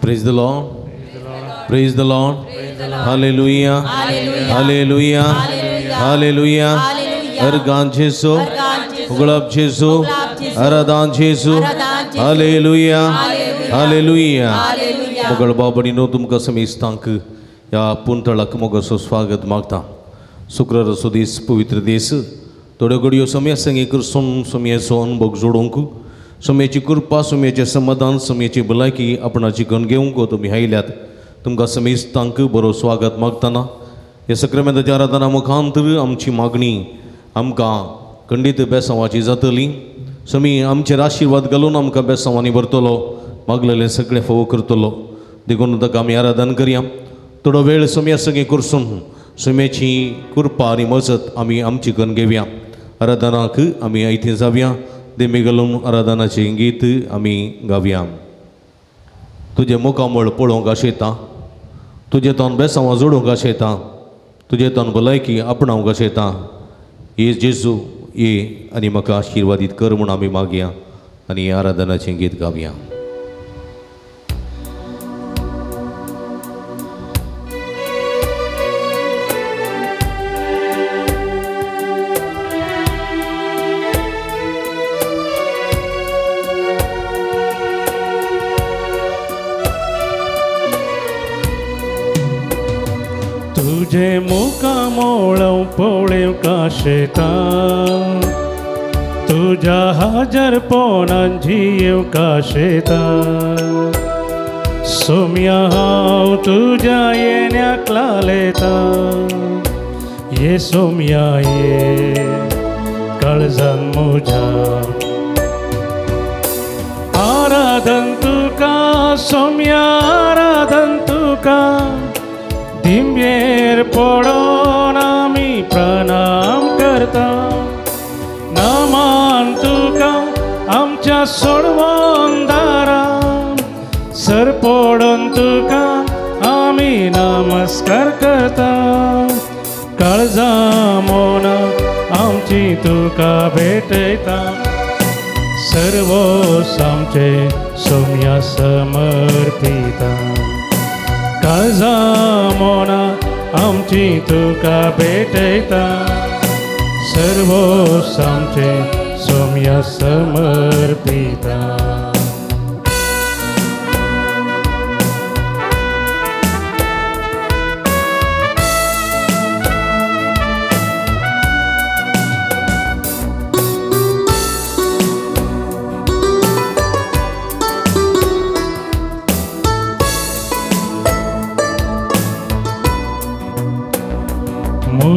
Praise the Lord. Praise the Lord. Hallelujah. Hallelujah. Hallelujah. Ergan Jesu. Uglab Jesu. Aradan Jesu. Hallelujah. Hallelujah. Mugal babani no tumka samistank या पुंतळक मोगसो स्वागत मागता शुक्र रसोदीस पवित्र देश थोड्या घडयो समय संगे करसून समयाचो अनुभव जोडूंक समयाची कृपा समयाचे समाधान समयाची भलायकी आपणाची गण घेवंक तुमी आयल्यात तुमकां समेस्तांक बरो स्वागत मागतना हे सक्रामेंताच्या आराधना मुखांतर आमची मागणी आमकां खंडीत बेसांवाची जातली समी आमचेर आशिर्वाद घालून आमकां बेसांवांनी भरतलो मागलेले सगळे फोव करतलो देखून ताका आमी आराधन करया थोडो वेळ समया सगळी करसून समयाची कृपा आनी मजत आमी आमची गण घेवया आराधनाक आमी आयथी जावया देमी घालून आराधनाचें गीत आमी गावया तुजें मुखामळ पळोवंक आशेता तुजें तोंड बेसांवां जोडूंक आशेता तुजें तोंड भलायकी आपणावंक आशेता हे जेजू ये आनी म्हाका आशिर्वादीत कर म्हूण आमी मागया आनी आराधनाचें गीत गावया तुझे मुखामोळं पळोवंक काशेता तुझ्या हाजर पोनान जियेवंक काशेता सोम्या हांव तुझ्या येण्याक लालयता ये सोम्या ये काळजान म्हज्या आराधन तुका सोम्या आराधन तुका दिंबेर पडोन आमी प्रणाम करता नमान तुका आमच्या सोडवोन दारा सर पडोन तुका आमी नमस्कार करता काळजा मोना आमची तुका भेटयता सर्वोस आमचे सोम्या समर्पिता काळजा मोना आमची तुका भेटयता सर्वोस आमचे सोम्या समर्पिता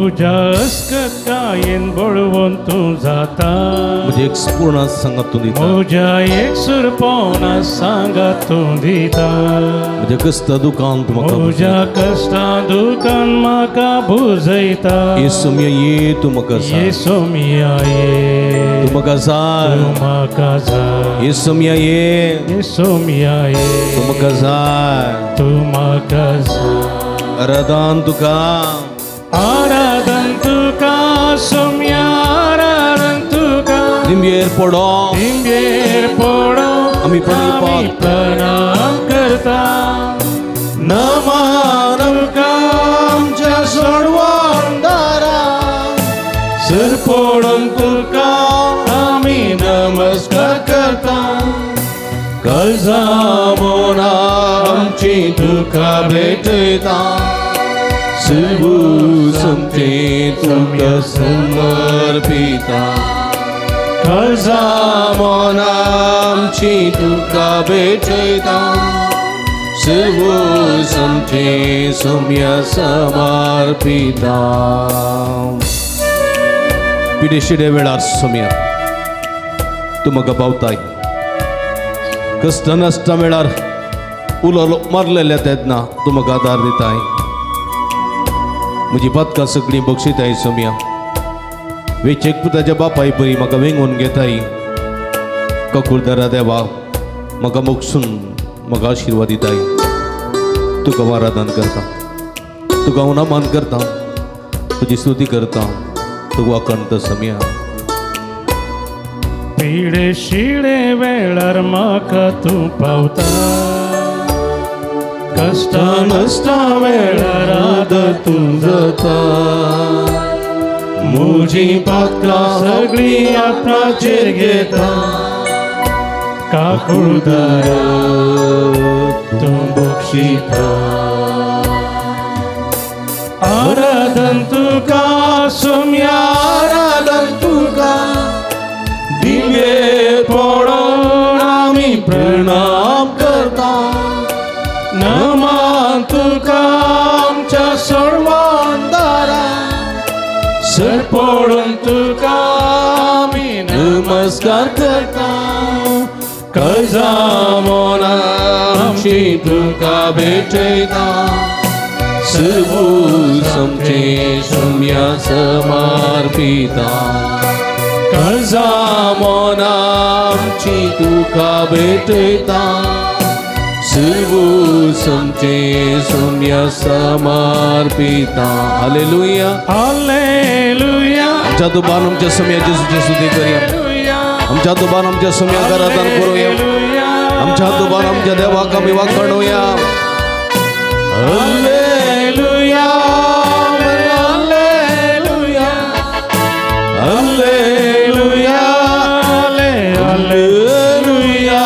तुझ्या अस्कतायेन बळवून तूं जाता म्हणजे एक पूर्ण सांगात तूं दिता म्हज्या एक सुरपोना सांगात तूं दिता म्हणजे कष्टा दुखांत म्हाका म्हज्या कश्टा दुखान म्हाका बुजयता ये सोम्या ये तूं म्हाका ये सोम्या ये तूं म्हाका जाय तूं म्हाका जाय ये सोम्या ये सोम्या ये तूं म्हाका जाय तूं म्हाका जाय आराधन तुका आराधन तुका सोम्या आराधन तुका दिंबेर पडो आमी प्रणाम करता नमान तुका आमच्या सोडवोन दारा सर पडोन तुका आमी नमस्कार करता काळजा मोना आमची तुका भेटयता सर्व समते तुका समर्पिता काळजा मोना आमची तुका भेटयता सर्व समते सोम्या समर्पिता पिडेशिडे वेळार सोम्या तूं म्हाका पावताय कष्ट नश्टा वेळार उलो मारलेल्या तेन्ना तूं म्हाका आदार दिताय म्हजी बदकां सगळीं बक्षिताय सोम्या वेचेक पुताच्या बापाय परी म्हाका वेंगून घेताय ककुलदारा देवा म्हाका मोगसून म्हाका आशिर्वाद दिताय तुका आराधन करता तुका नमन करता तुजी स्तुती करता तुका वाकणता सोम्या पिडे शिडे वेळार म्हाका तूं पावता कष्ट नष्टा वेळारात तू जाता मुझी पातला सगळी आपणाचेर घेता काकुळदार तू बक्षिता आराधन तुका सोम्या आराधन तुका दिवे पडून आमी प्रणाम करता नमान तुका आमच्या सर्वांदारा सर पडून तुका आमी नमस्कार करता कर्जा मोना आमची तुका भेटयता सर्व समचे सोम्या समर्पिता कर्जा मोना आमची तुका भेटयता सर्व समचे सोम्या समर्पिता हालेलुया हालेलुया आमच्या दुबान आमच्या सोम्या जेजूची स्तुती करूया आमच्या दुबान आमच्या सोम्या आराधन करूया आमच्या दुबान आमच्या देवाक आमी वाखाणूया हालेलुया हालेलुया हालेलुया हालेलुया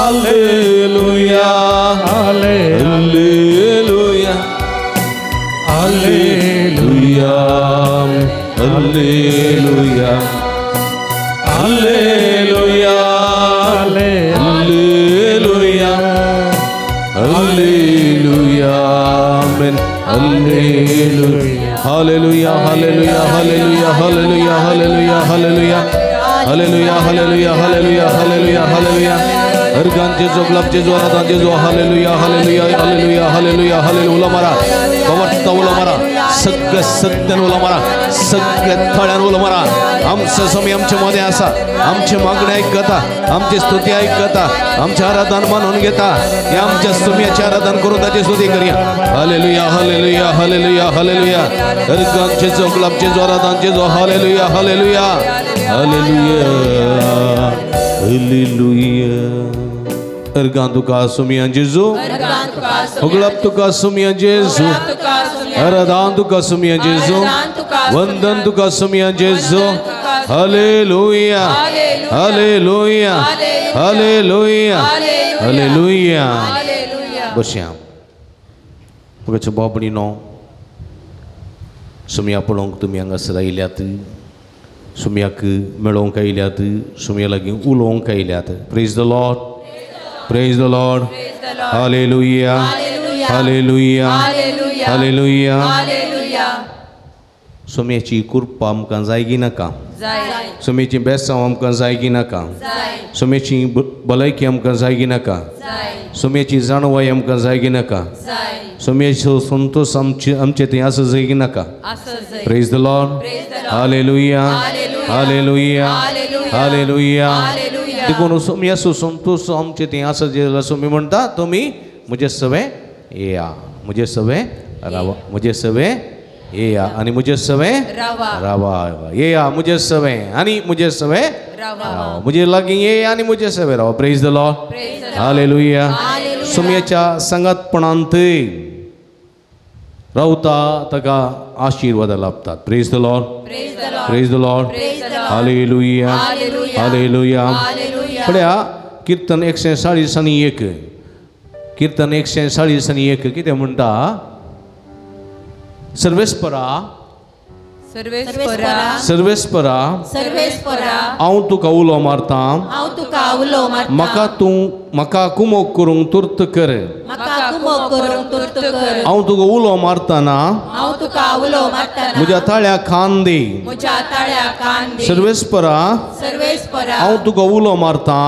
हालेलुया हालेलुया हालेलुया हालेलुया हालेलुया हालेलुया आमेन हालेलुया हालेलुया हालेलुया हालेलुया हालेलुया हालेलुया हालेलुया हालेलुया हालेलुया हालेलुया हालेलुया हालेलुया अर्गान जेजो ग्लब जेजो आराधन जेजो हालेलुया हालेलुया हालेलुया हालेलुया हालेलुया मारा कवटता उला मारा सगळ्या सत्यान उला मारा सगळ्या थळ्यान उला मारा आमचे समय आमच्या मध्ये आसा आमचे मागणे ऐकता आमची स्तुती ऐकता आमचे आराधन मानून घेता या आमच्या सुम्याचे आराधन करून त्याची स्तुती करूया हालेलुया हालेलुया हालेलुया हालेलुया अर्गान जेजो ग्लब जेजो आराधन जेजो हालेलुया हालेलुया हालेलुया हालेलुया अर्गान तुका सुमिया जेजू उगळप तुका सुमिया जेजू आराधन तुका सुमिया जेजू वंदन तुका सुमिया जेजू हालेलुया हालेलुया हालेलुया हालेलुया बसया मुगाच्या बाबडीनो सुमिया पळोवंक तुमी हांगासर आयल्यात सुमियाक मेळोवंक आयल्यात सुमिया लागीं उलोवंक आयल्यात praise the lord praise the lord हालेलुया हालेलुया हालेलुया सुमयाची कृपा आमकां जायगी नाका सुमयाची बेसांव आमकां जायगी नाका सुमयाची भलायकी आमकां जायगी नाका सुमयाची जाणवाय आमकां जायगी नाका सुमयाचो संतोष आमचे थंय आसा जायगी नाका प्रेज द लॉर्ड हालेलुया हालेलुया हालेलुया देखून सुमयाचो संतोष आमचे थंय आसा जे सुमी म्हणटा तुमी म्हजे सवे येया म्हजे सवे रावा म्हजे सवे येया आणि मुझे सवे रावा येया मुझे सवे आणि मुझे सवे रावा मुझे लागी ये आणि मुझे सवे रावा प्रेज द लॉर्ड हालेलुया सुमयाच्या संगतपणांत रावता ताका आशीर्वाद लाभतात praise the lord praise the lord हालेलुया हालेलुया पळया कीर्तन 140 कीर्तन 140 कितें म्हणटा सर्वेस्परा सर्वेस्परा सर्वेस्परा सर्वेस्परा हांव तुका उलो मारता म्हाका कुमोग करूंक तुर्त कर हांव तुका उलो मारतना म्हज्या ताळ्याक खान दी सर्वेस्परा हांव तुका उलो मारता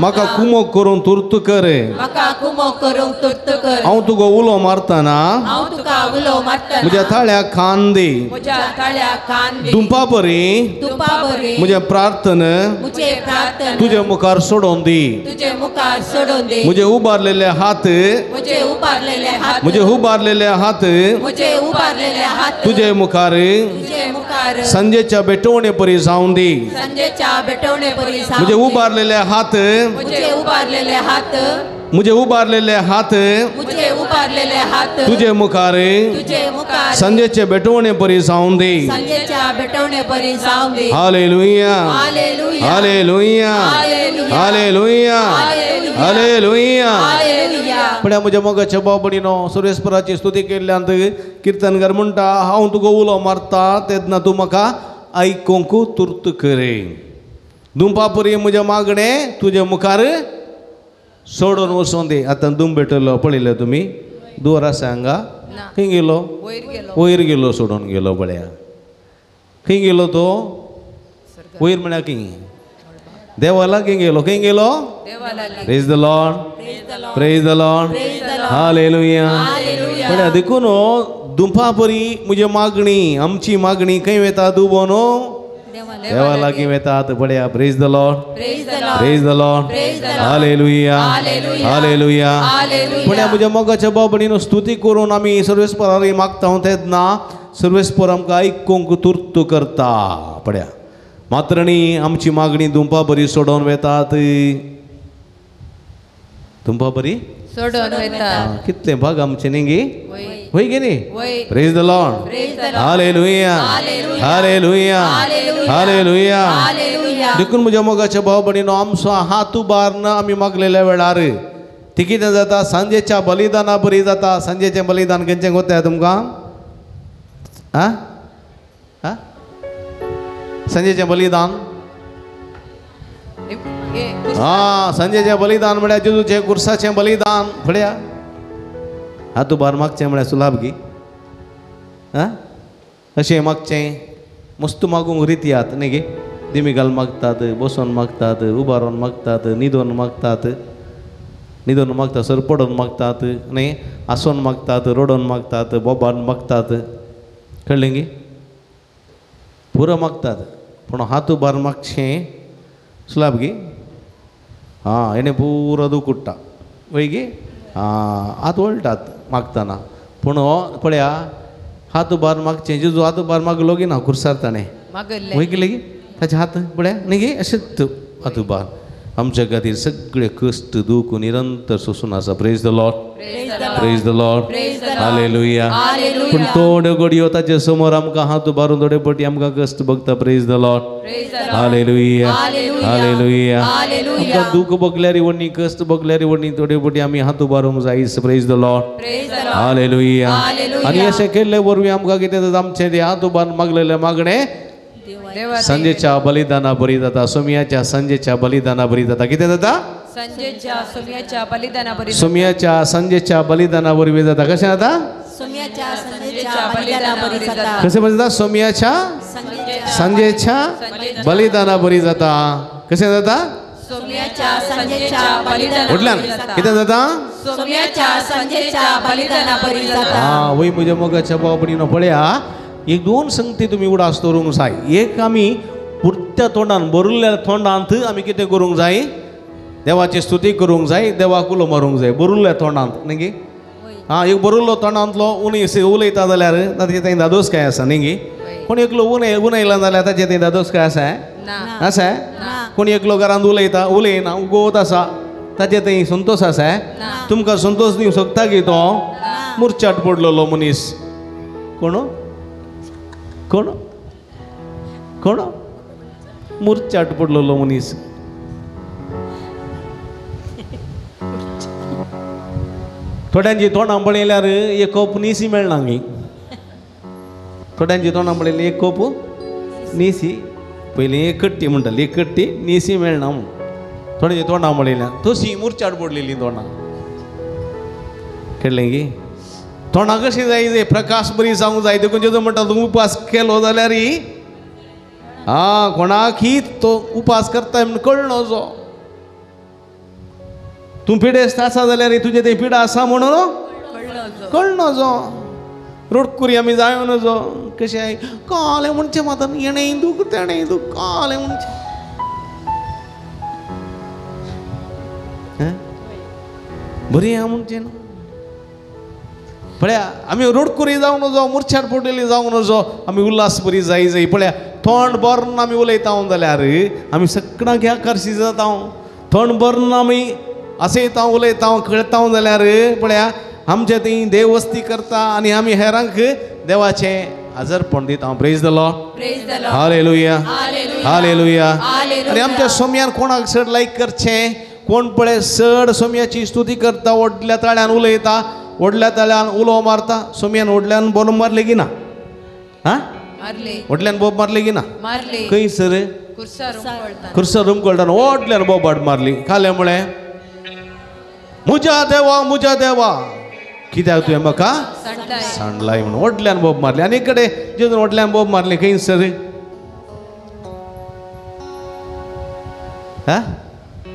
म्हाका कुमोग करूंक तुर्त कर हांव तुका उलो मारतना म्हज्या ताळ्याक खान दी दुंपा परी म्हजे प्रार्थना तुजे मुखार सोडून दी म्हजे उबारलेले हात तुजे मुखार संजेच्या बेटवणे परी जावन दी म्हजे उबारलेले हात मुझे उभारलेले हात तुझे मुखार संजेचे भेटवणे परी जाऊन दे. हालेलुया हालेलुया हालेलुया हालेलुया. पण मुझे मोगाच्या बाबडीनो सुरेश्वराची स्तुती केल्यानंतर कीर्तनकार म्हणटा हांव तुका उलो मारता तेन्ना तूं म्हाका आयकूंक तुर्त करे. दुंपा परी म्हजे मागणे तुझे मुखार सोडून वचून दे. आतां दुंब भेटलो पळयलो तुमी दुवर आसा हांगा खंय गेलो वयर गेलो सोडून गेलो बळ्या. खंय गेलो तो वयर म्हळ्यार खंय देवाला खंय गेलो खंय गेलो. Praise the lord praise the lord हालेलुया. बळ्या देखून दुंपा परी म्हजी मागणी आमची मागणी खंय वता दुबो न्हू देवा लागीं वेतात. बळ्या praise the lord praise the lord हालेलुया हालेलुया. बळ्या म्हज्या मोगाच्या बाबडीन स्तुती करून आमी सर्वेस्परारी मागता तेन्ना सर्वेस्पर आमकां आयकूंक तुर्त करता. पळ्या मात्रणी आमची मागणी दुंपा बरी सोडून वेतात. दुंपा बरी सोडून वेतात कितले भाग आमचे न्ही गे होय गे न्ही. प्रेज द लॉर्ड हालेलुया हालेलुया हालेलुया. देखून म्हज्या मोगाच्या भाव भयणीनो आमचो हात उबारन आमी मागलेल्या वेळार ती कितें जाता सांजेच्या बलिदाना बरी जाता. सांजेचें बलिदान खंयचें कोत्या तुमकां आ आ सांजेचें बलिदान सांजेचें बलिदान म्हळ्यार जेजूचें कुर्साचें बलिदान. पळया हात उबार मागचें म्हळ्यार सुलाभ गी अशें मागचें मस्त मागूंक रिती आहात न्ही गे. दिमी घाल मागतात बसोन मागतात उबारोन मागतात न्हिदोन मागतात न्हिदोन मागतात सरपडोन मागतात न्ही आसोन मागतात रडोन मागतात बोबान मागतात कळ्ळें गे. पुरो मागतात पूण हात उबार मागचें सुलाभ गे. हां हेणें पुरो दूख उडटा वय गे. हात वळटात मागतना पूण हो पळया हात उबार मागचें जेजू हात उबार मागलो गे ना कुर्सार ताणें वय गेले गे ताचे हात पळया न्ही गे अशेंच हात उबार आमच्या खातीर सगळे कश्ट दूख निरंतर सोसून आसा. Praise the lord praise the lord hallelujah. पूण थोड्यो घडयो ताचे समोर आमकां हात उबारून थोडे पटी आमकां कश्ट भोगता. प्रेज द लॉर्ड हालेलुया हालेलुया. आमकां दूख भोगल्यार वणी कश्ट भोगल्यार वणी थोडे पटी आमी हात उबारूंक जाय. Praise the lord hallelujah. आनी अशें केल्ले वरवीं आमकां कितें जाता आमचें ते हात उबारून मागलेले मागणे संजेच्या बलिदाना बरी जाता. सोमयाच्या संजेच्या बलिदाना बरी जाता. कितें जाता सोमयाच्या संजेच्या बलिदाना बरी जाता. कशें जाता कशें जाता सोमयाच्या संजेच्या बलिदाना बरी जाता. कशें जाता म्हटल्यान कितें जाता हां वय म्हज्या मोगाच्या बाबडीनो पळया एक दोन संगती तुमी उडास दवरूंक जाय. एक आमी पुर्त्या तोंडान बरुल्ल्या तोंडांत आमी कितें करूंक जाय देवाची स्तुती करूंक जाय देवाक उलो मारूंक जाय बरुल्ल्या तोंडांत न्ही गे. हां एक बरुल्लो तोंडांतलो उलयता जाल्यार ताचें थंय दादोस काय आसा न्ही गे. कोण एकलो उलयला जाल्यार ताचें थंय दादोस काय आसा आसा. कोण एकलो घरांत उलयना उगोत आसा ताचें थंय संतोश आसा. तुमकां संतोश दिवंक शकता की तो मुरचाट पडलेलो मनीस कोण कोण कोण मुरचाट पडलेलो मनीस. थोड्यांची तोंडां पळयल्यार एक कोप निसी मेळना गी. थोड्यांची तोंडां पळयली एक कोप निसी पयलीं एक कट्टी म्हणटाली एक कट्टी निसी मेळना म्हूण. थोड्यांची तोंडां पळयल्यार तशी मुरचाट पडलेली तोंडां. कळ्ळें गी. तोंडां कशी जाय प्रकाश बरी जावंक जाय. देखून जेजो म्हणटा तूं उपास केलो जाल्यार कोणाकय तो उपास करता म्हूण कळनो जो. तूं पिडेस्त आसा जाल्यार तुजे थंय पिडा आसा म्हणून कळनो जो. रोडकुरी आमी जायो नजो कशें काले म्हणचे मातान येणें दूख तेणें दूख काले म्हणचे बरी आहा म्हणचे न्हू. पळया आमी रोडकुरी जावं नजो मुरचार पडलेली जावं नजो आमी उल्हास बरी जाय. पळया थंड बरें आमी उलयता जाल्यार आमी सगळ्यांक ह्या करशी जाता. थंड बरें आमी असे तां उलयता कळता जाल्यार पळया आमचे थंय देव वस्ती करता आनी आमी हेरांक देवाचे आजरपण दिता. Praise the lord. हालेलुया हालेलुया. आनी आमच्या सोम्यान कोणाक चड लायक करचें, कोण पळय चड सोम्याची स्तुती करता, व्हडल्या ताळ्यान उलयता, व्हडल्या ताळ्यान उलो मारता. सोम्यान व्हडल्यान बोब मारले की ना? हा व्हडल्यान बोब मारले की ना? खंय सर खुर्सा रूम कळटा व्हडल्यान बोबाड मारली. खाल्यामुळे मुजा देवा कित्याक तुवें म्हाका सांडलाय म्हणून व्हडल्यान बोब मारली. आनी कडेन जेजून व्हडल्यान बोब मारले खंय सर?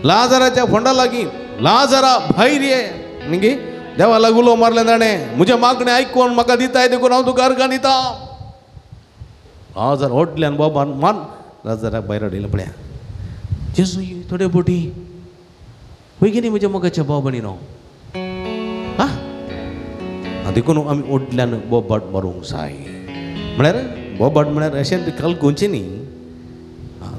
लाजाराच्या फोंडा लागीं लाजारा भायर ये न्ही देवा लागुलो मारले ताणें. म्हजे मागणें आयकून म्हाका दिताय देखून हांव तुका अर्गां दिता. लाजार व्हडल्यान बोब मान लाजाराक भायर हाडिल्लो पळया. जेजू थोडे पोटी वयगिनी म्हज्या मोगाच्या बाबणी न्हू हा देखून आमी व्हडल्यान बोबाट मारूंक जाय. म्हळ्यार बोबाट म्हळ्यार अशें कलकुंचें न्ही.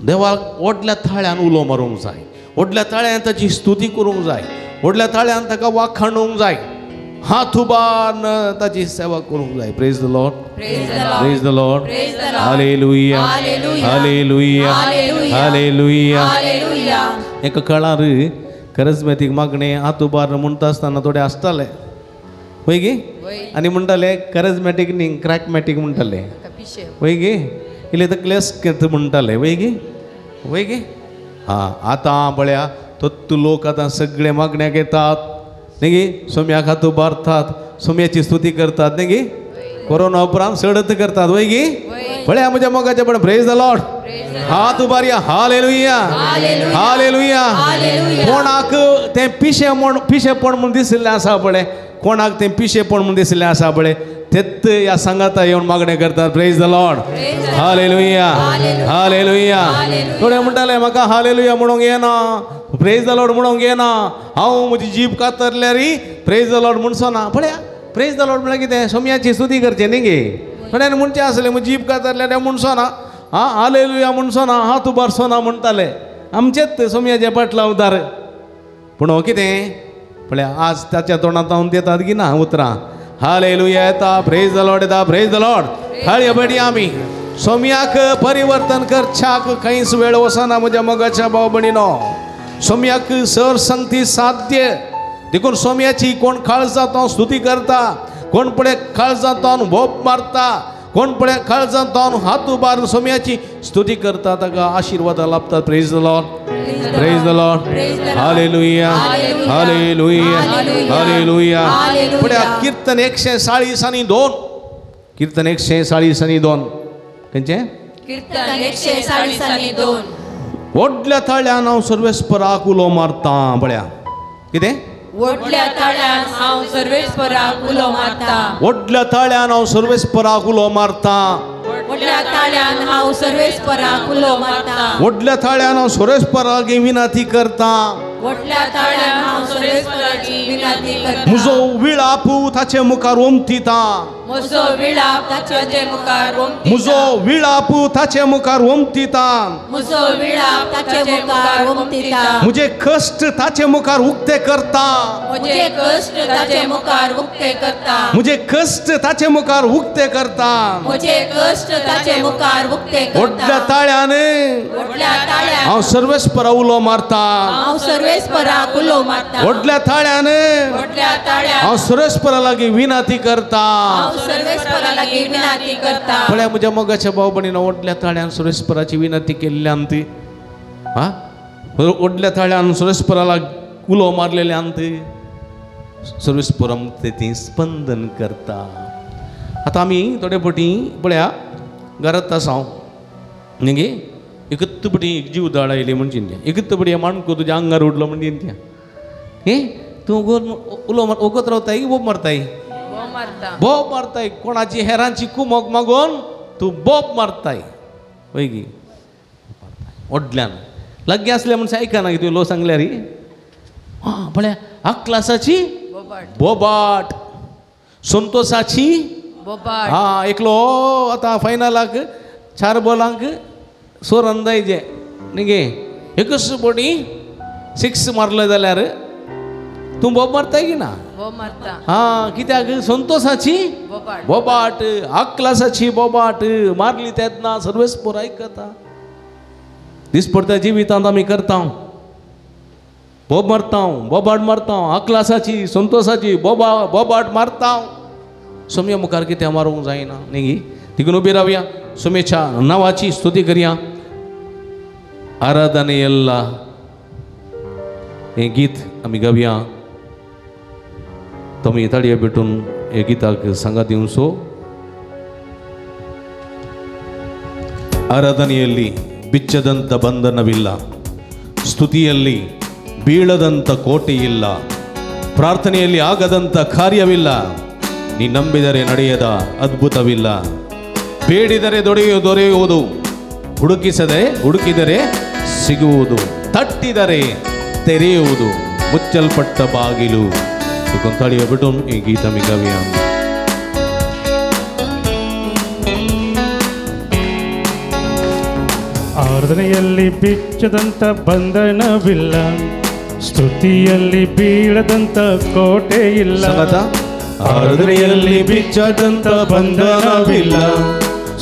देवाक व्हडल्या ताळ्यान उलो मारूंक जाय, व्हडल्या ताळ्यान ताची स्तुती करूंक जाय, व्हडल्या ताळ्यान ताका वाखाणूंक जाय, हात उबारून ताची सेवा करूंक जाय. Praise the lord. Praise the lord. हालेलुया हालेलुया हालेलुया. एका काळार करिस्मेटीक मागणे हात उबारून म्हणटा आसतना थोडे आसताले वय गे आनी म्हणटाले करिस्मेटीक न्ही क्रॅकमॅटीक म्हणटाले वय गे इल्ले तकलेस म्हणटाले वय गे हां. आतां पळया तत्तू लोक आतां सगळे मागण्याक येतात न्ही गे, सोम्याक हात उबारतात, सोम्याची स्तुती करतात न्ही गे. कोरोना उपरांत सडत करतात वय गे. पळया म्हज्या मोगाचे पण प्रेज द लॉर्ड. हात उबारया. Hallelujah hallelujah. कोणाक तें पिशेपण म्हूण दिसलें आसा पळय, कोणाक तें पिशेपण म्हूण दिसलें आसा पळय, तेत ह्या सांगाता येवन मागणें करतात. Praise the lord. हालेलुया हालेलुया. थोडे म्हणटाले म्हाका हालेलुया म्हणूंक येना, प्रेज द लॉर्ड म्हणूंक येना, हांव म्हजी जीब कातरल्या री प्रेज द लॉर्ड म्हणसो ना. पळया प्रेज द लॉर्ड म्हळ्यार कितें? सोम्याची स्तुती करचें न्ही गे. थोड्यान म्हणचें आसलें म्हजी जीब कातरल्या तें म्हणसो ना, हां हालेलुया म्हणसो ना, हात उबारसो ना म्हणटाले. आमचेच सोम्याचे पाटला उदार. पूण हो कितें पळया आज ताच्या तोंडांत येतात की ना उतरां. हालेलुया येता, प्रेज द लॉर्ड येता, प्रेज द लॉर्ड. हाळयो बडी आमी सोम्याक परिवर्तन करच्याक खंयच वेळ वचना म्हज्या मोगाच्या भाव भयणीनो. सोम्याक सर संगती साध्य देखून सोम्याची कोण काळजांत स्तुती करता, कोण पळय काळजांत बोब मारता, कोण पळय काळजांत हात उबारून सोम्याची स्तुती करता, ताका आशिर्वाद लाभतात. Praise the lord. Praise the lord. हालेलुया हालेलुया हालेलुया. पळया कीर्तन 140:2. कीर्तन 140:2 खंयचें? कीर्तन 140:2. व्हडल्या ताळ्यान हांव सर्वेस्पराक उलो मारता. पळया कितें? व्हडल्या ताळ्यान हांव सर्वेस्पराक उलो मारता. व्हडल्या ताळ्यान हांव सर्वेस्पराक उलो मारता. व्हडल्या ताळ्यान हांव सर्वेस्पराक उलो मारता. व्हडल्या ताळ्यान हांव सर्वेस्पराक विनंती करता. व्हडल्या ताळ्यान हांव सर्वेस्पराची विनंती करता. म्हजो विळापू ताचे मुखार ओमतीता. म्हजो विळाप ताचे मुखार ओमतीता. म्हजो विळापू ताचे मुखार ओमतीता. म्हजो विळाप ताचे मुखार ओमतीता. म्हजे कश्ट ताचे मुखार उक्ते करता. म्हजे कश्ट ताचे मुखार उक्ते करता. म्हजे कश्ट ताचे मुखार उक्ते करता. म्हजे कश्ट ताचे मुखार उक्ते करता. व्हडल्या ताळ्यान व्हडल्या ताळ्यान हांव सर्वेस्परा उलो मारता. हांव सर्वेस्पराक उलो मारता. व्हडल्या ताळ्यान व्हडल्या ताळ्यान हांव सर्वेस्परा लागीं विनंती करता. सर्वेस्परा लागीं विनंती करता. पळया म्हज्या मोगाच्या भाव भयणीनो, व्हडल्या ताळ्यान सुरेस्पराची विनंती केल्ल्यांत हा व्हडल्या ताळ्यान सुरेस्पराक उलो मारलेल्यांत सर्वेस्परम ते स्पंदन करता. आतां आमी थोडे फावटी पळया घरांत आसा न्ही गे, एकत्त पटी जीव दाड आयली म्हणची त्या, एकत्त पटी माणको तुज्या आंगार उडलो म्हणजे त्या हे तूं उलो ओगत रावताय बोब मारताय? बोब मारताय. कोणाची हेरांची कुमक मागून तूं बोब मारताय वय गी. व्हडल्यान लागीं आसल्या म्हणून आयकना तुवें लो सांगल्यार हां पळया अक्लासाची बोबाट, संतोषाची बोबाट. हां एकलो आतां फायनलाक 4 बॉलांक 6 रन जायचे न्ही गे. एकच बोटी 6 मारले जाल्यार तूं बोब मारताय की ना हा कित्याक संतोषाची बोबाट आक्लासाची बोबाट मारली तेदना सर्वेस्पर आयकता दिसपडत्या जिवितांत आमी करता बोब मारता बोबाट मारता आक्लासाची संतोषाची बोबाट मारता सोम्या मुखार कितें मारूंक जायना न्ही तिगून उबी रावया सोमेच्या नावाची स्तुती करया आराधनेयल्ला हे गीत आमी गावया तुम्ही ताळये भेटून हे गीताक सांगात दिवचो ಆರಾಧನೆಯಲ್ಲಿ ಬಿಚ್ಚದಂತ ಬಂಧನವಿಲ್ಲ ಸ್ತುತಿಯಲ್ಲಿ ಬೀಳದಂತ ಕೋಟೆಯಿಲ್ಲ ಪ್ರಾರ್ಥನೆಯಲ್ಲಿ ಆಗದಂತ ಕಾರ್ಯವಿಲ್ಲ ನೀ ನಂಬಿದರೆ ನಡೆಯದ ಅದ್ಭುತವಿಲ್ಲ ಬೇಡಿದರೆ ದೊರೆಯುವುದು ಹುಡುಕಿದರೆ ಸಿಗುವುದು ತಟ್ಟಿದರೆ ತೆರೆಯುವುದು ಮುಚ್ಚಲ್ಪಟ್ಟ ಬಾಗಿಲು ಕೊಂತಾಳಿಯ ಬಿಟ್ಟು ಈ ಗೀತ ಮಿಗವ್ಯ ಆರಾಧನೆಯಲ್ಲಿ ಬಿಚ್ಚದಂತ ಬಂಧನವಿಲ್ಲ ಸ್ತುತಿಯಲ್ಲಿ ಬೀಳದಂತ ಕೋಟೆ ಇಲ್ಲ ಆರಾಧನೆಯಲ್ಲಿ ಬಿಚ್ಚದಂತ ಬಂಧನವಿಲ್ಲ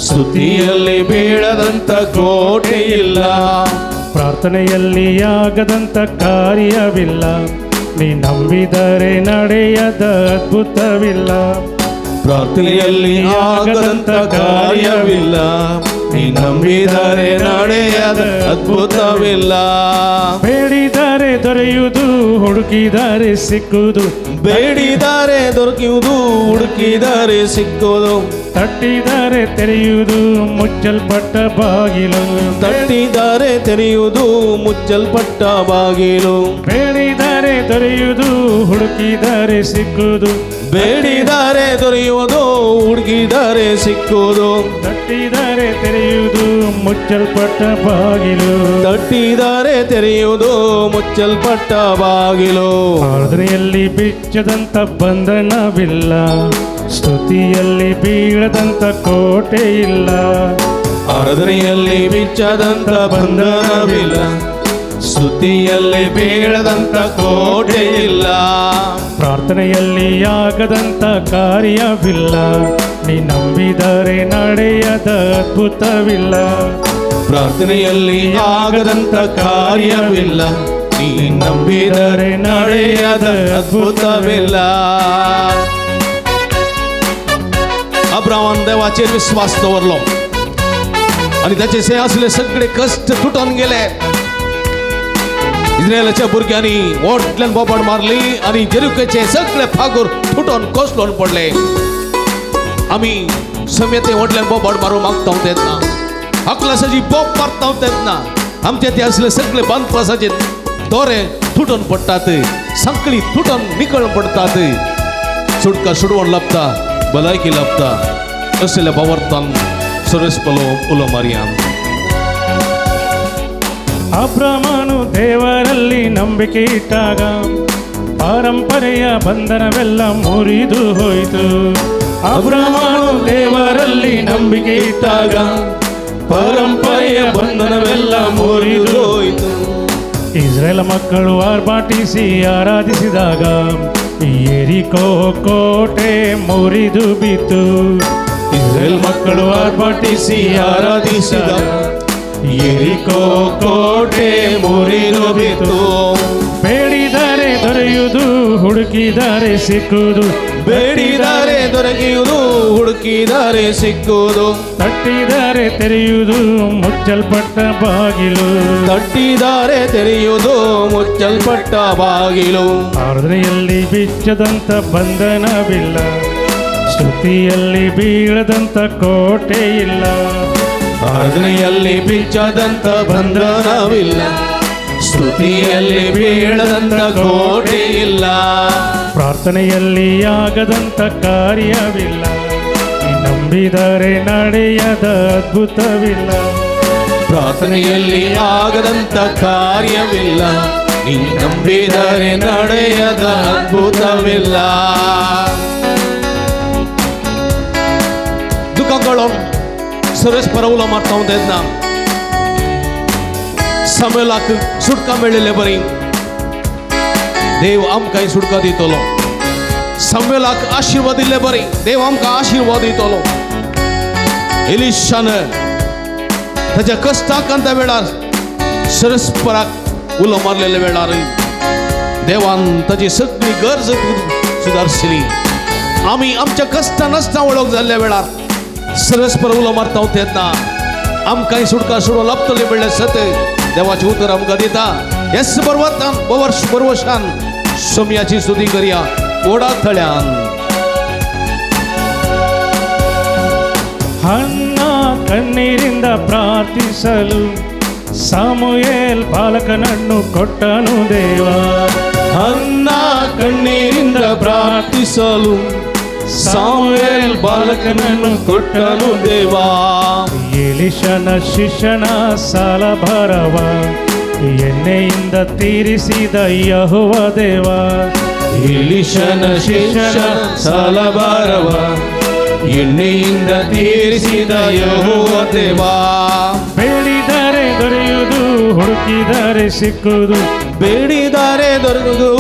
ಸ್ತುತಿಯಲ್ಲಿ ಬೀಳದಂತ ಕೋಟೆ ಇಲ್ಲ ಪ್ರಾರ್ಥನೆಯಲ್ಲಿ ಆಗದಂತ ಕಾರ್ಯವಿಲ್ಲ ನೀ ನಂಬಿದರೆ ನಡೆಯದ ಅದ್ಭುತವಿಲ್ಲ ಪ್ರಾರ್ಥನೆಯಲ್ಲಿ ಆಗದಂತ ಕಾರ್ಯವಿಲ್ಲ ನೀ ನಂಬಿದರೆ ನಡೆಯದ ಅದ್ಭುತವಿಲ್ಲ ಬೇಡಿದರೆ ದೊರೆಯುವುದು ಹುಡುಕಿದರೆ ಸಿಕ್ಕುವುದು ಬೇಡಿದರೆ ದೊರಕುವುದು ಹುಡುಕಿದರೆ ಸಿಕ್ಕುವುದು ತಟ್ಟಿದರೆ ತೆರೆಯುವುದು ಮುಚ್ಚಲ್ಪಟ್ಟ ಬಾಗಿಲು ತಟ್ಟಿದರೆ ತೆರೆಯುವುದು ಮುಚ್ಚಲ್ಪಟ್ಟ ಬಾಗಿಲು ಬೇಡಿದರೆ ದೊರೆಯುವುದು ಹುಡುಕಿದರೆ ಸಿಕ್ಕುವುದು ಬೇಡಿದರೆ ದೊರೆಯುವುದು ಹುಡುಕಿದರೆ ಸಿಕ್ಕುವುದು ತಟ್ಟಿದರೆ ತೆರೆಯುವುದು ಮುಚ್ಚಲ್ಪಟ್ಟ ಬಾಗಿಲು ತಟ್ಟಿದರೆ ತೆರೆಯುವುದು ಮುಚ್ಚಲ್ಪಟ್ಟ ಬಾಗಿಲು ಆರಾಧನೆಯಲ್ಲಿ ಬಿಚ್ಚದಂತ ಬಂಧನವಿಲ್ಲ ಸ್ತುತಿಯಲ್ಲಿ ಬೀಳದಂತ ಕೋಟೆ ಇಲ್ಲ ಆರಾಧನೆಯಲ್ಲಿ ಬಿಚ್ಚದಂತ ಬಂಧನವಿಲ್ಲ ಸ್ತುತಿಯಲ್ಲಿ ಬೀಳದಂತ ಕೋಟೆ ಇಲ್ಲ ಪ್ರಾರ್ಥನೆಯಲ್ಲಿ ಆಗದಂತ ಕಾರ್ಯವಿಲ್ಲ ನೀ ನಂಬಿದರೆ ನಡೆಯದ ಅದ್ಭುತವಿಲ್ಲ ಪ್ರಾರ್ಥನೆಯಲ್ಲಿ ಆಗದಂತ ಕಾರ್ಯವಿಲ್ಲ ನೀ ನಂಬಿದರೆ ನಡೆಯದ अद्भुतविಲ್ಲ अब्राहमान देवाचेर विश्वास दवरलो आणि त्याचे से असले सगळे कष्ट तुटून गेले इस्रायलाच्या भुरग्यांनी ओटल्यान बोबाड मारली आणि जेरुकेचे सगळे फागोर तुटून कोसळून पडले आम्ही समेते ओटल्यान बोबाड मारू मागता तेन्ना अकलासाची बोब मारता तेन्ना आमचे ते असले सगळे बांदपासाचे दोरे तुटून पडतात संकळी तुटून निकळून पडतात सुटका सुडवून लाभता भलायकी लाभता असले भावार्थान सुरेशपलो उलो मारियान ಅಬ್ರಹಾಮನು ದೇವರಲ್ಲಿ ನಂಬಿಕೆ ಇಟ್ಟಾಗ ಪಾರಂಪರೆಯ ಬಂಧನವೆಲ್ಲ ಮುರಿದು ಹೋಯಿತು ಅಬ್ರಹಾಮನು ದೇವರಲ್ಲಿ ನಂಬಿಕೆ ಇಟ್ಟಾಗ ಪರಂಪರೆಯ ಬಂಧನವೆಲ್ಲ ಮುರಿದು ಹೋಯಿತು ಇಸ್ರೇಲ್ ಮಕ್ಕಳು ಆರ್ಭಟಿಸಿ ಆರಾಧಿಸಿದಾಗ ಯೆರಿಕೋ ಕೋಟೆ ಮುರಿದು ಬಿತ್ತು ಇಸ್ರೇಲ್ ಮಕ್ಕಳು ಆರ್ಭಟಿಸಿ ಆರಾಧಿಸಿದಾಗ ಯೆರಿಕೋ ಕೋಟೆ ಮುರಿದು ಬಿತ್ತು ಬೇಡಿದರೆ ದೊರೆಯುವುದು ಹುಡುಕಿದರೆ ಸಿಕ್ಕುವುದು ಬೇಡಿದರೆ ದೊರಕುವುದು ಹುಡುಕಿದರೆ ಸಿಕ್ಕುವುದು ತಟ್ಟಿದರೆ ತೆರೆಯುವುದು ಮುಚ್ಚಲ್ಪಟ್ಟ ಬಾಗಿಲು ತಟ್ಟಿದರೆ ತೆರೆಯುವುದು ಮುಚ್ಚಲ್ಪಟ್ಟ ಬಾಗಿಲು ಆರಾಧನೆಯಲ್ಲಿ ಬಿಚ್ಚದಂತ ಬಂಧನವಿಲ್ಲ ಸ್ತುತಿಯಲ್ಲಿ ಬೀಳದಂತ ಕೋಟೆ ಇಲ್ಲ ಆರಾಧನೆಯಲ್ಲಿ ಬಿಚ್ಚದಂತ ಬಂಧನವಿಲ್ಲ ಸ್ತುತಿಯಲ್ಲಿ ಬೀಳದಂತ ಕೋಟೆ ಇಲ್ಲ ಪ್ರಾರ್ಥನೆಯಲ್ಲಿ ಆಗದಂತ ಕಾರ್ಯವಿಲ್ಲ ನಂಬಿದರೆ ನಡೆಯದ ಅದ್ಭುತವಿಲ್ಲ ಪ್ರಾರ್ಥನೆಯಲ್ಲಿ ಆಗದಂತ ಕಾರ್ಯವಿಲ್ಲ ನೀ ನಂಬಿದರೆ ನಡೆಯದ ಅದ್ಭುತವಿಲ್ಲ ದುಃಖಗಳು सुरेश परवलो मारता तेन्ना सामुएलाक सुटका मेळिल्ले बरी देव आमकां सुटका दितलो सामुएलाक आशीर्वाद दिले बरे देव आमकां आशीर्वाद दितलो एलिशान ताच्या कश्टाकांत वेळार सरस्पराक उलो मारलेल्या वेळार देवान ताची सगळी गरज सुदारसली आमी आमच्या कश्टा नसता वळख जाल्ल्या वेळार सरस्पर उलो मारता तेन्ना आमकां सुटका सोडून लाभतली म्हणलें सत देवाचें उतर आमकां दिता हेच बरवशान सोम्याची स्तुती करया ओडा थळ्यान ಹನ್ನ ಕಣ್ಣೀರಿಂದ ಪ್ರಾರ್ಥಿಸಲು ಸಾಮುಯೇಲ್ ಬಾಲಕನನ್ನು ಕೊಟ್ಟನು ದೇವ ಹನ್ನ ಕಣ್ಣೀರಿಂದ ಪ್ರಾರ್ಥಿಸಲು ಸಾಮುಯೇಲ್ ಬಾಲಕನನ್ನು ಕೊಟ್ಟನು ದೇವಾ ಎಲಿಷನ ಶಿಷ್ಯನ ಸಾಲ ಭರವ ಎಣ್ಣೆಯಿಂದ ತೀರಿಸಿದ ಯೆಹೋವ ದೇವ ಎಲಿಷನ ಶಿಷ್ಯನ ಸಾಲ ಭಾರವ ಎಣ್ಣೆಯಿಂದ ತೀರಿಸಿದ ಯೆಹೋವ ದೇವಾ ಬೇಡಿದರೆ ದೊರೆಯುವುದು ಹುಡುಕಿದರೆ ಸಿಕ್ಕುವುದು ಬೇಡಿದರೆ ದೊರಕುವುದು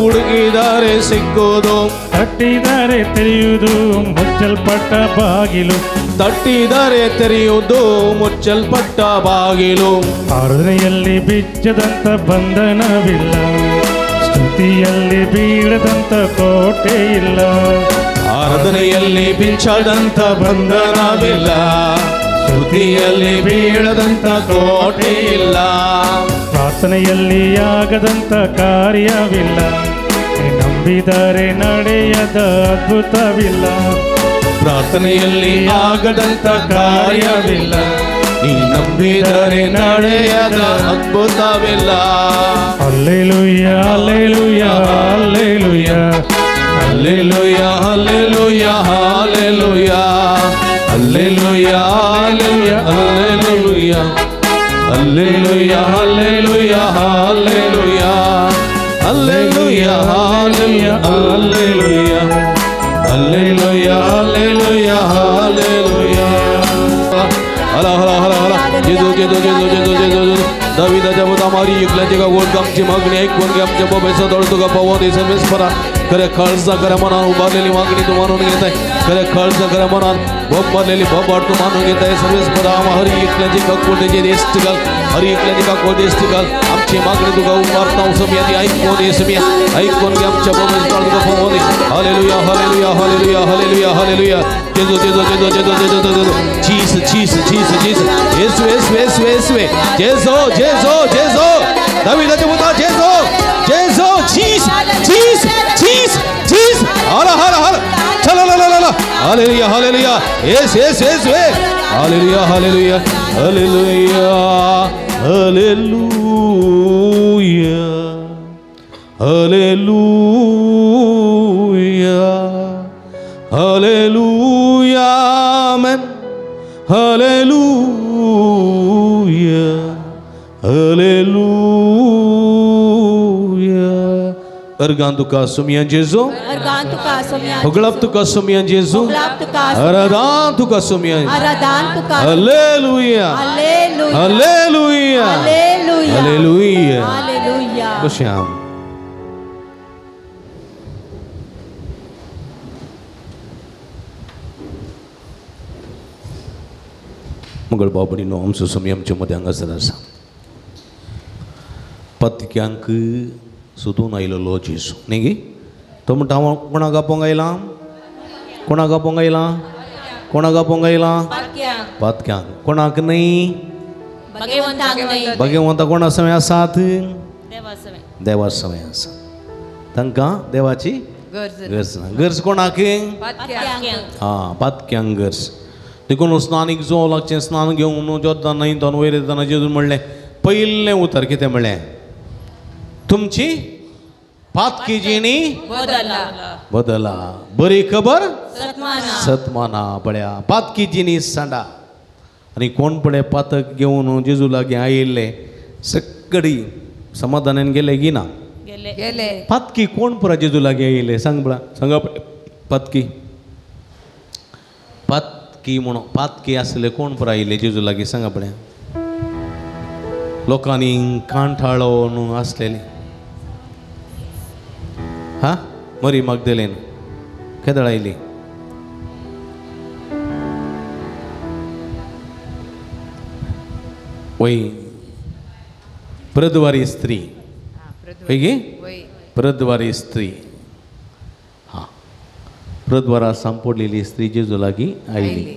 ಹುಡುಕಿದರೆ ಸಿಕ್ಕುವುದು ತಟ್ಟಿದರೆ ತೆರೆಯುವುದು ಮುಚ್ಚಲ್ಪಟ್ಟ ಬಾಗಿಲು ತಟ್ಟಿದರೆ ತೆರೆಯುವುದು ಮುಚ್ಚಲ್ಪಟ್ಟ ಬಾಗಿಲು ಆರಾಧನೆಯಲ್ಲಿ ಬಿಚ್ಚದಂತ ಬಂಧನವಿಲ್ಲ ಸ್ತುತಿಯಲ್ಲಿ ಬೀಳದಂತ ಕೋಟೆ ಇಲ್ಲ ಆರಾಧನೆಯಲ್ಲಿ ಬಿಚ್ಚದಂತ ಬಂಧನವಿಲ್ಲ ಸ್ತುತಿಯಲ್ಲಿ ಬೀಳದಂತ ಕೋಟೆ ಇಲ್ಲ ಪ್ರಾರ್ಥನೆಯಲ್ಲಿ ಆಗದಂತ ಕಾರ್ಯವಿಲ್ಲ ನಂಬಿದರೆ ನಡೆಯದ ಅದ್ಭುತವಿಲ್ಲ ಪ್ರಾರ್ಥನೆಯಲ್ಲಿ ಆಗದಂತ ಕಾರ್ಯವಿಲ್ಲ ನೀ ನಂಬಿದರೆ ನಡೆಯದ ಅದ್ಭುತವಿಲ್ಲ ಹಲ್ಲೆಲೂಯಾ ಹಲ್ಲೆಲೂಯಾ ಹಲ್ಲೆಲೂಯಾ ಹಲ್ಲೆಲೂಯಾ ಹಲ್ಲೆಲೂಯಾ ಹಲ್ಲೆಲೂಯಾ ಹಲ್ಲೆಲೂಯಾ ಹಲ್ಲೆಲೂಯಾ ಹಲ್ಲೆಲೂಯಾ ಹಲ್ಲೆಲೂಯಾ ಹಲ್ಲೆಲೂಯಾ ಹಲ್ಲೆಲೂಯಾ ಹಲ್ಲೆಲೂಯಾ ಹಲ್ಲೆಲೂಯಾ ಹಲ್ಲೆಲೂಯಾ ಹಲ್ಲೆಲೂಯಾ ಹಲ್ಲೆಲೂಯಾ हला हला हला हला जेजू जेजू जेजू जेजू जेजू दाविदाच्या मुदामारी युगल्याची का गोड कामची मागणी ऐकून घे आमच्या बाबेचा दळ तुका पवन दे सर्वेस परा खरे खळसा खऱ्या मनान उभारलेली मागणी तू मानून घेताय खरे खळसा खऱ्या मनान भोग मारलेली भोबाट तू मानून घेताय सर्वेस परा हरी युगल्याची का कोटेचे देस्त घाल हरी युगल्याची का कोट देस्त घाल आमची मागणी तुका उभारता समिया ती ऐकून दे समिया ऐकून घे आमच्या बाबेचा दळ तुका पवन दे हालेलुया हालेलुया हालेलुया हालेलुया हालेलुया जेजू जेजू जेजू जेजू जेजू जेजू चीस चीस चीस चीस येसु येसु येसु येसु जेजो जेजो जेजो दाविदाचे मुदा जेजो जेजो चीस चीस चीस चीस हला हला हला चला ला ला ला हालेलुया हालेलुया येस येस येस वे हालेलुया हालेलुया हालेलुया हालेलुया हालेलुया हालेलुया आमेन हालेलुया हालेलुया अर्गान तुका सुमिया जेजू अर्गान तुका सोम्या हुगळप तुका सुमिया जेजू हुगळप तुका आराधन तुका सुमिया आराधन तुका हालेलुया हालेलुया हालेलुया हालेलुया हालेलुया हालेलुया श्याम मंगळ बाबडी नो आमचो समय आमच्या मदें हांगासर आसा पत्क्यांक सोदून आयलो जेजू न्ही गे तो म्हणटा हांव कोणाक आपोवंक आयलां कोणाक आपोवंक आयलां कोणाक आपोवंक आयलां पत्क्यांक कोणाक न्ही भगवंताक नाही भगवंता कोणा सवय आसात देवासवे देवा सवय आसा तांकां देवाची गरज ना गरज कोणाक हां पातक्यांक गरज देखून स्नानीक जो लागचें स्नान घेवन जोद्दां न्हंयतून वयर येताना जेजून म्हणलें पयलें उतर कितें म्हणलें तुमची पातकी जिणी बदला बरी खबर सतमाना पळया पातकी जिणी सांडा आनी कोण पळय पातक घेवन जेजू लागीं आयिल्ले सगळी समाधानान गेले की ना गेले पातकी कोण पुरा जेजू लागीं आयिल्ले सांग पळय सांगा पळय पातकी पातकी म्हणून पातकी आसले कोण पुरा आयिल्ले जेजू लागीं सांगा पळय लोकांनी कांठाळो न्हू आसलेली हा मरी मगदलेन केदळ आयली वय प्रद्वारी स्त्री गे प्रद्वारी स्त्री हा प्रद्वारा सांपोडलेली स्त्री जेजू लागी आयली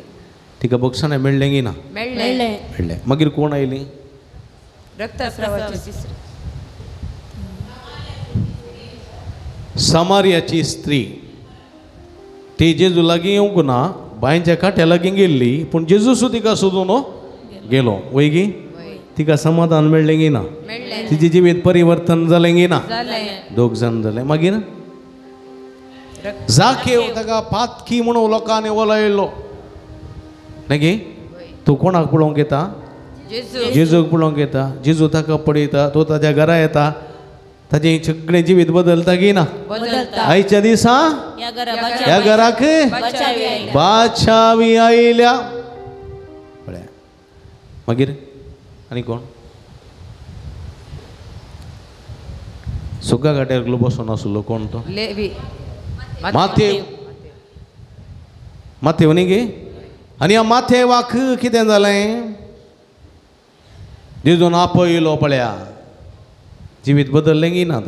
तिका बक्षाने मेळ्ळें गी ना मेळ्ळें मागीर कोण आयली रक्तस्रावाची समारियाची स्त्री ती जेजू लागी येवंक ना बांयच्या काट्या लागीं गेल्ली पूण जेजूसू तिका सोदून गेलो वय गी तिका समाधान मेळ्ळें गी ना तिचे जिवीत परिवर्तन जालें गी ना दोग जाण जाले मागीर जाकेव ताका पातकी म्हणून लोकांनी वळयलो न्ही गे तूं कोणाक पळोवंक येता जेजूक पळोवंक येता जेजू ताका पळयता तो ताच्या घरा येता ताचें सगळें जिवीत बदलता की ना आयच्या दिसा ह्या घराक बादशावी आयल्या पळया मागीर आनी कोण सुका गाट्यार बसून आसलो कोण तो माथेव न्ही गे आनी ह्या माथेवाक कितें जालें जेजून आपयलो पळया जिवीत बदललें की ना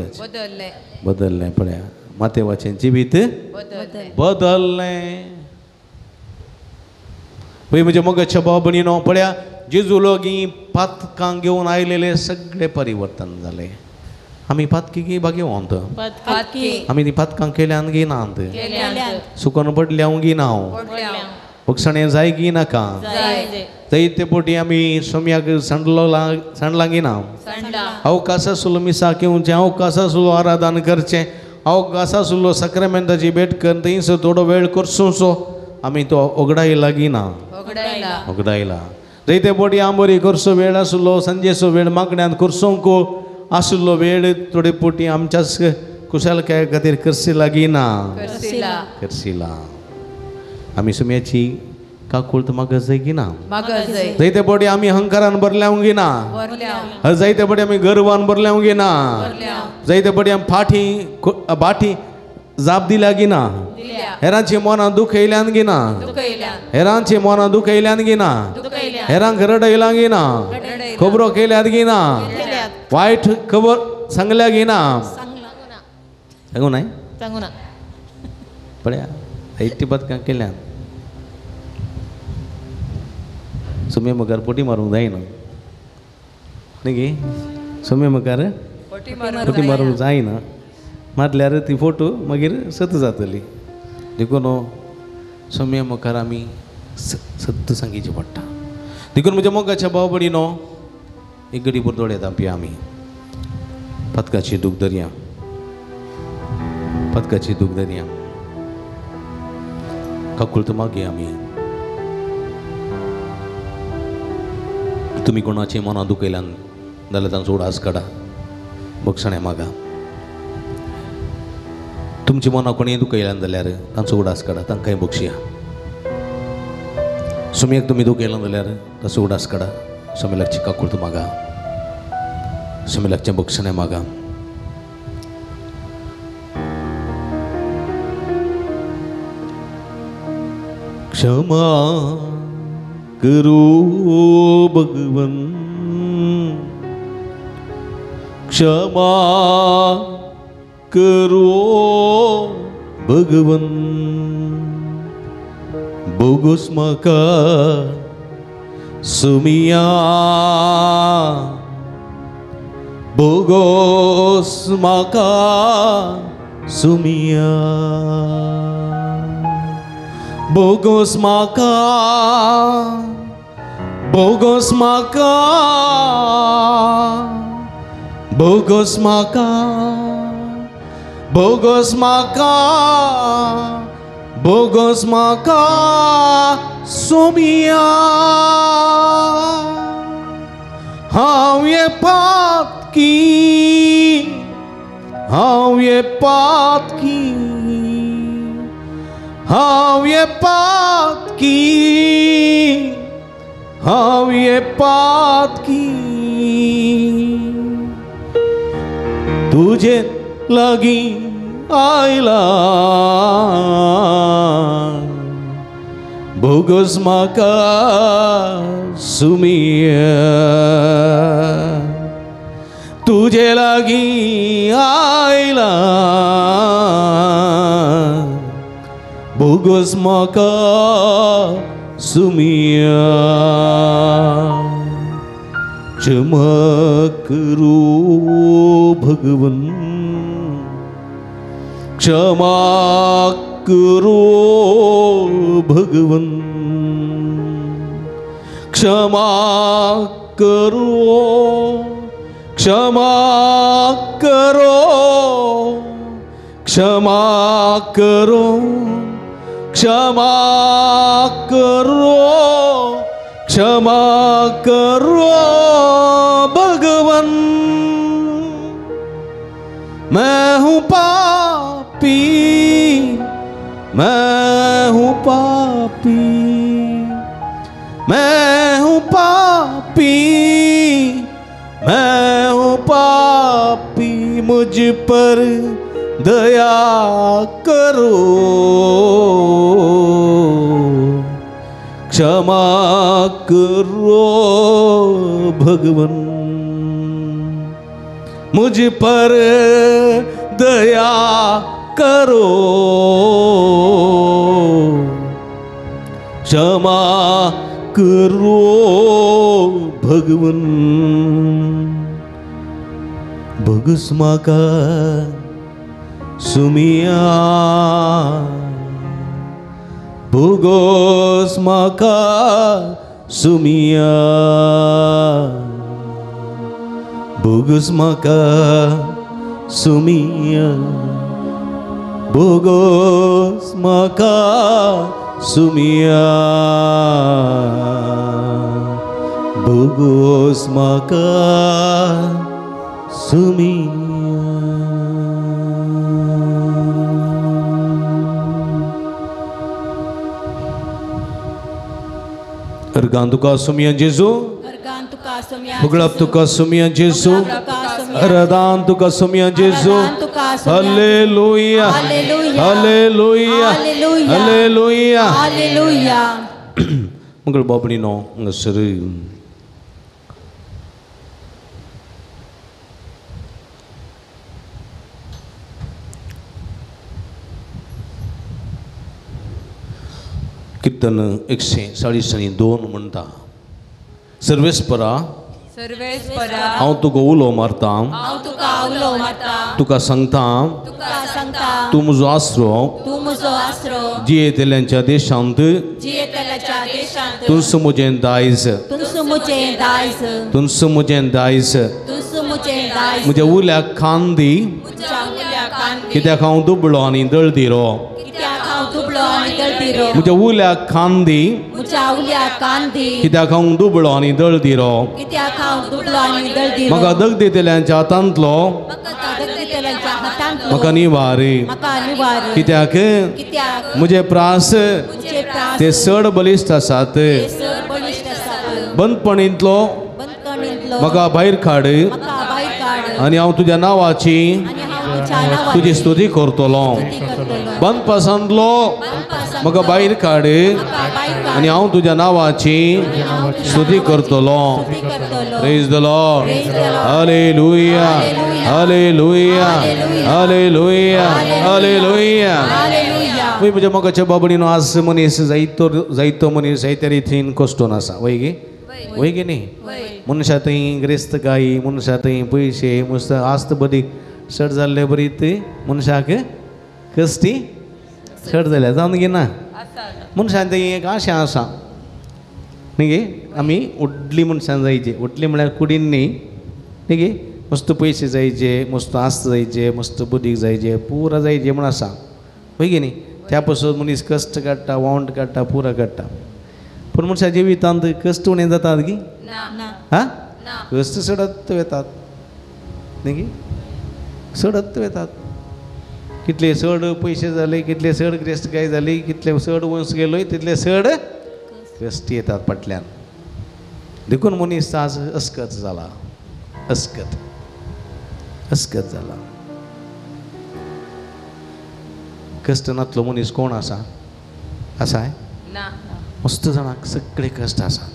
बदललें पळया माथेवाचें जिवीत बदललें पळय म्हजे मोगाच्या भाव भयणीनो पळया जेजू लागीं पातकां घेवन आयलेले सगळे परिवर्तन जालें आमी पातकी घेवंत आमी ती पातकां केल्यान घेनात सुकून पडल्या घेना बक्षणें जाय की नाका जायते पोटी आमी सोम्याक सांडलां घेना अवकाश आसलो मिसाक येवचें अवकाश आसलो आराधन करचें अवकाश आसलो सक्रामेंताची भेट कर थंयसर थोडो वेळ करचो आमी तो ओगडायला घेना ओगडायला जायते पोटी आंबोरी करचो वेळ आसलो सांजेचो वेळ मागण्यांत करचोंक आसलो वेळ थोडे पोटी आमच्याच कुशलकाये खातीर करसिला घेना करसिला आमी सुम्याची काकूळत म्हाका जाय की ना जायते पोटी आमी अहंकारान भरल्यावंक घेना जायते पोटी आमी गर्वान भरल्यावंक घेना जायते पोटी आमी बाठी जाप दिल्या घेना हेरांची मनां दुखयल्यान घेना हेरांची मनां दुखयल्यान घेना हेरांक रडयलां घेना खबरो केल्यात घेना वायट खबर सांगल्या घेना सांगू ना पळया ऐटी बदकां केल्यान सुमे मुखार पोटी मारूंक जायना न्ही गे सुमे मुखार पोटी मारूंक जायना मारल्यार ती फोटो मागीर सत जातली देखून सुमे मुखार आमी सत्य सांगिचें पडटा देखून म्हज्या मोगाच्या भाव भयणीनो एक घडी भर दोळे धांपया आमी पदकाची दूख धरया पदकाची दूख धरया काकूळत मागया आमी तुमी कोणाचें मनां दुखयल्यान जाल्यार तांचो उडास काडा बक्षणे मागा तुमची मनां कोणीय दुखयल्यान जाल्यार तांचो उडास काडा तांकांय बक्षया सुम्याक तुमी दुखयलां जाल्यार ताचो उडास काडा सुमेलाची काकूळत मागा सुमेलाचें बक्षणे मागा क्षमा करो भगवन क्षमा करो भगवन बोगस म्हाका सुमिया बोगस म्हाका सुमिया बोगस म्हाका बोगस म्हाका बोगस म्हाका बोगस म्हाका बोगस म्हाका सोमिया हांव ये पातकी हांव ये पातकी हांव ये पातकी हांव ये पातकी तुझे लागीं आयला बोगस म्हाका सुमिया तुझे लागी आयला बोगस म्हाका सुमिया क्षमा करो भगवन क्षमा करो भगवन क्षमा करो क्षमा करो क्षमा करो क्षमा करो क्षमा करो भगवन मैं हूँ पापी मैं हूँ पापी मैं हूँ पापी मैं हूँ पापी मुझ पर दया करो क्षमा करो भगवन मुझ पर दया करो क्षमा करो भगवन भगस म्हाका सुमिया भोगोस म्हाका सुमिया भोगोस म्हाका सुमिया भोगोस म्हाका सुमिया भोगोस म्हाका सुमिया अर्गान तुका सुमिया जेजू भुगळप तुका सुमिया जेजू अरदान तुका सुमिया जेजू हालेलुया हालेलुया हालेलुया हालेलुया मंगल बाबनी नो नसर कीर्तन 142 म्हणटा सर्वेस्परा सर्वेस्परा हांव तुका उलो मारता हांव तुका उलो मारता तुका सांगता तूं म्हजो आसरो तूं म्हजो आसरो जियेतल्यांच्या देशांत जियेतल्याच्या देशांत तुमचं म्हजें दायज तुमचो मुजें दायज तुमचं म्हजें दायज तुमचो मुजें दायज म्हज्या उल्याक खांदी तुज्या उल्या कांदी कित्याक हांव दुबळो आनी दळदिरो कित्याक हांव दुबळो आनी दळदिरो म्हज्या उल्याक खांदी म्हज्या उल्या कांदी कित्याक हांव दुबळो आनी दळदिरो कित्याक हांव दुबळो आनी दळदिरो म्हाका दगदितल्यांच्या हातांतलो म्हाका दगदितल्यांच्या हातांतलो म्हाका निवार म्हाका निवार कित्याक कित्याक म्हजे प्रास म्हजे प्रास ते चड बलिश्ट आसात चड बलिश्ट आसात बंदपणींतलो बंदपणींतलो म्हाका भायर काड म्हाका भायर काड आनी हांव तुज्या नांवाची आनी हांव तुज्या नांवाची तुजी स्तुती करतलो स्तुती करतलो बंदपासांतलो बंदपासांतलो म्हाका भायर काड म्हाका भायर काड आनी हांव तुज्या नांवाची स्तुती करतलो स्तुती करतलो praise the Lord Praise the Lord. Hallelujah हालेलुया हालेलुया हालेलुया हालेलुया वय म्हज्या मोगाच्या बाबडीनो आज मनीस जायतो मनीस जायत्या रितीन कश्टून आसा वय गे वय गे न्ही मनशा थंय ग्रेस्त गायी मनशा थंय पयशे मस्त आस्त बरी चड जाल्ले बरी ती मनशाक कश्टी चड जाल्या जावन गे ना मनशान थंय एक आशा आसा न्ही गे आमी उडली मनशान जायचे उडली म्हळ्यार कुडीन न्ही न्ही गे मस्त पयशे जायचे मस्त आस्त जायचे मस्त बुदीक जायचे पुरा जायचे म्हण आसा वय गे न्ही त्या पासून मनीस कश्ट काडटा वावंट काडटा पुरा काडटा पूण मनशा जिवितांत कश्ट उणें जातात गी हा कश्ट सडत वेतात न्ही गे सडत वेतात कितले चड पयशे जाले कितले चड ग्रेस्त काय जाली कितले चड वंश गेलोय तितले चड कश्ट येतात फाटल्यान देखून मनीस आज अस्कत जाला अस्कत अस्कत जाला कष्ट नातलो मनीस कोण आसा आसा ना मस्त जाणांक सगळे कश्ट आसा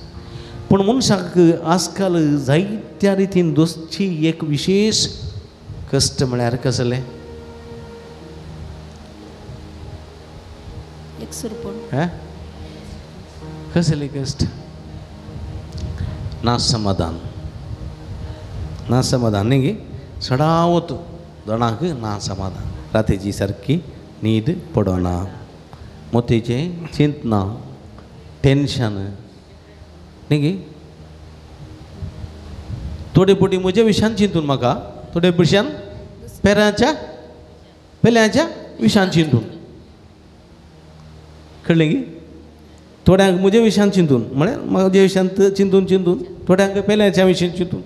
पूण मनशाक आजकाल जायत्या रितीन दोसची एक विशेष कश्ट म्हळ्यार कसले एक सुरपूण कसले कश्ट ना समाधान न्ही गे सडावत जणांक ना समाधान रातीची सारकी न्हीद पडना मोतीचें चिंतना टेन्शन न्ही गे थोडे पटी म्हज्या विशयान चिंतून म्हाका थोडे भशेन पेल्याच्या विशयान चिंतून कळ्ळें गे थोड्यांक म्हज्या विशयान चिंतून म्हळ्यार म्हज्या विशयान चिंतून थोड्यांक पेल्याच्या विशयान चिंतून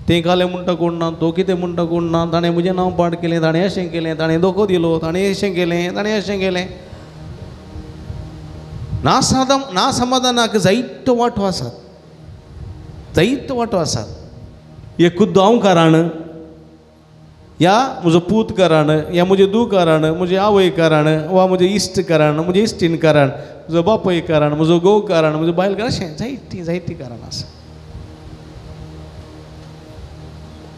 तें कालें म्हणटा कोण ना तो कितें म्हणटा कोण ना ताणें म्हजें नांव पाड केलें ताणें अशें केलें ताणें धोको दिलो ताणें अशें केलें ताणें अशें केलें ना समाधानाक जायतो वांटो आसात एक खुद्द हांव कारण या म्हजो पूत कारण या म्हजें धूव कारण म्हजे आवय कारण वा म्हजे इश्ट कारण म्हजे इश्टीण कारण म्हजो बापूय कारण म्हजो घोव कारण म्हजो बायल कारण अशें जायतीं कारण आसा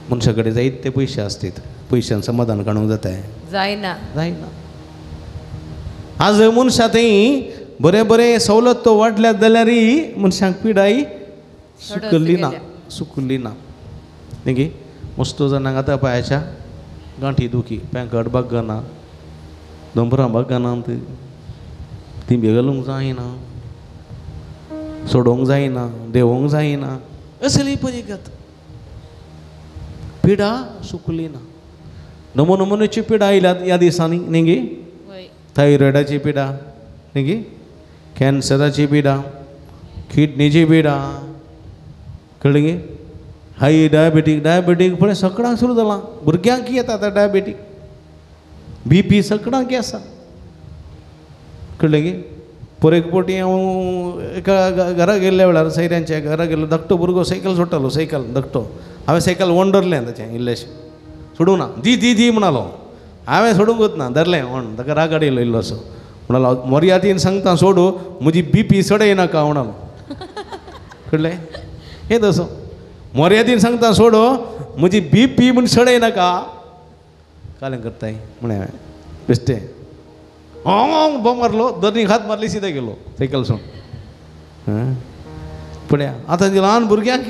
मनशा कडेन जायते पयशे आसतात पयशान समाधान काडूंक जायना आज मनशा थंय बरें सवलत वाटल्यात जाल्यारय मनशांक पिडाय सुकल्ली ना न्ही मस्तो जाणांक आतां पांयाच्या गांठी दुखी पांय घडपाक गाना दंपरांबाक गानात तिंबे घालूंक जायना सोडोवंक जायना देंवोवंक जायना असली परिगत पिडा सुकली ना नमुनमुनेची पिडा आयल्यात ह्या दिसांनी न्ही गे थायरॉयडाची पिडा न्ही गे कॅन्सराची पिडा किडनीची पिडा कळ्ळें गे हाय डायबेटीक पळय सगळ्यांक सुरू जालां भुरग्यांक येता आतां डायबेटीक BP सगळ्यांक आसा कळ्ळें गे परेक पोटी हांव एका घरा गेल्ल्या वेळार सैऱ्यांच्या घरा गेलो धाकटो भुरगो सायकल सोडटालो धाकटो हांवें सायकल वंडरलें ताचें इल्लेशें सोडूं ना दी म्हणालो हांवें सोडूंक वचना धरलें म्हण ताका राग आयलो इल्लोसो म्हणालो मर्यादेन सांगता सोडू म्हजी BP चडय नाका म्हणालो कळ्ळें हे तसो मर्यादेन सांगता सोडो म्हजी BP म्हूण चडय नाका कालें करताय म्हणे हांवें बेश्टें बॉम्ब मारलो दर्नीक हात मारली सीदा गेलो सायकल सोड पळया आतां ल्हान भुरग्यांक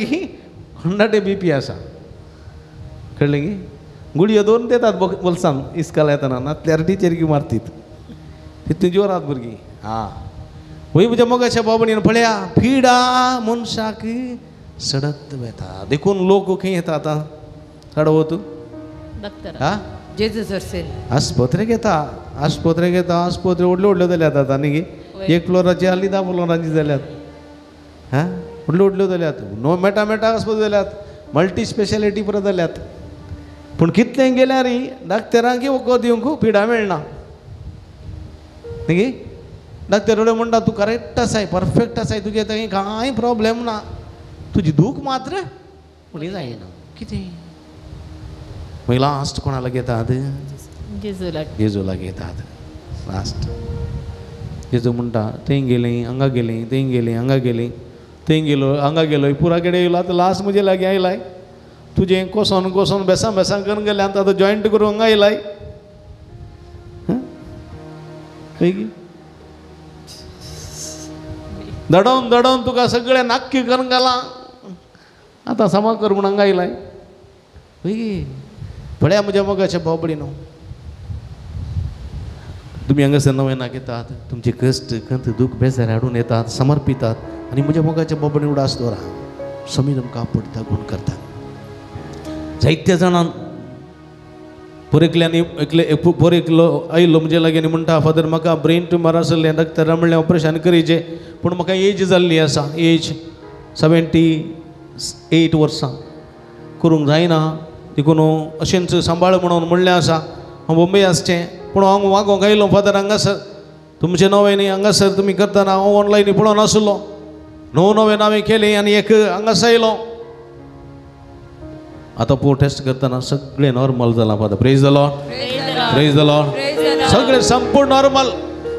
100 BP आसा कळ्ळें गे गुडयो दोन देतात बोल्सान इस्काल येतना नातल्यार टिचेर मारतीत तितून जोरात भुरगीं वय म्हज्या मोगाच्या बाबणीन पळया पिडा मनशाक सडत वेता देखून लोक खंय येता आतां सडवत आस्पत्रे घेता आस्पत्रे व्हडल्यो जाल्यात आतां न्ही गे 1 फ्लोराची हाली 10 फ्लोराची जाल्यात व्हडल्यो जाल्यात नो मेटा आस्पत्रे जाल्यात मल्टी स्पेशालिटी परत जाल्यात पूण कितलें गेल्यारय डाक्टरांक वखद दिवंक पिडा मेळना न्ही गे डाक्टर रोडे म्हणटा तूं करेक्ट आसाय परफेक्ट आसाय तुगे थंय कांय प्रॉब्लेम ना तुजी दूख मात्र फुडें जायना कितें मागीर लास्ट कोणाला घेतात जेजूला घेतात लास्ट जेजू म्हणटा थंय गेलीं हांगा गेलीं थंय गेलीं हांगा गेलीं थंय गेलो हांगा गेलो पुरा कडेन येयलो आतां लास्ट म्हजे लागीं आयलाय तुजें कोसोन बेसां करून गेलें आतां जॉयंट करूं हांगा आयलाय दडोवन तुका सगळें नाक्की करून घालां आतां समा कर म्हूण हांगा आयलाय पळया म्हज्या मोगाच्या भावबडीनो तुमी हांगासर नवेनाक येतात तुमचे कश्ट खंत दूख बेजार हाडून येतात समर्पितात आनी म्हज्या मोगाच्या भावबडीन उडास दवरा समी तुमकां आपडटा गूण करता जायत्या जाणांक पोरेकल्यांनी पोरेकलो आयलो म्हजे लागीं आनी म्हणटा फादर म्हाका ब्रेन ट्युमर आसलें डॉक्टरान म्हणलें ऑपरेशन करीचें पूण म्हाका एज जाल्ली आसा एज 78 वर्सां करूंक जायना देखून अशेंच सांबाळ म्हणून म्हणलें आसा हांव बॉम्बे आसचें पूण हांव वागोंक आयलो फादर हांगासर तुमचें नवें न्ही हांगासर तुमी करतना हांव ऑनलायन पळोवन नासलो नवें नावें केलें आनी एक हांगासर आयलो आतां टेस्ट करतना सगळें नॉर्मल जालां फादर प्रेज द लॉर्ड सगळे संपूर्ण नॉर्मल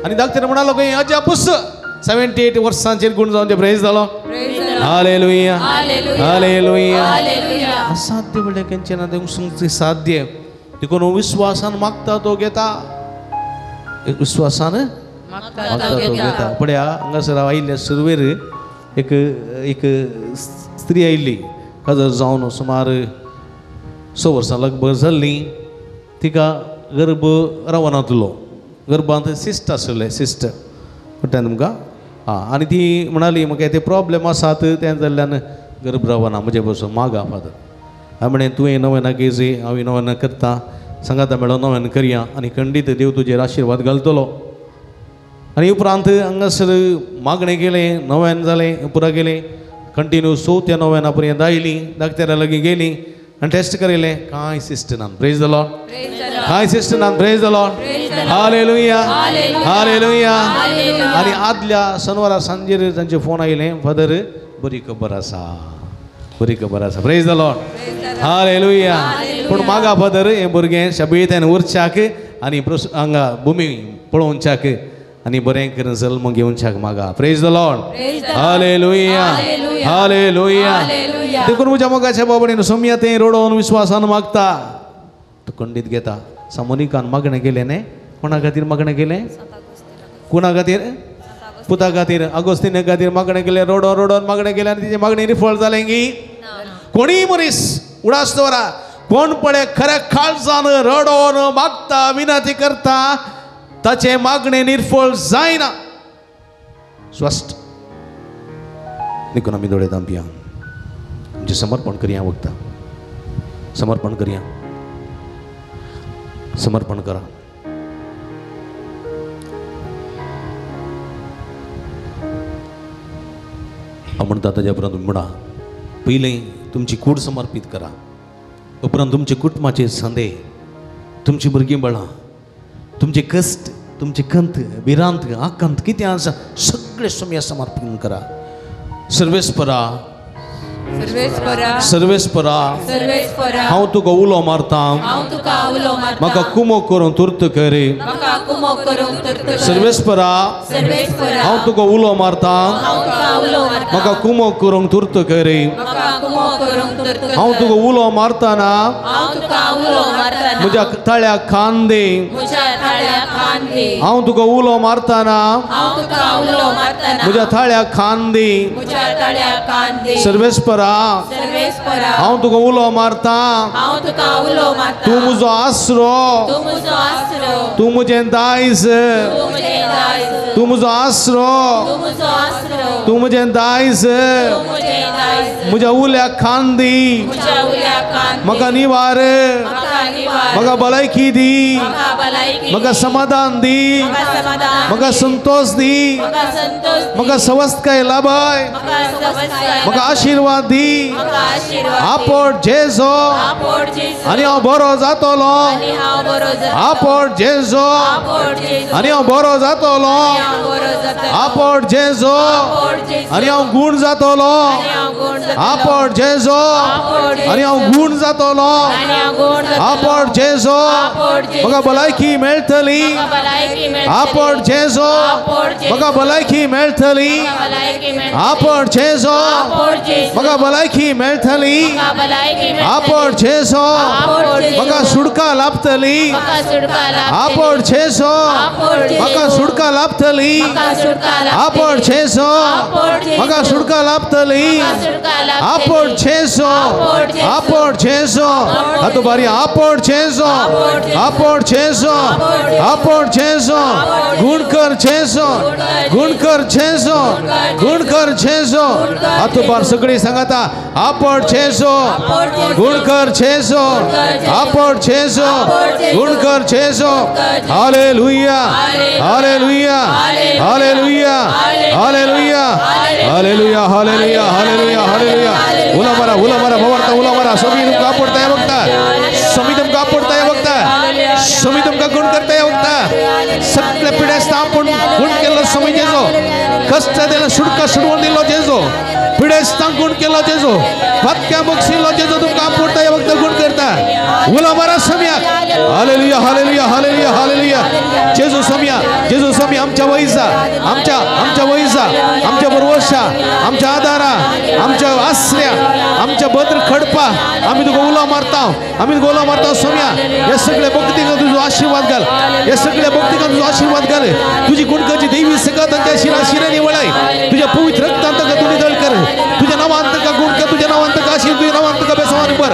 आणि डॉक्टर म्हणालो की अजापुस 78 वर्षांचेर गुण जाऊन प्रेज झालो हालेलुया हालेलुया असाध्य बळे केंचे ना देव साध्य देखून विश्वासान मागता तो घेता विश्वासान मागता तो घेता पड्या हांगासर आयिल्ल्या सुरवेर एक स्त्री आयिल्ली हजर जावन सुमार 6 वर्सां लगभग जाल्ली तिका गर्भ रावनातलो गर्भांत सिस्ट आसले सिस्ट कळटा तुमकां हां आनी ती म्हणाली म्हाका ते प्रॉब्लेम आसात तें जाल्ल्यान गर्भ रावना म्हजे बसून मागा फादर हांवें म्हणें तुवें नवें केजी हांव नवें करता सांगाता मेळो नवें करया आनी खंडीत देव तुजेर आशिर्वाद घालतलो आनी उपरांत हांगासर मागणें केलें नवें जालें पुरा केलें कंटिन्यू 4 नोव्हेना पर्यंत आयली डॉक्टरा लागीं गेली आनी टेस्ट करिल्लें कांय सिस्ट ना प्रेज द लॉर्ड कांय सिस्ट ना प्रेज द लॉर्ड हालेलुया हालेलुया आनी आदल्या शनिवारा सांजेर तांचे फोन आयले फादर बरी खबर आसा प्रेज द लॉर्ड हालेलुया पूण मागा फादर हें भुरगें शबीतान उरच्याक आनी हांगा भुमी पळोवच्याक आनी बरें करून जल्म घेवच्याक मागा प्रेज द लॉर्ड हालेलुया हालेलुया देखून म्हज्या मोगाच्या बाबडीन सोम्या तें रडोवन विश्वासान मागता तो खंडीत घेता सामोनिकान मागणें केलें न्ही कोणा खातीर मागणें केलें कोणा खातीर पुता खातीर अगोस्तीन खातीर मागणें केलें रडोवन मागणें केलें आनी तिची मागणी रिफळ जालें की कोणीय मनीस उडास दवरा कोण पळय खऱ्या काळजान रडोवन मागता विनंती करता ताचे मागणे निर्फळ जायना स्वस्थ देखून आमी दोळे धांपया म्हणजे समर्पण करया वखदां समर्पण करया समर्पण करा हांव म्हणटा ताज्या उपरांत म्हणा पयलीं तुमची कूड समर्पीत करा उपरांत तुमचे कुटुंबाचे संदेह तुमची भुरगीं बाळां तुमचे कश्ट तुमचे खंत भिरांत आकांत कितें आसा सगळे सोम्या समर्पण करा सर्वेस्परा सर्वेस्परा हांव तुका उलो मारता म्हाका कुमो करून तुर्त कर सर्वेस्परा हांव तुका उलो मारता म्हाका कुमो करून तुर्त कर हांव तुका उलो मारतना म्हज्या ताळ्या खान दे हांव तुका उलो मारतना म्हज्या ताळ्या खान दे सर्वेस्परा हांव तुका उलो मारता तूं म्हजो आसरो तूं म्हजें दायज तूं म्हजो आसरो तूं म्हजें दायज म्हज्या उल्या खांदी म्हाका निवार म्हाका भलायकी दी म्हाका समाधान दी म्हाका संतोष दी म्हाका सवस्थकाय लाभय म्हाका आशीर्वाद दी आपोट जेजो आनी हांव बरो जातलो आपोट जेजो आनी हांव बरो जातलो आपोट जेजो आनी हांव गूण जातलो आपोट जेजो आनी हांव गूण जातलो आपोट जेजो म्हाका भलायकी मेळटली आपोट जेजो म्हाका भलायकी मेळटली आपोट जेजो म्हाका भलायकी मेळटली आपोट जेजो म्हाका सुडका लाभतली आपोट जेजो म्हाका सुडका लाभतली आपोट जेजो म्हाका सुडका लाभतली आपोट जेजो आपोट जेजो आतो बारी आपोट जेजो आपोट जेजो आपोट जेजो गुणकर जेजो गुणकर जेजो गुणकर जेजो आतो बार सगळी सांगाता आपोट जेजो गुणकर जेजो आपोट जेजो गुणकर जेजो हालेलुया हालेलुया हालेलुया हालेलुया हालेलुया हालेलुया हालेलुया हालेलुया उला मारा भवरता उला मारा सभी तुमका पडताय बघता समी तुमका पडताय बघता समी तुमका गुण करताय बघता सगळे पिढ्यास्त आपण गुण केलं समी जेजो कष्ट दिलं सुडका सुडवून दिलो जेजो पिडेस तांकुण केलो जेजो भक्त्या बक्षिलो जेजो तुमका आपुडता या वक्त गुण करता उला मारा सम्या हालेलुया हालेलुया हालेलुया हालेलुया जेजो सम्या आमच्या वैसा आमच्या वैसा आमच्या बरोवशा आमच्या आदारा आमच्या आश्रया आमच्या भद्र खडपा आम्ही तुका उला मारता सम्या या सगळ्या भक्तीका तुझो आशीर्वाद घाल या सगळ्या भक्तीका तुझो आशीर्वाद घाल तुझी गुणकाची दैवी सगळ्या त्यांच्या शिराने वळाय तुझ्या पवित्र रक्तांत का तू निधळ कर तुझ्या नावांत का गुण कर तुझ्या नावांत का आशीर्वाद तुझ्या नावांत का बेसवानी बर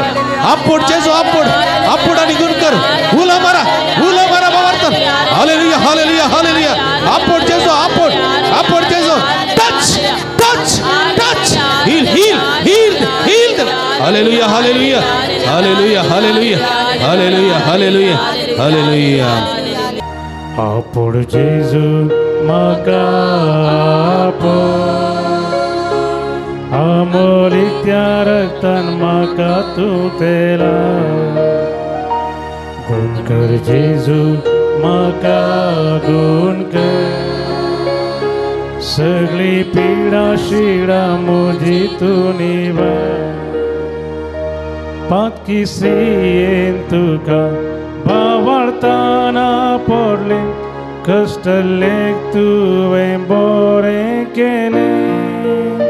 आपोड जेजो आपोड आणि गुण कर उला मारा बावर्तन हालेलुया हालेलुया हालेलुया आपोड जेजो आपोड जेजो टच हील हालेलुया हालेलुया हालेलुया हालेलुया हालेलुया हालेलुया हालेलुया आपोड जेजू म्हाका अमोलीक त्या रक्तान म्हाका तूं तेला गुण कर जेजू म्हाका गुण कर सगळी पिडा शिडा म्हजी तूं निवार पातकी श्रीयेन तुका भावार्थाना पडले कष्टलेक तुवें बरें केलें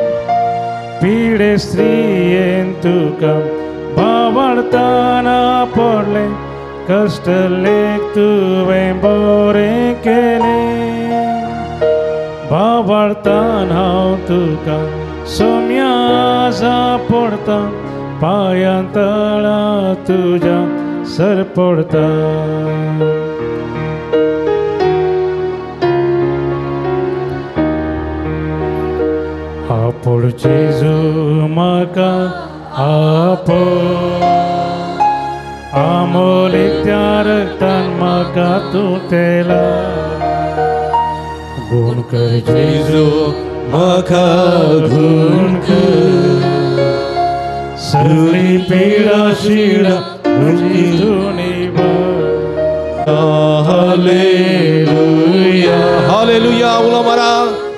पिडे श्रीयेन तुका भावार्थाना पडले कष्टलेक तुवें बरें केलें भावार्थान हांव तुका सोम्या पडता पायां तळा तुझ्या सर पडता आपोड जेजू म्हाका आपोड अमोलीक त्या रक्तान म्हाका तूं तेला गुण कर जेजू म्हाका गुण कर सगळी पिडा शिडा म्हजी तूं निवार हालेलुया हालेलुया उला मारा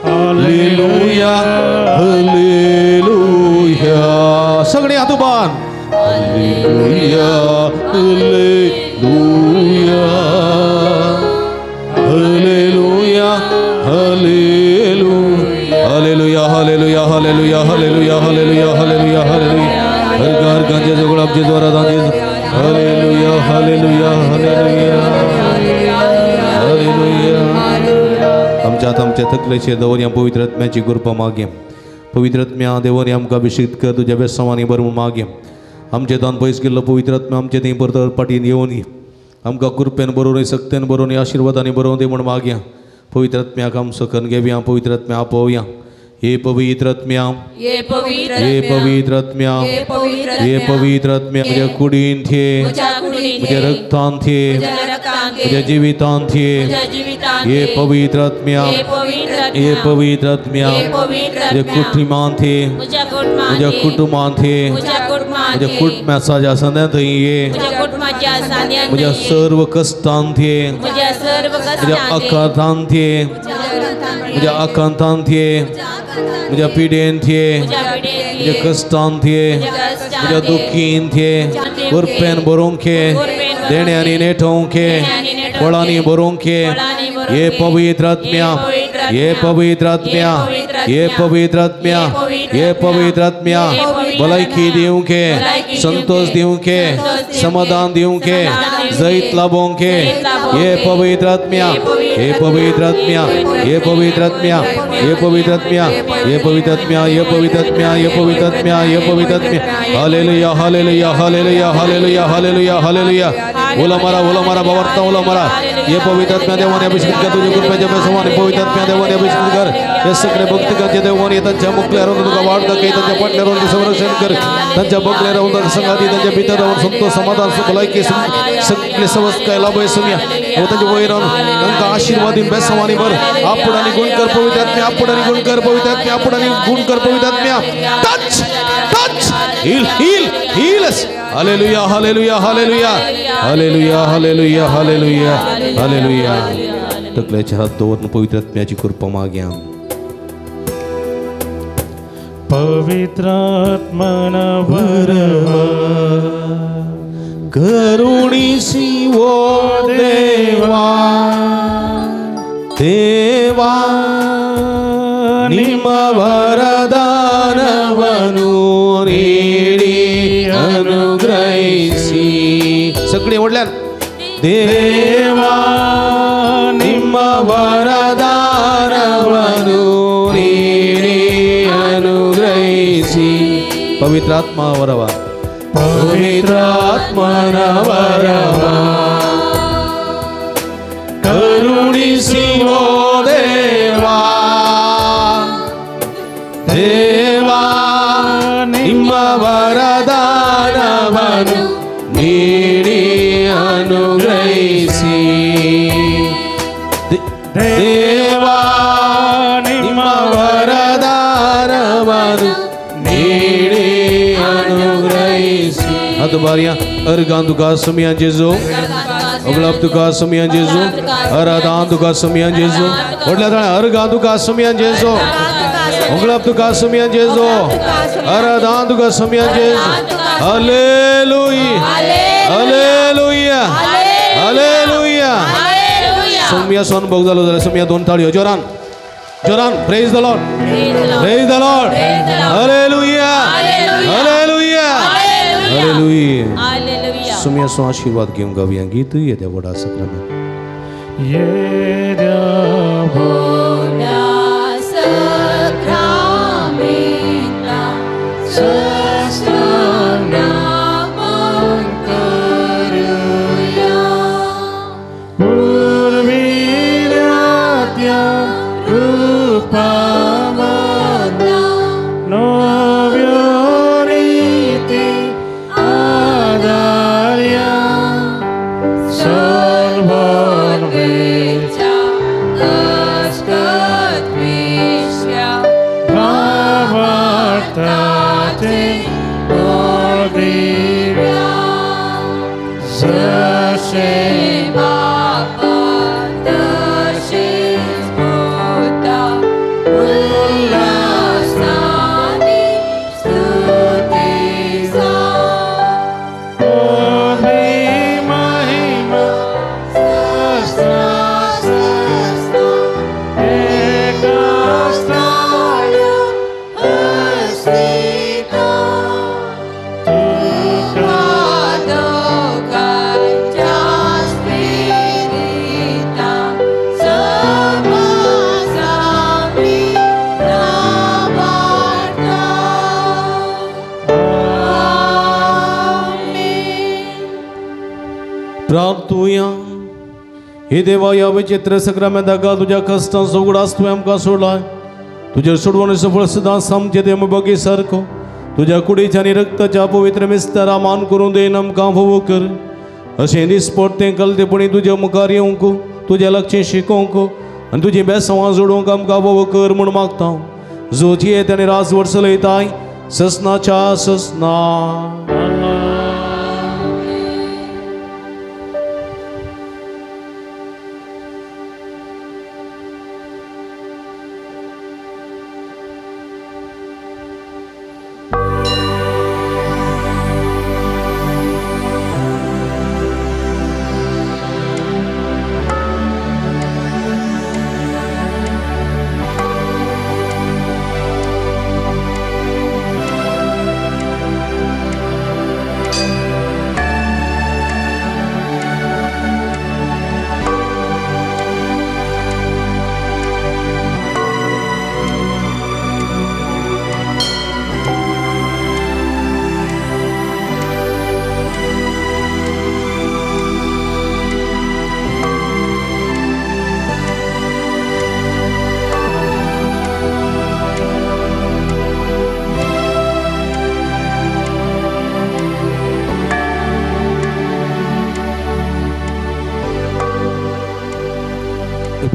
हालेलुया हालेलुया सगळे हात उबान हालेलुया हालेलुया हालेलुया हालेलुया हालेलुया हालेलुया हालेलुया हालेलुया हालेलुया हालेलुया हर घर गंजे जोगळाप जे द्वारा दांजे हालेलुया हालेलुया हालेलुया हालेलुया आमच्या थकलेचे दवर या पवित्र आत्म्याची कृपा मागे पवित्र आत्म्या देवाने आमकां अभिषेक कर तुझ्या बेसवानी भरून मागे आमचे दान पयस केल्लो पवित्र आत्म्या आमचे थंय परत पाठीन येवन आमकां कृपेन बरोवन सक्तेन बरोवन आशिर्वादांनी बरोवन दी म्हण मागया पवित्र आत्म्याक आम सकन घेवया पवित्र आत्म्या आपोवया हे पवित्र आत्म्या हे पवित्र आत्म्या हे पवित्र आत्म्या म्हज्या कुडीन थे म्हज्या रक्तान थे म्हज्या जिवितान थे हे पवित्र आत्म्या हे पवित्र आत्म्या म्हज्या कुटुंबान थे म्हज्या कुटुंबान थे म्हज्या कुटुंबाचा ज्या संद्या थंय ये म्हज्या सर्व कश्टान थे म्हज्या आकांतान थे म्हज्या आकांतान थे म्हज्या पिडेन थे म्हज्या कश्टान थे म्हज्या दुखीन थे उरपेन बरोवंके देण्यांनी नेटोवंके फळांनी बरोवंके हे पवित्र आत्म्या हे पवित्र आत्म्या हे पवित्र आत्म्या हे पवित्र आत्म्या भलायकी दिवंके संतोष दिवंके समाधान दिवंके जैत लाभोंके हे पवित्र आत्म्या हे पवित्र आत्म्या हे पवित्र आत्म्या हे पवित्र आत्म्या हे पवित्र आत्म्या हे पवित्र आत्म्या हे पवित्र आत्म्या हे पवित्र आत्म्या हालेलुया हालेलुया हालेलुया हालेलुया हालेलुया हालेलुया ओला मारा बावर्ता ओला मारा हे पवित्र आत्म्या देवाने अभिषेक कर तुझ्या कृपेच्या बेसवाने पवित्र आत्म्या देवाने अभिषेक कर हे सगळे भक्तिकांचे देवाने त्यांच्या मुखल्या राहून तुका वाढ दाखय त्यांच्या पाटल्या राहून संरक्षण कर त्यांच्या बगल्या राहून संगाती त्यांच्या भितर राहून संतोष समाधान भलायकी सगळे समस्त काय लाभ आहे सुम्या त्यांच्या वय राहून त्यांना आशीर्वादी बेसवानी भर आपण आणि गुण कर पवित्र आत्म्या आपण आणि गुण कर पवित्र आत्म्या आपण आणि गुण कर पवित्र आत्म्या touch touch heal heal heals हालेलुया हालेलुया हालेलुया हालेलुया हालेलुया हालेलुया हालेलुया तकल्याच्या हात दवरून पवित्र आत्म्याची कृपा माग्या पवित्रात्मन वरवा करुणिसी वो देवा देवा ನಿಮ್ಮ ವರದಾನವನ್ನು ನೀಡಿ ಅನುಗ್ರಹಿಸಿ ಸಗಳಿ ಒಳ್ಳೆ ದೇವಾ ನಿಮ್ಮ ವರದಾನವನ್ನು ನೀಡಿ ಅನುಗ್ರಹಿಸಿ ಪವಿತ್ರಾತ್ಮ ವರವ ಪವಿತ್ರಾತ್ಮನ ವರವ ಕರುಣಿಸಿ ಓ ದೇವಾ ದೇವಾ ನಿಮ್ಮ ವರದಾನವನ್ನು ನೀಡಿ ಅನುಗ್ರಹಿಸಿ ದೇವಾ ನಿಮ್ಮ ವರದಾನವನ್ನು ನೀಡಿ ಅನುಗ್ರಹಿಸಿ ಅದು ಬಾರಿಯ ಅರ್ಗಾಂದುಕಾ ಸಮಯ ಜೇಜು उपलब्धुका समया जेजो आराधनका समया जेजो ಒಳ್ಳೆದ ಅರ್ಗಾಂದುಕಾ ಸಮಯ ಜೇಜು उपलब्धुका समया जेजो आराधनका समया जेजो हालेलुया हालेलुया हालेलुया समया सन बगदालो झाले समया दोन ताळी जोरान जोरान praise the lord praise the lord हालेलुया हालेलुया हालेलुया सुमिया सो आशीर्वाद घेऊन गाऊया गीत येत्या वडा सक्रमेंट येद्या वडा सक्रमेंटा सस्नामन करूया पूर्वीरात्या रूपामना नव्योनीति आदार्या सर्वं वेचा अस्कत विश्या भावार्थाते बोधिव्या जसे बापा तसे स्फुरता उल्लासाने स्तुतीचा महिमा सहस्रास्त्र एकास्थान अस्तित्व Padogaja spirita samasami navarta Amen. प्रार्थूया हे देवा या विचित्र सक्रमेंताका तुझ्या कष्टांचो उगडास तुवें आमकां सोडलाय तुजेर सोडवून सफळ सदां सामकें ते बगी सारको तुझ्या कुडीच्या आनी रक्ताच्या पवित्र मिस्तारा मान करून देन आमकां फोव कर अशें दिसपट्टें कलतेपणी तुज्या मुखार येवंक तुज्या लागचें शिकोवंक आनी तुजी बेसांवां जोडूंक आमकां फोव कर म्हूण मागता जोची येता आनी रास वर्स लयताय ससनाच्या ससना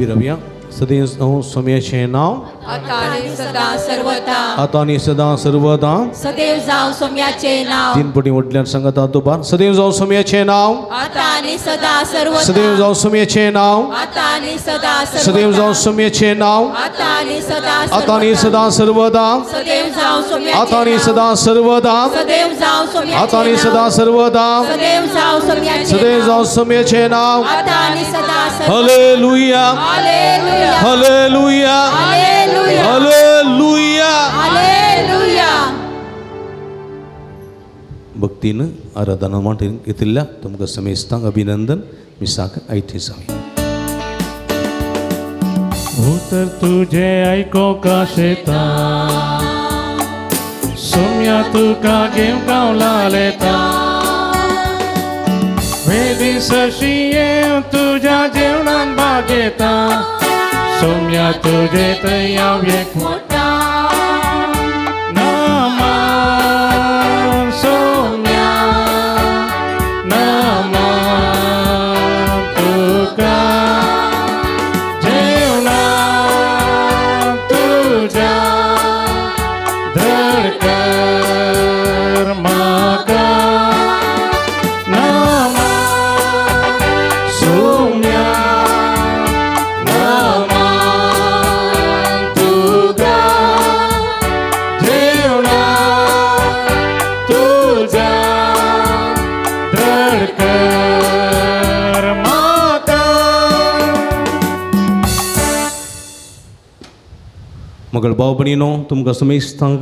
रविया सदैव जावं सोम्याचें नांव आता आणि सदा सर्वदा आतां आनी सदां सर्वदां सदैव जावं सोम्याचे नाव तीन पटी म्हटल्यार सांगात दुबार सदैव जावं सोम्याचें नांव आता आणि सदा सर्वदा सदैव जावं सोम्याचें नांव आता आणि सदा सदैव जावं सोम्याचें नांव आता आणि सदा आतां आनी सदां सर्वदा सदैव जावं सोम्याचे आतां आनी सदां सर्वदा सदैव जावं सोम्याचे आतां आनी सदां सर्वदा सदैव जावं सोम्याचे सदैव जावं सोम्याचें नांव आता आणि सदा हालेलुया हालेलुया हालेलुया हालेलुया हालेलुया हालेलुया भक्तीन आराधना माटे घेतिल्ल्या तुमकां समेस्तांक अभिनंदन मिसाक आयते जावं उतर तुझे आयकोंक शेता सोम्या तुका घेवंक लालेता वेदी सशिये तुझ्या जेवणान भाग घेता सोम्या तुझे तयाव एक मोठा नामा सोम्या नामा तुका जेवणा तुझ्या धडकर म्हाका नामा सोम्या नामा तुका जेवणा तुझ्या धडकर म्हाका मगळ भाव भयणीनो तुमकां समेस्तांक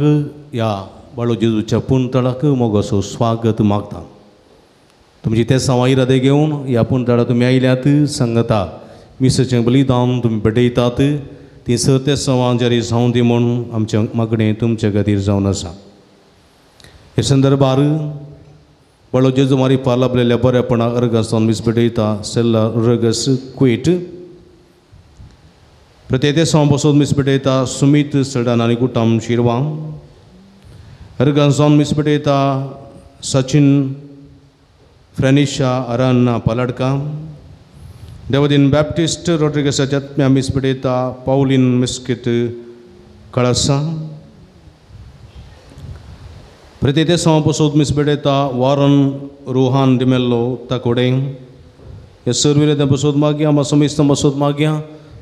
ह्या बाळू जेजूच्या पुणतळाक मोगोसो स्वागत मागता तुमची ते सवाईरादे घेवन ह्या पुणतळा तुमी आयल्यात सांगता मिसाचें बलिदान तुमी पेटयतात ती ते सवां जारी जावं दी म्हूण आमचें मागणें तुमचे खातीर जावन आसा हे संदर्भार बाळू जेजू मारी पालाबलेल्या बरेपणा अर्गासान मीस पेटयता सेल्ला रगस क्वेट प्रत्येक सवां बसोन मीस पेटयता सुमित सडान आनी कुटाम शिरवां अर्गासान मीस पेटयता सचिन फ्रेनिशा अरान्ना पालाडका देवदीन बॅप्टिस्ट रोड्रिगसाच्या आत्म्या मीस पेटयता पावलीन मिस्किट कळसा प्रत्येक सवां बसोन मीस पेटयता वारन रोहान डिमेल्लो ताकोडे हे सर्विले बसोत मागया मा समेस्तां बसोत मागया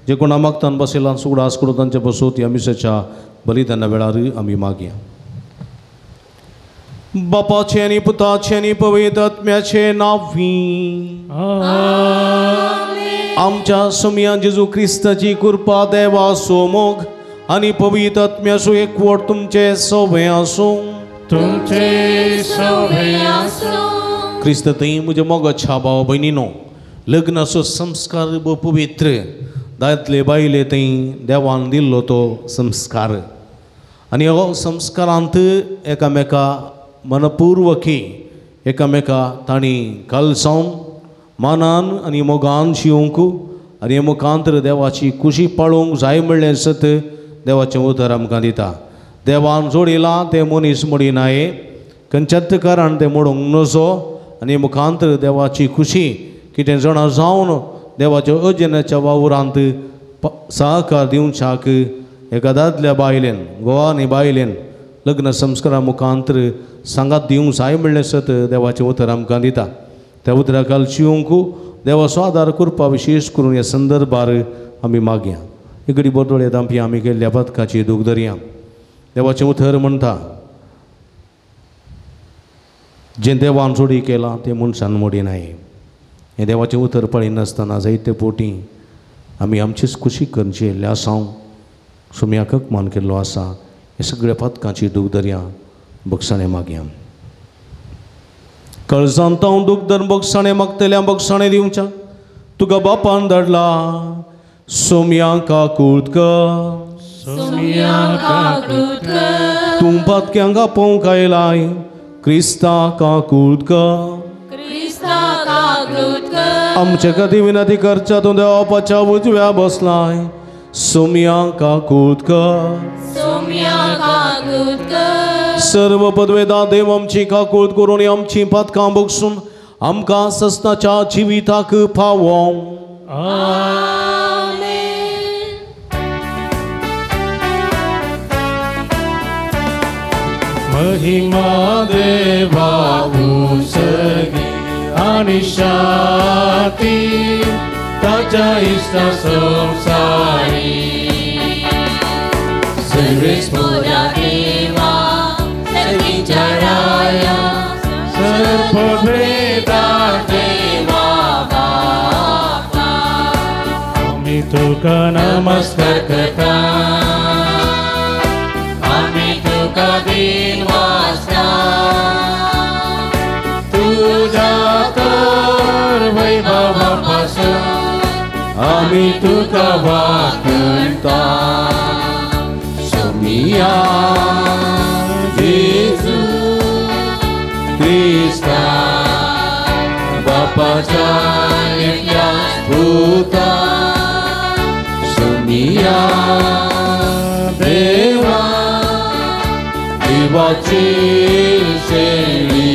जे कोणा मागतान बसयला सुगडा आसकडो तांचे बसोत ह्या मिसाच्या बलिदाना वेळार आमी मागया बापाचे आनी पुताचे आनी पवित्र आत्म्याचे नांवी आमच्या सोम्या जेजू क्रिस्ताची कृपा देवा सोमोग आनी पवित्र आत्म्याचो एकवट तुमचे सवे आसूं तुमचे सवे आसूं क्रिस्त थंय म्हजे मोगाच्या भाव भयणीनो लग्नाचो संस्कार पवित्र दायतले बायले थंय देवान दिल्लो तो संस्कार आनी हो संस्कारांत एकामेका मनपूर्वकी एकामेका तांणी कलसावन मानान आनी मोगान शिवूंक आनी मुखांतर देवाची खुशी पाळूंक जाय म्हणलें सत देवाचें उतर आमकां दिता देवान जोडिलां तें मनीस मोडिनाये खंयच्याच कारण तें मोडूंक नजो आनी मुखांतर देवाची खुशी कितें जाणा जावन देवाच्या अजनाच्या वावरांत सहकार दिवच्याक एका दादल्या बायलेन गोवानी बायलेन लग्न संस्कारा मुखांतर सांगात दिवंक जाय म्हणलें सत देवाचें उतर आमकां दिता त्या उतराकाल शिवूंक देवाचो आदार करपा विशेश करून ह्या संदर्भार आमी मागया इकडी बदोळे दांपी आमी केल्ल्या पथकाची दूख धरया देवाचें उतर म्हणटा जें देवान जोडी केलां तें मनशान मोडिनाये हें देवाचें उतर पळयनासतना जायते पोटी आमी आमचीच खुशी करची ल्यासांव सोम्याकक मान केल्लो आसा हे सगळ्या पथकाची दूख धरया बक्षाणें मागया कळसांत हांव दूख धर बक्षाणें मागतल्या बक्षाणें दिवच्या तुका बापान धाडला सोम्या काकुळक तूं पातक्यांक आपोवंक आयलाय क्रिस्ता काकुळक आमचे खातीर विनंती करच्या तूं देवाच्या उजव्या बसलाय सोम्या काकुळक सर्व पदवेदा देव आमची काकुळट करून आमची पातकां बक्षून आमकां सस्ताच्या जिविताक पावों महिमा देवा उसगी आणि शांती ताच्या इष्टा संसारी सर्वेश्वरा देवा सर्वीच्या राया सर्वभेदा देवा बापा आम्ही तुका नमस्कार करता आम्ही तुका दिन वाजता तुझ्या तर वैभवापासून आम्ही तुका वाकणता सोमिया जेजू ख्रिस्ता बापाच्या एकट्या भूता सोमिया देवा देवाची शैली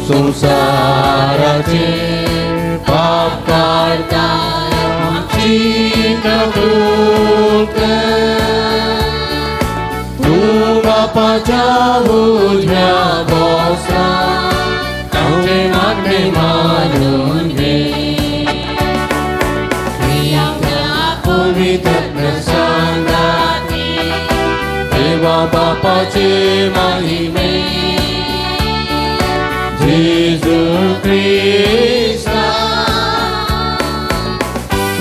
संसाराचे पाप काढता आमची कबूल कर तू बापाच्या उजव्या बसला आमचे मागणे मानून घे पवित्र संगाती देवा बापाचे महिमे जेजू ख्रिस्ता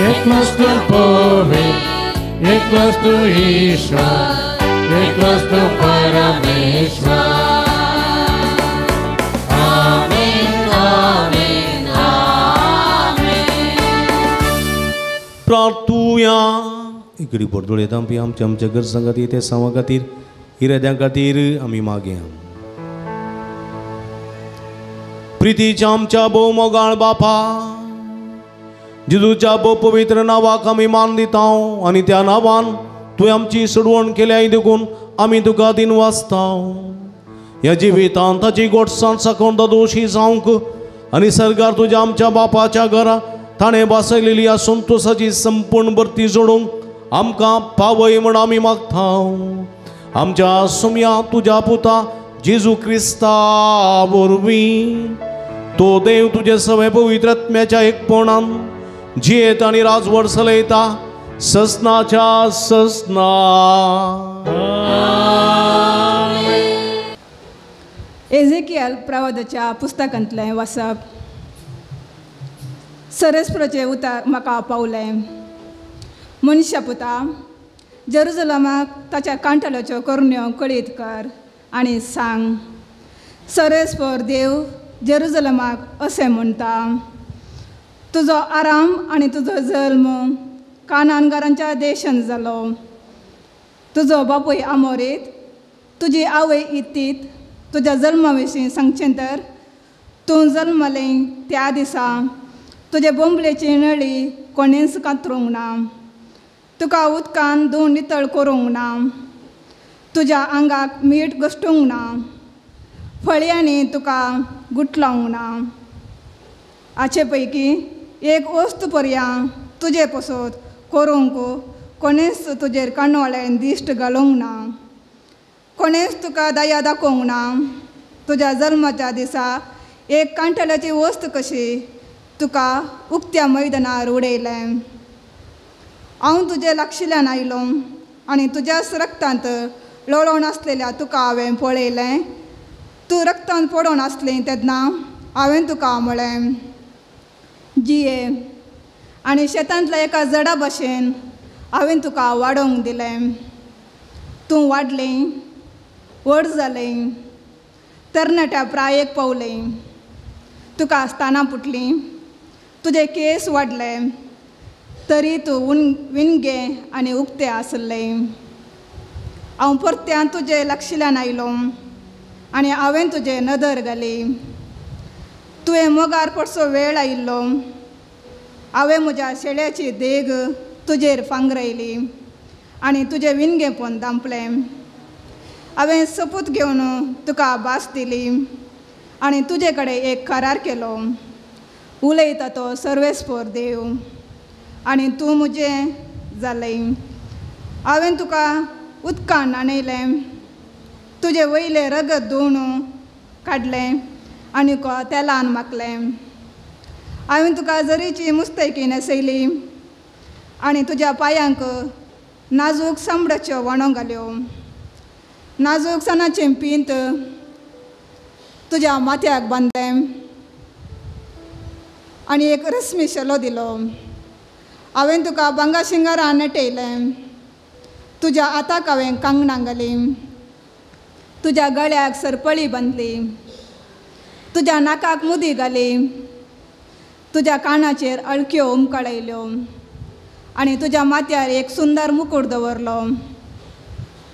एकलाच तू पोहे एकलाच तू ईश्वर एकलाच तू परमेश्वर आमेन आमेन आमेन प्रार्थूया इकडे परतोळे तांपी आमच्या घर संगती ते सावा खातीर इराद्यां खातीर आमी मागया प्रितीच्या आमच्या भोव मोगाळ बापा जेजूच्या भोव पवित्र नावाक आमी मान दिता आनी त्या नांवान तुवें आमची सोडवण केल्या देखून आमी तुका दिन वाचता ह्या जिवितांत ताची गोडसाण साकोन दोशी जावंक आनी सरकार तुज्या आमच्या बापाच्या घरा ताणें बसयलेली ह्या संतोशाची संपूर्ण भरती जोडूंक आमकां पावय म्हण आमी मागता आमच्या सुम्या तुज्या पुता जेजू क्रिस्ता वरवीं तो देव तुजे सगळे पवित्र आत्म्याच्या एकपणान जियेत आनी राजवट चलयता ससनाच्या ससना एझेकियल प्रवादाच्या पुस्तकांतलें वाचप सरस्वराचें उतर म्हाका पावलें मनशा पुता जेरुसलेमाक ताच्या कांटलाच्यो करुण्यो कळीत कर आनी सांग सरस्वर देव जेरुसलेमाक अशें म्हणटा तुजो आराम आनी तुजो जल्म कानानगारांच्या देशांत जालो तुजो बापूय आमोरीत तुजी आवय इत्तीत तुज्या जल्मा विशीं सांगचें तर तूं जल्मलें त्या दिसा तुजे बोंबलेची नळी कोणेंच कातरूंक ना तुका उदकान धुवन नितळ करूंक ना तुज्या आंगाक मीठ घश्टूंक ना फळयांनी तुका गुठलावंक ना हाचे पैकी एक वस्त पर्यां तुजे पसत करूंक कोणेंच तुजेर काणवाळें दिश्ट घालूंक ना कोणेंच तुका दया दाखोवंक ना तुज्या जल्माच्या दिसा एक कांटल्याची वस्त कशी तुका उक्त्या मैदानार उडयलें हांव तुजे लागशिल्ल्यान आयलो आनी तुज्याच रक्तांत लोळोवन आसलेल्या तुका हांवें पळयलें तूं रक्तांत पडोवन आसलें तेन्ना हांवें तुका म्हळें जिये आनी शेतांतल्या एका जडा भाशेन हांवें तुका वाडोवंक दिलें तूं वाडलें व्हड जालें तरणाट्या प्रायेक पावलें तुका स्थानां पुटलीं तुजे केस वाडले तरी तूं विणगे आनी उक्तें आसलें हांव परत्यान तुजे लागशिल्ल्यान आयलो आनी हांवें तुजे नदर घाली तुवें मोगार पडसो वेळ आयिल्लो हांवें म्हज्या शेळ्याची देग तुजेर फांगरयली आनी तुजें विणगेपण दांपलें हांवें सपूत घेवन तुका भास दिली आनी तुजे कडेन एक करार केलो उलयता तो सर्वेस्पर देव आनी तूं म्हजें जालें हांवें तुका उदकान न्हाणयलें तुजे वयले रगत धुवन काडलें आनी तेलान माकलें. हांवें तुका जरीची मुस्तैकी न्हेसयली आनी तुज्या पांयांक नाजूक सांबडाच्यो वणो घाल्यो. नाजूक सणाचें पींत तुज्या माथ्याक बांदलें आनी एक रस्मी शेलो दिलो. हांवें तुका भांगर शिंगारान नेटयलें. तुज्या हाताक हांवें कांगणां घालीं. तुज्या गळ्याक सरपळी बांदली. तुज्या नाकाक मुदी घाली. तुज्या कानाचेर अळक्यो उमकळयल्यो आनी तुज्या माथ्यार एक सुंदर मुकुट दवरलो.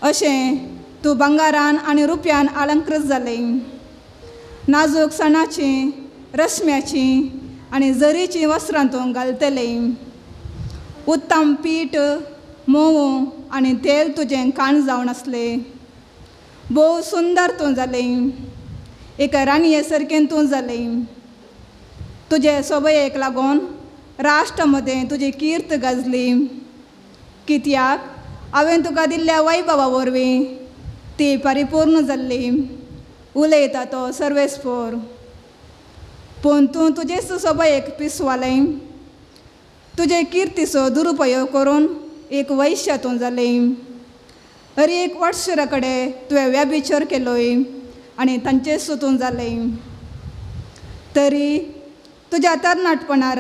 अशें तूं भांगारान आनी रुप्यान अलंकृत जालें. नाजूक सणाचीं, रस्म्याचीं आनी जरीचीं वस्त्रां तूं घालतलें. उत्तम पीठ, मोव आनी तेल तुजें काण जावन आसलें. भोव सुंदर तूं जालें. एका राणये सारकें तूं जालें. तुजे सोबयेक लागून राष्ट्र मदें तुजी कीर्त गाजली. कित्याक हांवें तुका दिल्ल्या वैभवा वरवीं ती परिपूर्ण जाल्ली. उलयता तो सर्वेस्पोर. पूण तूं तुजेच सोबयेक पिसवालें. तुजे किर्तीचो दुरुपयोग करून एक वैश्य तूं जालें. हर एक वर्षरा कडेन तुवें व्यभिचार केलोय आनी तांचे सुतून जालें. तरी तुज्या तरणाटपणार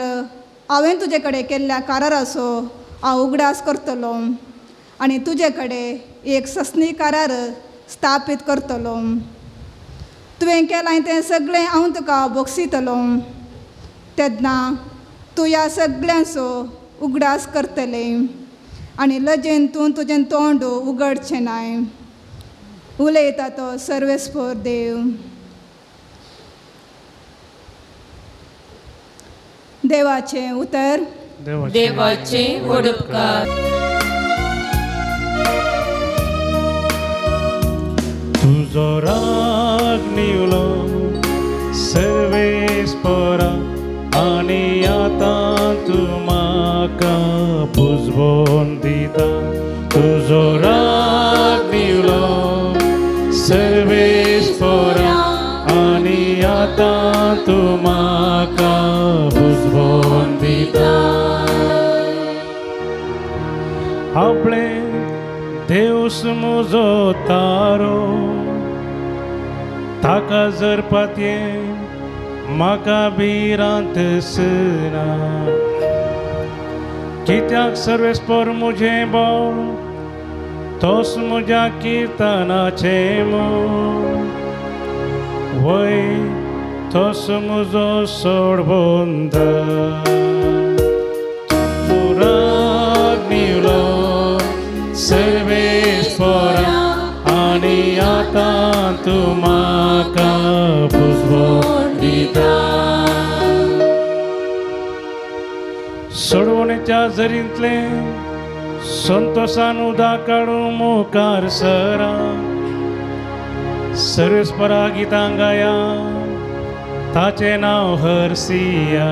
हांवें तुजे कडेन केल्ल्या कराराचो हांव उगडास करतलो आनी तुजे कडेन एक सस्नी करार स्थापीत करतलो. तुवें केलां तें सगळें हांव तुका बोगसितलो. तेन्ना तूं ह्या सगळ्यांचो उगडास करतलें आनी लजेन तूं तुजें तोंड उगडचें नाय. उलयता तो सर्वेस्पोर देव. देवाचें उतर. देवाचे वडपकार. तुजो राग निवलो सर्वेस्परा आनी आतां तूं म्हाका पुजोवन दिता. तुजो राग निवलो सर्वेस्परा आनी आतां तूं म्हाका पुजोवन दिता. आपले देवस म्हजो तारो ताका जर पातयें म्हाका भिरांत सना. कित्याक सर्वेस्पोर मुजें बोल तोस म्हज्या किर्तनाचें मोल. वय तोस म्हजो सोडबंद. निवलो सर्वेस्पोरा आनी आतां तूं म्हाका पुजोवन दिता. सोडवणेच्या झरींतले संतोषान उदा काडून मुखार सरा. सर्वेस्परा गितां गाया ताचें नांव हरसिया.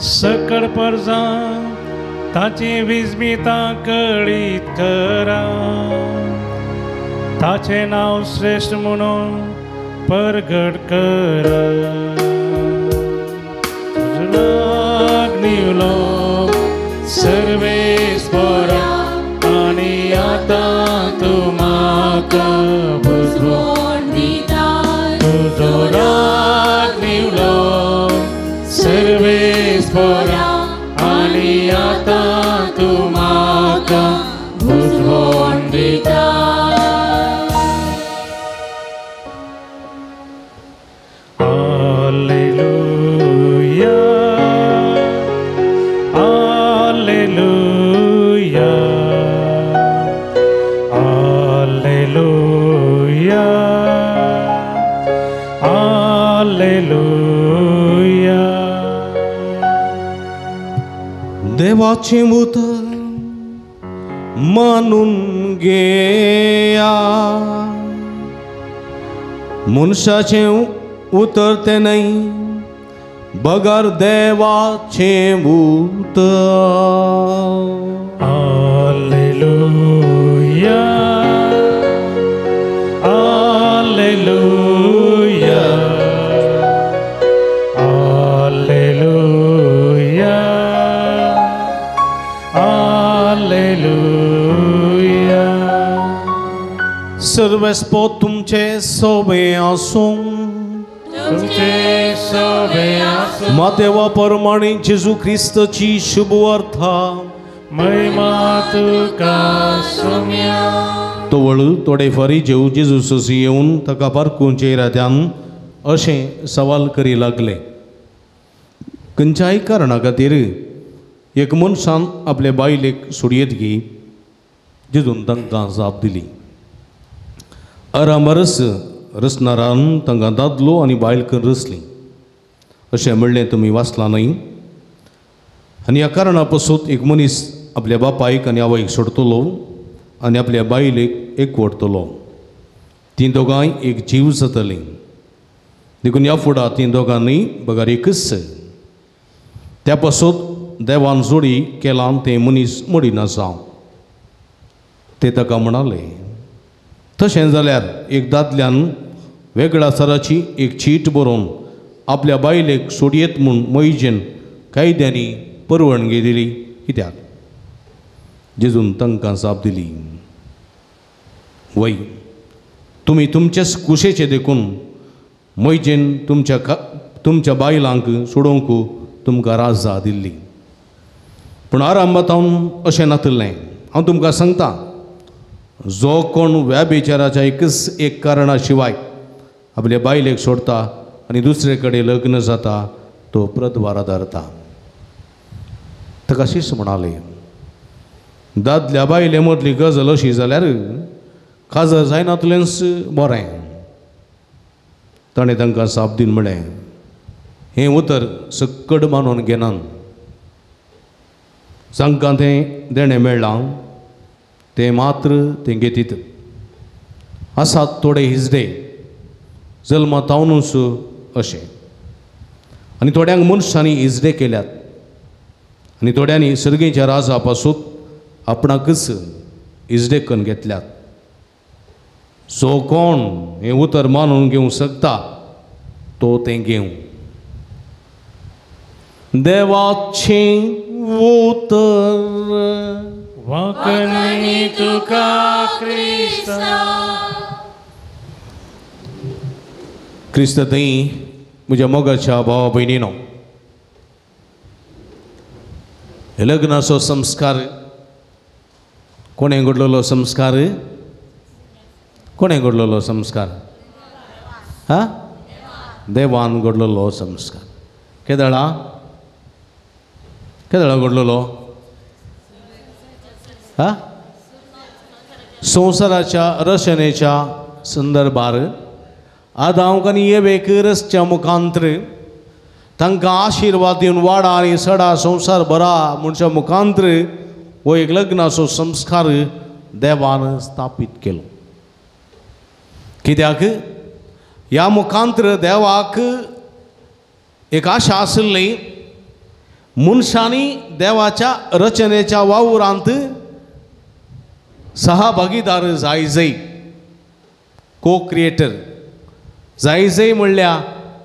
सकळ परजां ताची विस्मितां कळीत करा. ताचें नांव श्रेष्ठ म्हणून परगट करा. निवलो सर्वेस्परा आनी आतां तूं म्हाका पुजोवन दिता. तुजो राग निवलो सर्वेस्परा आनी आतां तूं म्हाका पुजोवन दिता. देवाचें उतर मानून घेया. मनशाचें उतर तें न्हय बगर देवाचें उतर. हालेलुया हालेलुया सर्वस्पो तुमचे सोबे आसूं तुमचे सोबे आसूं मातेवा परमाणे जेजू ख्रिस्ताची शुभ वार्ता महिमा तुका सोम्या तवळ थोडे फारी जेव जेजू ससी येवन ताका पारखून चेहऱ्यान अशें सवाल करी लागले खंयच्याय कारणा खातीर एक मनशान आपले बायलेक सोडयेत घे जेजून तांकां जाप दिली अरामरस रचणारान तांकां दादलो आनी बायल करून रचली अशें म्हणलें तुमी वाचलां न्हय आनी ह्या कारणां पासून एक मनीस आपल्या बापायक आनी आवयक सोडतलो आनी आपल्या बायलेक एकवटतलो तीं दोगांय एक जीव जातलीं देखून ह्या फुडां तीं दोगांनी बगार एकच त्या पासून देवान जोडी केलां तें मनीस मडिना जावं ते ताका म्हणाले तशें जाल्यार एक दादल्यान वेगळ्या सराची एक चीट बरोवन आपल्या बायलेक सोडयेत म्हूण मैजेन कायद्यांनी परवानगी दिली कित्याक जेजून तांकां जाप दिली वय तुमी तुमचेच कुशेचे देखून मैजेन तुमच्या बायलांक सोडोवंक तुमकां राजा दिल्ली पूण आरांबातावन अशें नातलें हांव तुमकां सांगता जो कोण व्याभिचाराच्या एकच एक कारणा शिवाय आपल्या बायलेक सोडता आनी दुसरे कडेन लग्न जाता तो प्रतवारा धरता ताका अशीच म्हणाले दादल्या बायले मदली गजाल अशी जाल्यार काजर जायनातलेंच बरें ताणें तांकां जाप दिवन म्हळें हें उतर सक्कड मानून घेनात जांकां तें देणें मेळ्ळां ते मात्र ते घेतीत आसात थोडे हिजडे जल्मातावनूच अशें आनी थोड्यांक मनशांनी हिजडे केल्यात आनी थोड्यांनी सर्गेच्या राजा पासून आपणाकच हिजडे करून घेतल्यात जो कोण हें उतर मानून घेवंक शकता तो तें घेवं देवाचें उतर वाकणी तुका क्रिस्ता क्रिस्त थंय म्हज्या मोगाच्या भावा भयणीनो हे लग्नाचो संस्कार कोणें घडलेलो संस्कार कोणें घडलेलो संस्कार हा देवान घडलेलो संस्कार केदळा घडलेलो हा संवसाराच्या रचनेच्या संदर्भार आदांक आनी येवेक रसच्या मुखांतर तांकां आशिर्वाद दिवन वाडा आनी सडा संवसार बरा म्हणच्या मुखांतर हो एक लग्नाचो संस्कार देवान स्थापीत केलो कित्याक ह्या मुखांतर देवाक एक आशा आसली मनशांनी देवाच्या रचनेच्या वावुरांत सहभागीदार जाय को क्रिएटर जाय म्हणल्या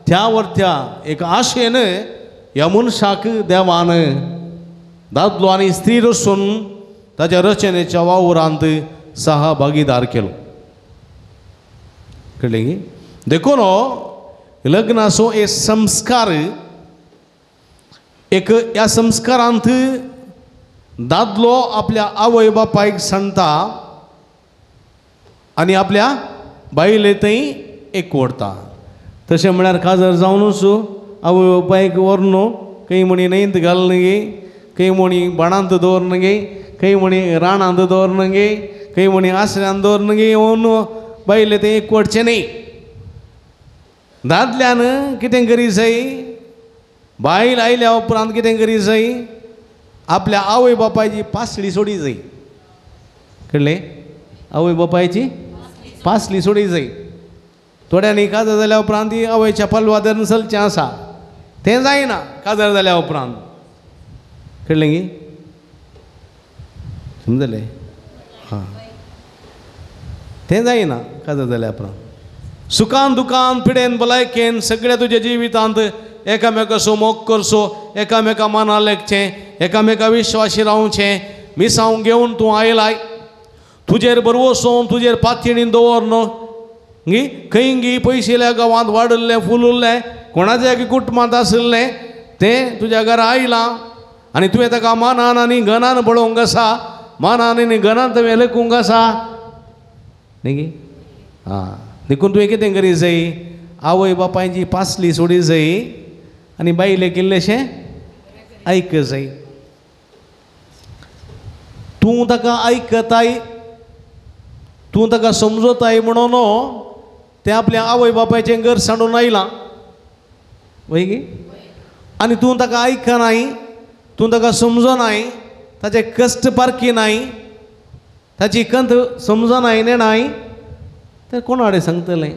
त्या वरत्या एक आशेन ह्या मनशाक देवान दादलो आनी स्त्री रचून ताच्या रचनेच्या वावुरांत सहभागीदार केलो कळ्ळें गी देखून लग्नाचो एक संस्कार एक ह्या संस्कारांत दादलो आपल्या आवय बापायक सांगता आनी आपल्या बायले थंय एकवटता तशें म्हळ्यार काजर जावनूच आवय बापायक व्हरून खंय म्हणी न्हंयत घालना गे खंय म्हणी बाणांत दवरना गे खंय म्हणी राणांत दवरना गे खंय म्हणी आसऱ्यांत दवरना गे व्हरून बायले थंय एकवटचें न्ही दादल्यान कितें करी जाय बायल आयल्या उपरांत कितें करी जाय आपल्या आवय बापायची पासली सोडी जाय कळ्ळें आवय बापायची पासली सोडी जाय थोड्यांनी काजर जाल्या उपरांत ती आवयच्या पालवा धरून चलचें आसा तें जायना काजर जाल्या उपरांत कळ्ळें गी समजलें हां तें जायना काजर जाल्या उपरांत सुखान दुखान पिडेन भलायकेन सगळ्या तुज्या जिवितांत एकामेकाचो मोग करचो एकामेका माना लेखचें एकामेका विश्वासी रावचें मिसांव घेवन तूं आयलाय तुजेर बरो वचोन तुजेर पातयेणीन दवरन गी खंय गी पयशेल्या गांवांत वाडल्ले फुलुल्ले कोणाचे कुटुंबांत आसले तें तुज्या घरा आयलां आनी तुवें ताका मानान आनी गनान पळोवंक आसा मानान आनी गनान तुवें लेखूंक आसा न्ही गे देखून तुवें कितें करी जाय आवय बापायची पासली सोडी जाय आनी बायलेक इल्लेशें आयक जाय तूं ताका आयकताय तूं ताका समजताय म्हणून तें आपल्या आवय बापायचें घर सांडून आयलां वय गे आनी तूं ताका आयकनाय तूं ताका समजनाय ताचे कश्ट पारखीनाय ताची कंत समजनाय नेनाय तर कोण हाडे सांगतलें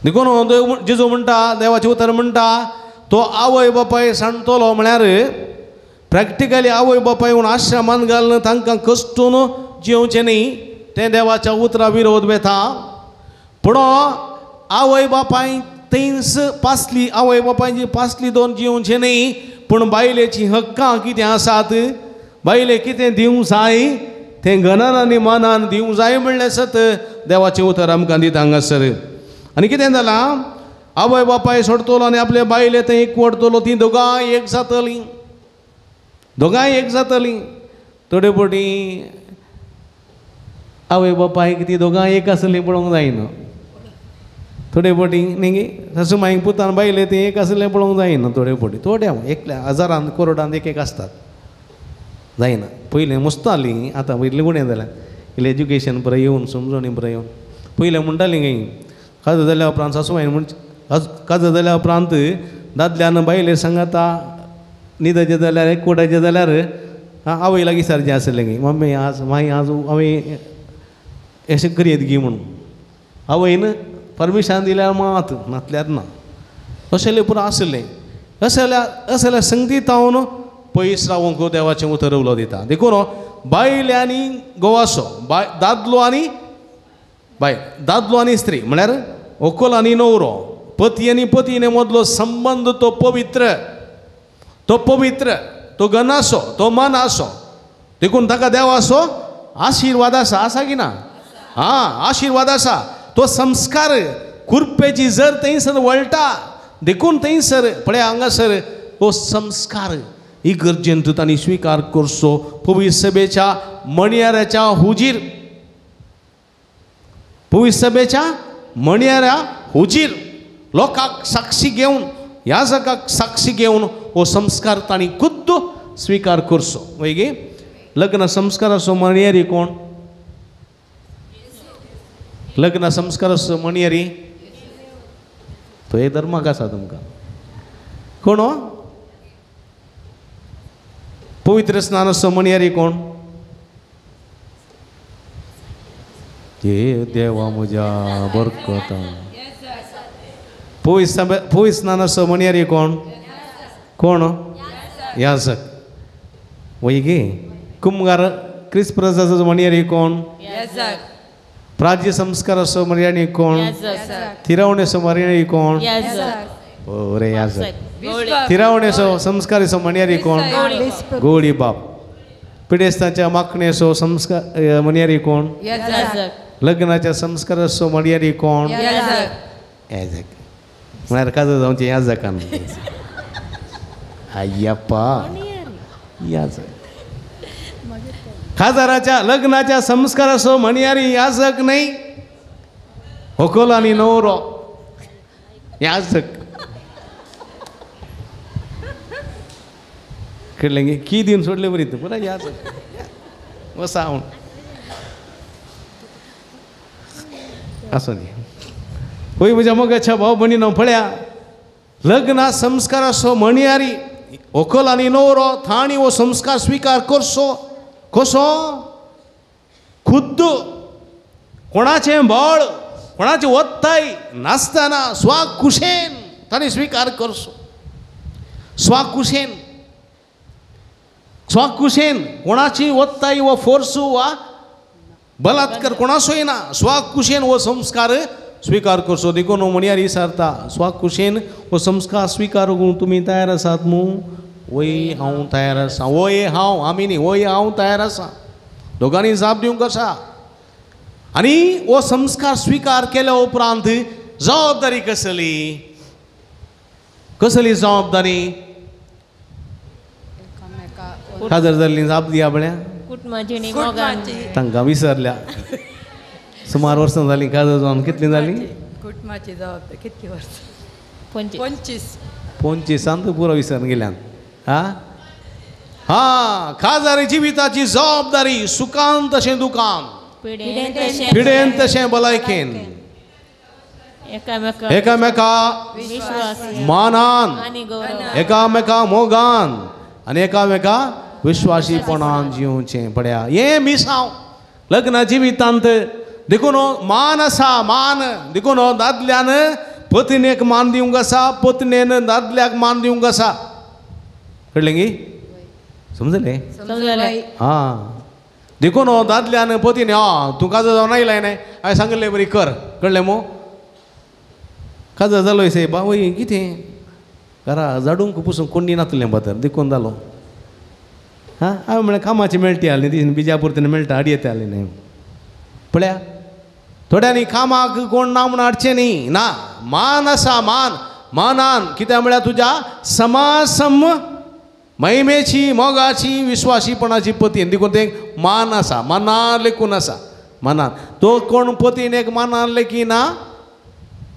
देखून जेजू म्हणटा देवाचें उतर म्हणटा तो आवय बापाय सांडतलो म्हळ्यार प्रॅक्टिकली आवय बापाय म्हूण आश्रमांत घालन तांकां कश्टून जिवचें न्ही तें देवाच्या उतरा विरोध वेता पूण आवय बापाय तेंच पासली आवय बापायची पासली दोन जिवचें न्ही पूण बायलेची हक्कां कितें आसात बायले कितें दिवंक जाय तें गनान आनी मानान दिवंक जाय म्हणलें सत देवाचें उतर आमकां दिता हांगासर आनी कितें जालां आवय बापाय सोडतलो आनी आपले बायले थंय एकवटतलो तीं दोगांय एक जातलीं दोगांय एक जातलीं थोडे फावटी आवय बापायक ती दोगांय एक आसलीं पळोवंक जायना थोडे फावटी न्ही गे सासू मांयक पुतान बायले ते एक आसलें पळोवंक जायना थोडे फावटी थोड्या एकल्या हजारांत करोडांत एक एक आसतात जायना पयलें मस्तालीं आतां वयलें उणें जाल्यार इल्लें एज्युकेशन बरें येवन समजोणी बरें येवन पयलें म्हणटालीं गे काजो जाल्या उपरांत सासू मांयन म्हण काजो जाल्या उपरांत दादल्यान बायले सांगाता न्हिदचें जाल्यार एकवटाचें जाल्यार आवय लागीं सारकें आसलें गे मम्मी आज माई आज हांवें अशें करयत गी म्हणून आवयन परमिशन दिल्यार मात नातल्यार ना अशें पुरो आसलें अशें जाल्यार संगतीत हांव पयस रावंक देवाचें उतर उलो दिता देखून बायल आनी गोवासो दादलो आनी बायल दादलो आनी स्त्री म्हळ्यार व्हंकल आनी न्हवरो पती आनी पतीने मदलो संबंद तो पवित्र तो गनासो तो मन आसो देखून ताका देवाचो आशिर्वाद आसा की ना आशिर्वाद आसा तो संस्कार कुरपेची जर थंयसर वळटा देखून थंयसर पळय हांगासर हो संस्कार ही गरजेन तांणी स्विकार करचो पवित्र सभेच्या मणयाऱ्याच्या हुजीर पवित्र सभेच्या मणयाऱ्या हुजीर लोकांक साक्षी घेवन ह्या जगाक साक्षी घेवन हो संस्कार तांणी खुद्द स्विकार करचो वय गे लग्न संस्काराचो मणयारी कोण लग्न संस्काराचो मणयारी तो एक धर्माक आसा तुमकां कोण पवित्र स्नानाचो मणयारी कोण हे देवा म्हज्या बरकत पवित्र स्नानाचो मणयारी कोण कोण याजक वय गे कुंभार क्रिस्प्रजाचो मणयारी कोण प्राज्य संस्काराचो मणयारी कोण थिरावणेचो मणयारी कोण बरे याजक थिरावणेचो संस्काराचो मणयारी कोण गोडी बाप पिडेस्ताच्या माखणेचो संस्कार मणयारी कोण लग्नाच्या संस्काराचो मणयारी कोण याजक म्हळ्यार काजो जावचें याजकान अय्यप्पा याजक खाजाराच्या लग्नाच्या संस्काराचो मणयारी याजक नाही व्हंकल आनी न्हवरो याजक कळलें गे की दिवन सोडलें बरी पुरा याजक वसा हांव आसूं दी पळय म्हज्या मोगाच्या भाव भयणीनो पळया लग्ना संस्काराचो मणयारी व्हंकल आनी न्हवरो तांणी हो संस्कार स्विकार करचो कसो खुद्द कोणाचें बळ कोणाचें वत्ताय नासतना स्वाकुशेन ताणें स्विकार करचो स्वाकुशेन कोणाची वत्ताय व फोर्सू वा बलात्कार कोणाचोय ना स्वाकुशेन हो संस्कार स्विकार करचो देखून मणयारी सारता स्वाकुशेन हो संस्कार स्विकार करूंक तुमी तयार आसात मू वय हांव तयार आसा, वय हांव, आमी न्ही, वय हांव तयार आसा. दोगांनी जाप दिवंक आसा. आनी हो संस्कार स्विकार केल्या उपरांत जबाबदारी कसली, कसली जबाबदारी. काजर जाल्ली जाप दिया बळ्या कुटुंबाची मोगांची तांकां विसरल्या. सुमार वर्सां जालीं काजर जावन. कितलीं जालीं? कुटुंबाची जबाबदारी कितली वर्स? 25. 25 पुरो विसरून गेल्यान. हा काजारी जिविताची जबाबदारी सुखान तशें दुखान, पिडेन तशें भलायकेन, एकामेका मानान, एकामेका मोगान आनी एकामेका विश्वासीपणान जिवचें. पळया हें मिसांव लग्न जिवितांत. देखून मान आसा, मान देखून दादल्यान पत्नीक मान दिवंक आसा, पत्नीन दादल्याक मान दिवंक आसा. कळलें गी? समजलें? हां. देखून दादल्यान पत्नी तूं काजो जावन आयलाय न्हय, हांवें सांगलें बरी कर. कळलें मो? काजो जालो से बावय कितें घरा झाडूंक पुसूंक कोणी नातलें बदर देखून जालो. हां हांवें म्हळें कामाची मेळटी जाली ती बिजापूर मेळटा हाडी येता जाली न्हय. पळया थोड्यांनी कामाक कोण ना म्हूण हाडचें न्ही. ना, मान आसा, मान मानान. कित्याक म्हळ्यार तुज्या समासम महिमेची, मोगाची, विश्वासीपणाची पती. देखून ते मान आसा, मनान लेखून आसा, मनान. तो कोण पतीन एक मनान लेखी ना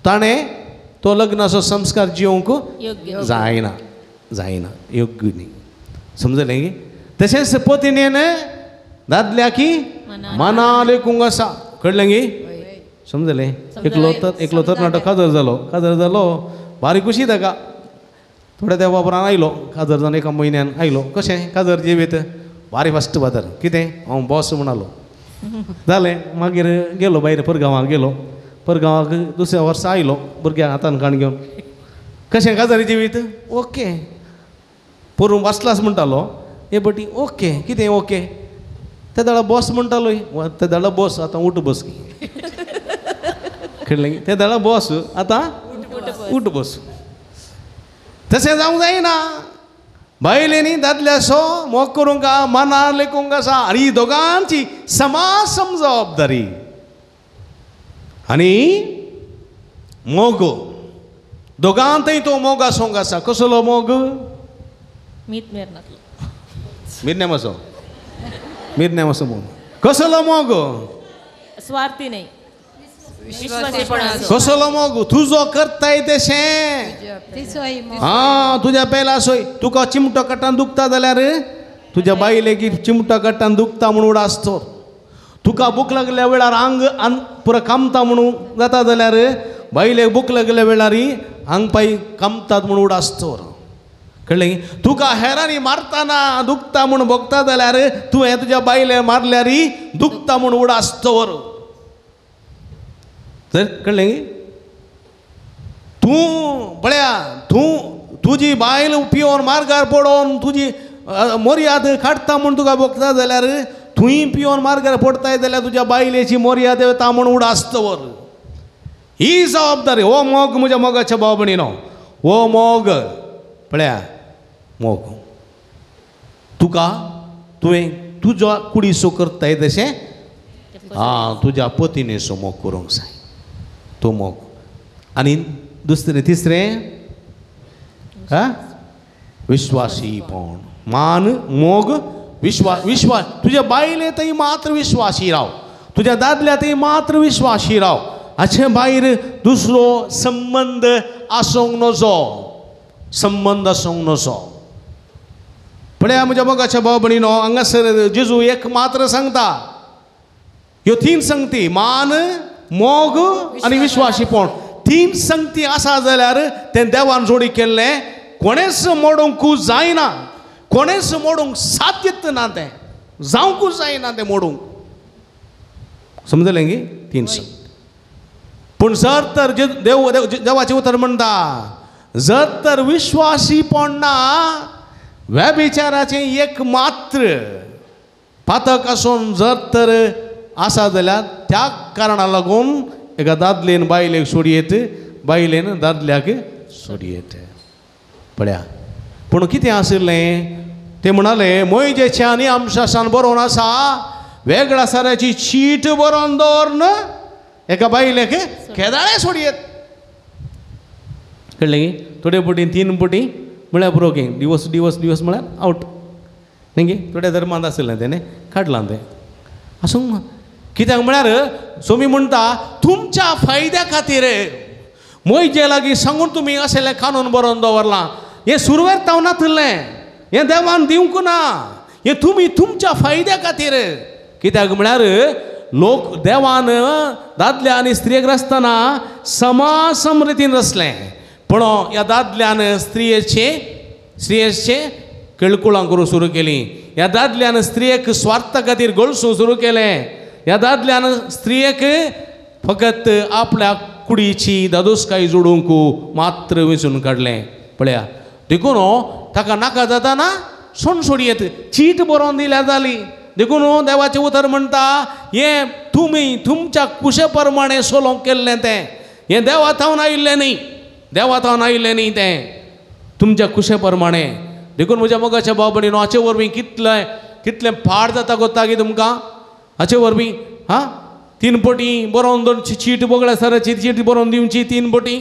ताणें तो लग्नाचो संस्कार जिवंक जायना, जायना, योग्य न्ही. समजलें गे? तशेंच पत्नीन दादल्याकी मनान लेखूंक आसा. कळलें गे? समजलें? एकलो तर नाटक काजर जालो भारी खुशी ताका. थोड्या तेंपा उपरांत आयलो काजर जावन, एका म्हयन्यान आयलो. कशें काजर जिवीत? भारी फास्ट बाजार. कितें? हांव बॉस म्हणालो. जालें. मागीर गेलो भायर परगांवाक गेलो. परगांवाक दुसऱ्या वर्सा आयलो भुरग्यांक हातान काण घेवन. कशें काजर जिवीत? ओके. पोरूं वाचलास म्हणटालो. हे बटी ओके. कितें ओके? त्या दाडा बॉस म्हणटालो. त्या दाडा बॉस आतां उठ बस. कळलें? त्या दाडा बॉस आतां उठ बस. तशें जावंक जायना. बायलेनी दादल्याचो मोग करूंक मनान लेखूंक आसा. आनी ही दोगांची समासम जबाबदारी. आनी मोग दोगांतय तो मोग आसूंक आसा. कसलो मोग? मिरण्या मासो, मिरण्या मासो मोग. कसलो मोग? स्वार्थी नाही. कसलो मोग? तुजो करताय तशें. हां तुज्या पेला सोय. तुका चिमटो काटान दुखता जाल्यार तुज्या बायलेक चिमटो काटान दुखता म्हणून उडासतो. तुका भूक लागल्या वेळार आंग पुरो कामता म्हणून जाता जाल्यार बायलेक भूक लागल्या वेळार आंग पाय कामतात म्हणून उडासतो. कळ्ळें? तुका हेरांनी मारतना दुखता म्हणून भोगता जाल्यार तूं हें तुज्या बायले मारल्यार दुखता म्हणून उडासतोर. तर कळ्ळें? तूं पळया, तुजी बायल पियोन मार्गार पडोवन तुजी मर्याद काडटा म्हणून तुका भोगता जाल्यार तुंय पियोन मार्गार पडताय जाल्यार तुज्या बायलेची मर्याद येता म्हणून उडासतोर. ही जबाबदारी. हो मोग म्हज्या मोगाच्या बाबणीनो. हो मोग पळया मोग. तुका तुवें तुज्या कुडीचो करताय तशें तुज्या पत्नीचो मोग करूंक जाय. तो मोग. आनी दुसरें तिसरें विश्वासीपण. मान, मोग, विश्वास. तुज्या बायलेंतय मात्र विश्वासी राव. तुज्या दादल्यातय मात्र विश्वासी राव. हाचे भायर दुसरो संबंध आसूंक नजो. संबंध आसूंक नजो. पळया म्हज्या मोगाच्या भाव भयणीनो, हांगासर जेजू एक मात्र सांगता. ह्यो 3 संगती मान, मोग आनी विश्वासीपण. 3 संगती आसा जाल्यार तें देवान जोडी केल्लें. कोणेच मोडूंक जायना. कोणेच मोडूंक साध्यत ना. तें जावंकूच जायना तें मोडूंक. समजलें गे? 3 संगती. पूण जर तर देवाचें उतर म्हणटा, जर तर विश्वासीपण ना, व्यभिचाराचें एक मात्र पातक आसून जर तर आसा जाल्यार त्या कारणाक लागून एका दादलेन बायलेक सोडयेत, बायलेन दादल्याक सोडयेत. पळया. पूण कितें आशिल्लें ते म्हणाले मोइजेच्या नियमशासन बरोवन आसा वेगळ्या साऱ्याची चीट बरोवन दवरन एका बायलेक केदाळे सोडयेत. कळ्ळें गे थोडे पटी 3 पटी म्हळ्यार पुरो गे दिवस दिवस दिवस म्हळ्यार आवट न्ही गे थोड्या धर्मांत आशिल्लें तेणे काडलां तें आसूं कित्याक म्हळ्यार सोमी म्हणटा तुमच्या फायद्या खातीर मोइजे लागीं सांगून तुमी असलें कानून बरोवन दवरलां. हें सुरवेर तावन नासलें हें देवान दिवंक ना हें तुमी तुमच्या फायद्या खातीर. कित्याक म्हळ्यार लोक देवान दादल्या आनी स्त्रियेक रचतना सम रितीन रचलें पूण ह्या दादल्यान स्त्रियेचे केळकुळां करूं सुरू केलीं. ह्या दादल्यान स्त्रियेक स्वार्था खातीर गळसूं सुरू केलें. ह्या दादल्यान स्त्रियेक फकत आपल्या कुडीची दादोसकाय जोडूंक मात्र वेचून काडलें. पळया देखून ताका नाका जाताना सोडयेत चीट बरोवन दिल्या जाली. देखून देवाचें उतर म्हणटा हें तुमी तुमच्या कुशे प्रमाणे सोलोंक केल्लें तें हें देवा थावन आयिल्लें न्ही देवा थावन आयिल्लें न्ही तें तुमच्या कुशे प्रमाणे. देखून म्हज्या मोगाच्या भाव भयणीनो हाचे वरवीं कितलें पाड जाता कोत्ता गे तुमकां हाचे वरवीं 3 पटी बरोवन दोनची चीट बोगळ्या सराची चीट बरोवन दिवची 3 पटी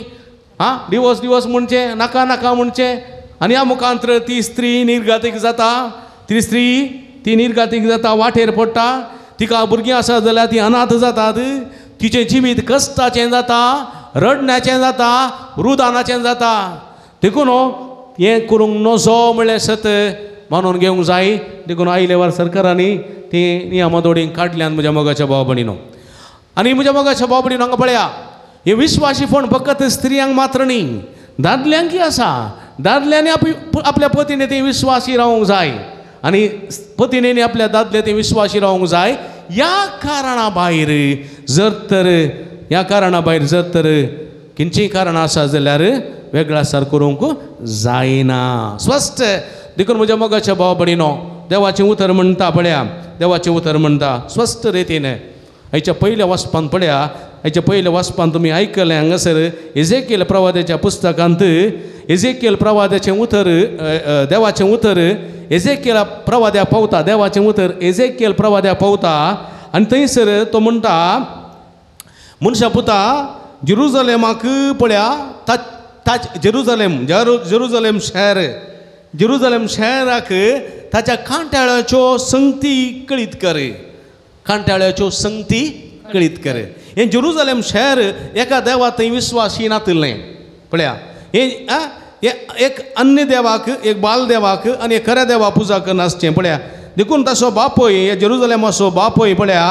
दिवस दिवस म्हणचे नाका नाका म्हणचे आनी ह्या मुखांतर ती स्त्री निर्गातीक जाता. ती स्त्री ती निर्गातीक जाता वाटेर पडटा. तिका भुरगीं आसा जाल्यार ती अनाथ जातात. तिचें जिवीत कश्टाचें जाता रडण्याचें जाता रुदानाचें जाता. देखून हें करूंक नजो म्हणलें सत मानून घेवंक जाय. देखून आयले वर सरकारांनी ती नियमावळी काडल्यान म्हज्या मोगाच्या भाव भयणीनो. आनी म्हज्या मोगाच्या भाव भयणीनो हांगा पळया हे विश्वासीपण फकत स्त्रियांक मात्र न्ही दादल्यांकय आसा. दादल्यांनी आपल्या पतीने ते विश्वासी रावंक जाय आनी पतीने आपल्या दादले ते विश्वासी रावंक जाय. ह्या कारणा भायर जर तर खंयचीय कारणां आसा जाल्यार वेगळासार करूंक जायना. स्पश्ट देखून म्हज्या मोगाच्या भाव भयणीनो देवाचें उतर म्हणटा पळया देवाचें उतर म्हणटा स्पश्ट रितीन हाच्या पयल्या वाचपान पळया हाच्या पयल्या वाचपान तुमी आयकलें हांगासर एजेकिएल प्रवाद्याच्या पुस्तकांत एजेकिएल प्रवाद्याचें उतर देवाचें उतर एजेकिएल प्रवाद्या पावता. देवाचें उतर एजेकिएल प्रवाद्या पावता आनी थंयसर तो म्हणटा मनशा पुता जेरुजलेमाक पळया जेरुजलेम शहराक ताच्या कांट्याळ्याच्यो संगती कळीत कर. कांट्याळ्याच्यो संगती कळीत कर. हें जेरुजलेम शहर एका देवा थंय विश्वासी नासलें. पळया हें एक अन्य देवाक एक बाल देवाक आनी एक खऱ्या देवा पुजा करनासचें. पळया देखून ताचो बापोय हे जेरुजलेमाचो बापोय पळया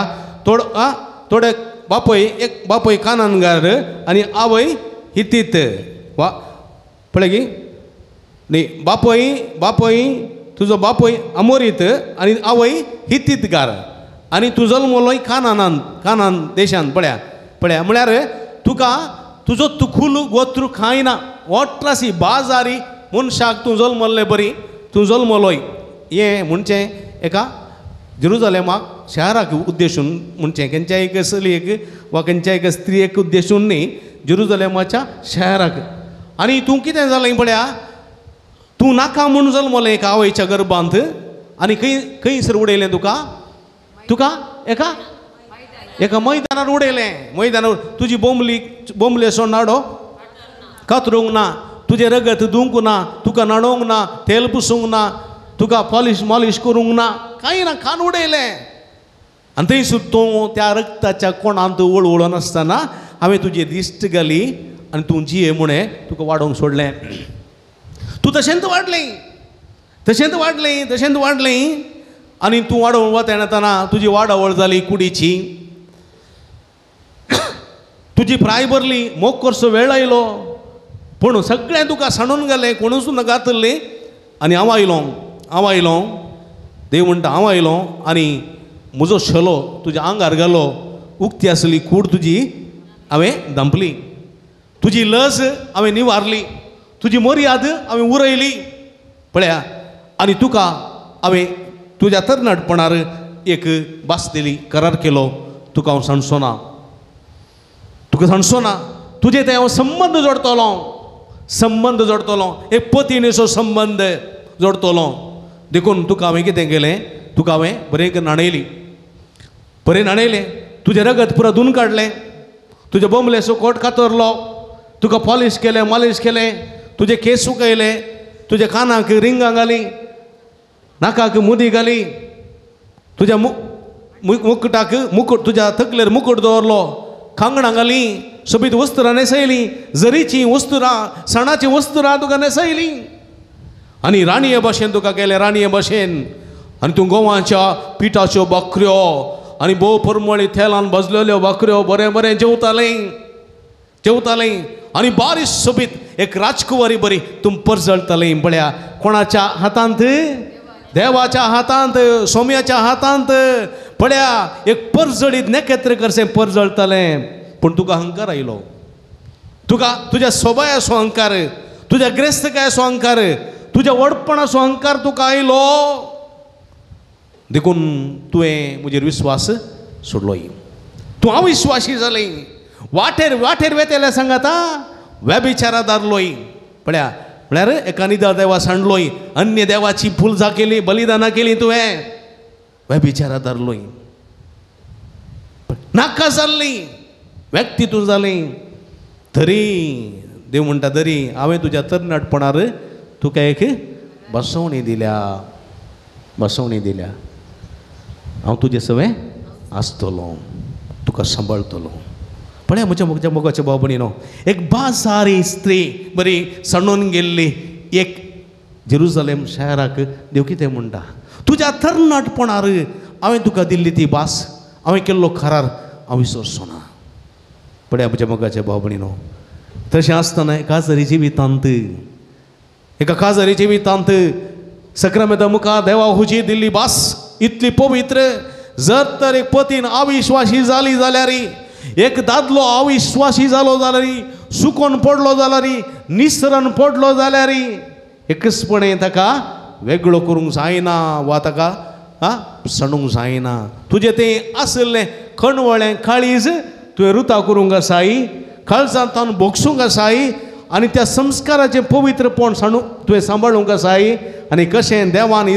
थोडे बापोय एक बापोय कानानगार आनी आवय हितीत वा पळय गी न्ही बापोय तुजो बापोय अमोरीत आनी आवय हितीतगार आनी तूं जल्मलोय कानान देशांत. पळया म्हळ्यार तुका तुजो तुखूल गोत्र खांय ना. ओट्रासी बाजारी मनशाक तूं जल्मल्लें बरी तूं जल्मलोय हें म्हणचें एका जेरुजलेमाक शहराक उद्देशून म्हणचें खंयच्याय एक चलयेक वा खंयच्याय एक स्त्रियेक उद्देशून न्ही जेरुजलेमाच्या शहराक. आनी तूं कितें जालें पळया तूं नाका म्हूण जल्मलें एका आवयच्या गर्भांत आनी खंयसर उडयलें तुका एका मैदानार उडयलें. मैदानार तुजी बोंबलेचो नाडो कातरूंक ना तुजें रगत धुवंक ना तुका नाडोवंक ना तेल पुसूंक ना तुका मॉलिश करूंक ना कांय ना खान उडयलें. आनी थंयसर तूं त्या रगताच्या कोणांत वळवळो नासतना हांवें तुजी दिश्ट घाली आनी तूं जिये म्हूण तुका वाडोवंक सोडलें. तूं तशेंच वाडलें आनी तूं वाडोवंक वतना तुजी वाडावळ जाली कुडीची तुजी प्राय भरली मोग करचो वेळ आयलो पूण सगळें तुका सांडून गेलें कोणूच घातलें. आनी हांव आयलो देव म्हणटा हांव आयलो आनी म्हजो शेलो तुज्या आंगार घालो उक्ती आसली कूड तुजी हांवें दंपली. तुजी लज हांवें निवारली तुजी मर्याद हांवें उरयली. पळया आनी तुका हांवें तुज्या तरणाटपणार एक भास दिली करार केलो तुका हांव सांडचो ना तुजे ते हांव संबंद जोडटलो संबंध जोडतलो एक पतीनेचो संबंध जोडतलो देखून तुका हांवें कितें केलें तुका हांवें बरें न्हाणयली बरें न्हाणयलें तुजें रगत पुरो धुवन काडलें तुजे बोंबले सुकोट कातरलो तुका पॉलिश केलें मालिश केलें तुजे केस सुकयले तुज्या कानाक रिंगां घाली नाकाक मुदी घाली तुज्या मुकुटाक मुकुट तुज्या तकलेर मुकुट दवरलो कांगणां घाली सोबीत वस्त्रां न्हेसयली जरीचीं वस्तुरां सणाचीं वस्तुरां तुका न्हेसयली आनी राणये भाशेन तुका केलें राणये भाशेन आनी तूं गोवांच्या पिठाच्यो भाकऱ्यो आनी भोव परमळी तेलान भाजलेल्यो भाकऱ्यो बरें बरें जेवतालीं आनी बारीक सोबीत एक राजकुमारी बरी तूं परजळटलीं पळया कोणाच्या हातांत देवाच्या हातांत सोम्याच्या हातांत पळया एक परजळीत नेकेत्र करचें परजळटलें पूण तुका अहंकार आयलो तुका तुज्या सोबायाचो अहंकार तुज्या ग्रेस्तकायाचो अहंकार तुज्या वडपणाचो अहंकार तुका आयलो देखून तुवें म्हजेर विश्वास सोडलोय तूं अविश्वासी जालें वाटेर वाटेर वेतेल्या सांगाता व्यभिचारा दारलोय पळया म्हळ्यार एका निदा देवा सांडलोय अन्य देवाची पुजा केली बलिदानां केली तुवें व्यभिचारा दारलोय नाका जाल्ली व्यक्ती तूं जालें तरी देव म्हणटा तरी हांवें तुज्या तरणाटपणार तुका एक बसवणी दिल्या हांव तुजें सगळें आसतलो तुका सांबाळटलो पळया म्हज्या मोगाच्या भाव भयणीनो एक बाजारी स्त्री बरी सणून गेल्ली एक जेरुसलेम शाराक देव कितें म्हणटा तुज्या तरणाटपणार हांवें तुका दिल्ली ती भास हांवें केल्लो करार हांव विसरचो ना पळया म्हज्या मोगाच्या भाव भयणीनो तशें आसतना एका काजारी जिवितांत सक्रामेदा मुखार देवा हुजी दिल्ली भास इतली पवित्र जर तर एक पतीन अविश्वासी जाली जाल्यार एक दादलो अविश्वासी जालो जाल्यार सुकोन पडलो जाल्यार निसरण पडलो जाल्यार एकचपणे ताका वेगळो करूंक जायना वा ताका सणूंक जायना तुजें तें आसलें कणवळें काळीज तुवें रुता करूंक आसाय काळजांतान भोगसूंक आसाय आनी त्या संस्काराचें पवित्रपण तुवें सांबाळूंक आसाय आनी कशें देवान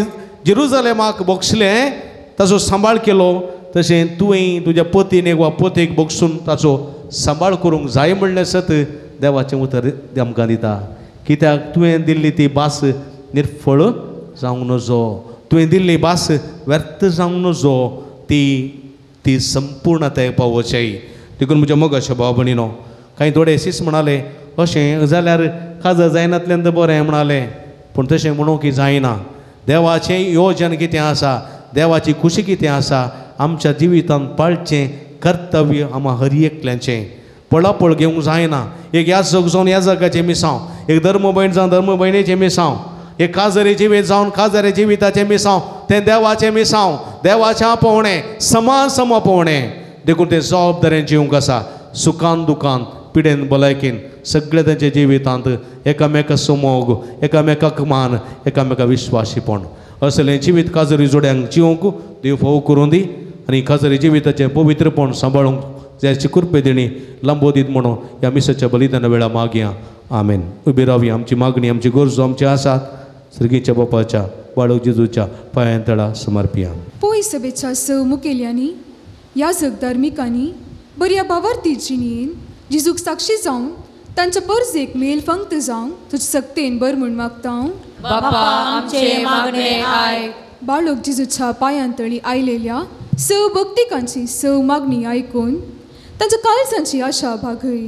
जेरुसलेमाक भोगसलें ताचो सांबाळ केलो तशें तुवें तुज्या पतीन वा पतीक भोगसून ताचो सांबाळ करूंक जाय म्हणलें सत देवाचें उतर आमकां दिता कित्याक तुवें दिल्ली ती भास निर्फळ जावंक नजो तुवें दिल्ली भास व्यर्थ जावंक नजो ती संपूर्णताय पावोवची देखून म्हज्या मोगाच्या भाव भयणीनो कांय थोडे सीस म्हणाले अशें जाल्यार काजर जायनातल्यान तर बरें म्हणालें पूण तशें म्हणूंक जायना देवाचें योजन कितें आसा देवाची खुशी कितें आसा आमच्या जिवितांत पाळचें कर्तव्य आम्हा हर एकल्याचें पळापळ घेवंक जायना एक याजक जावन याजकाचें मिसांव एक धर्मभयण जावन धर्मभयणीचें मिसांव एक काजरी जिवीत जावन काजरी जिविताचें मिसांव तें देवाचें मिसांव देवाचें आपोवणें समान आपोवणें देखून तें जबाबदारेन जिवंक आसा सुखान दुखान पिडेन भलायकेन सगळे तेंच्या जिवितांत एकामेका समोग एकामेकाक मान एकामेका विश्वासीपण असलें जिवीत काजरी जोड्यांक जिवंक देव फोव करून दी आनी काजरी जिविताचें पवित्रपण सांबाळूंक जायची कृपे देणी लांबोदीत म्हणून ह्या मिसाच्या बलिदाना वेळा मागया आमेन उबी रावया आमची मागणी आमची गरजो आमचे आसात सर्गीच्या बापाच्या बाळक जेजूच्या पांयांतळा समर्पिया पोय सभेच्या स मुखेल्यांनी याजक धार्मिकांनी बऱ्या भावार्थी जिणेन जेजूक साक्षी जावन तांच्या परजेक मेल फंक्त जावंक तुजे सक्तेन बर म्हूण मागता हांव बापा आमचे मागणे आयक बाळक जेजूच्या पांयांतळी आयलेल्या स भक्तिकांची स मागणी आयकून तांच्या काळजांची आशा भागय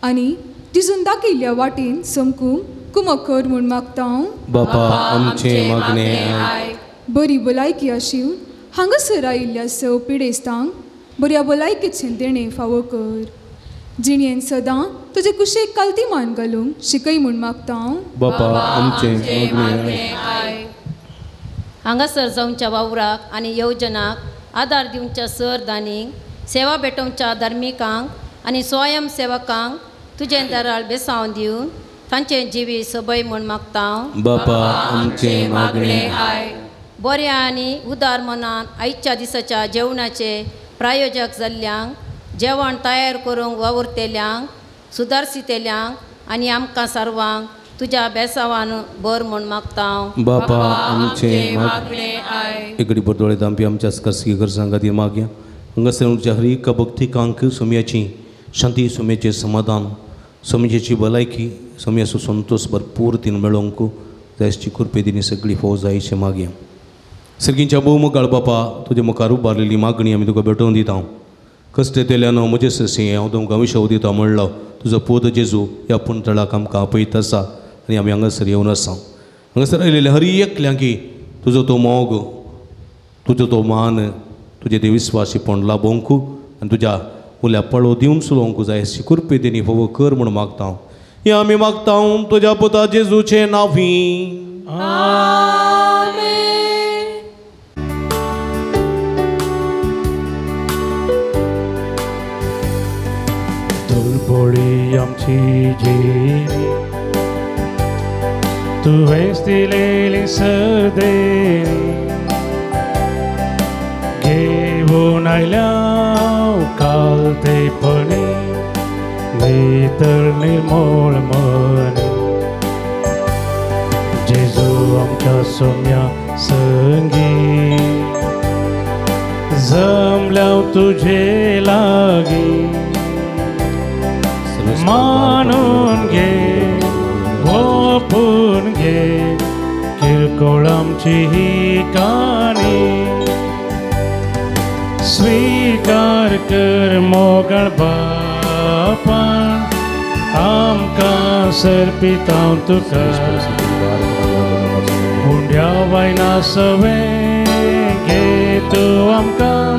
आनी जेजून दाखयल्ल्या वाटेन समकूंक कुमक कर म्हूण मागता हांव बापा आमचे मागणे आयक बरी भलायकी आशिवन हांगासर आयिल्ल्या स पिडेस्तांक बऱ्या भलायकेचें देणें फावो कर जिणेन सदां तुजे कुशेक काल्तीमान घालूंक शिकय म्हूण मागता हांव बापा आमचे मागणे आयक हांगासर जावच्या वावराक आनी येवजनाक आदार दिवच्या सरदानीक सेवा भेटोवच्या धार्मिकांक आनी स्वयं सेवकांक तुजें दाराळ बेसांव दिवन तांचें जिवी सबय म्हूण मागता हांव बापा आमचे मागणे आयक बऱ्या आनी उदार मनान आयच्या दिसाच्या जेवणाचे प्रायोजक जाल्ल्यांक जेवण तयार करूंक वावुरतेल्यांक सुदारसितेल्यांक आनी आमकां सर्वांक तुज्या बेसावान बर म्हूण मागता हांव. बापा आमचे मागणे आय एकडी परतोळे दांपी आमच्या कसकी गरजां खातीर मागया. हांगासर तुमच्या हर एका भक्तिकांक सोम्याची शांती, सोम्याचें समाधान, सोम्याची भलायकी, सोम्याचो संतोष भरपूर तीन मेळोंक जायची कृपे दिनी सगळी फौज जायशें मागया. सर्गींच्या भोवमुखार बापा तुजे मुखार उबारलेली मागणी आमी तुका भेटोवन दिता. कसले तेल्यान म्हजे ससी हांव तुमकां विशव दिता म्हणलो तुजो पूत जेजू ह्या पुंतळाक आमकां आपयत आसा आनी आमी हांगासर येवन आसा. हांगासर आयलेले हर एकल्यांकी तुजो तो मोग, तुजो तो मान, तुजे ते विस्वासीपण लाभोवंक आनी तुज्या उल्या पळो दिवन सुलोवंक जाय अशी कृपे तेणी फोव कर म्हूण मागता हांव. हें आमी मागता तुज्या पुता जेजूचे नांवी. दुर्बळी आमची जेली तुवेंच दिलेली सर्देणी घेवन आयल्या कालतेपणी भितर निर्मळ मनी. जेजू आमच्या सोम्या संगी जमल्या तुझे लागी मानून घे ओपून घे किरकोळ आमची ही काणी. स्वीकार कर मोगळ बापान आमकां सर्पिता तुका हुंड्या वायना सवें घे तूं आमकां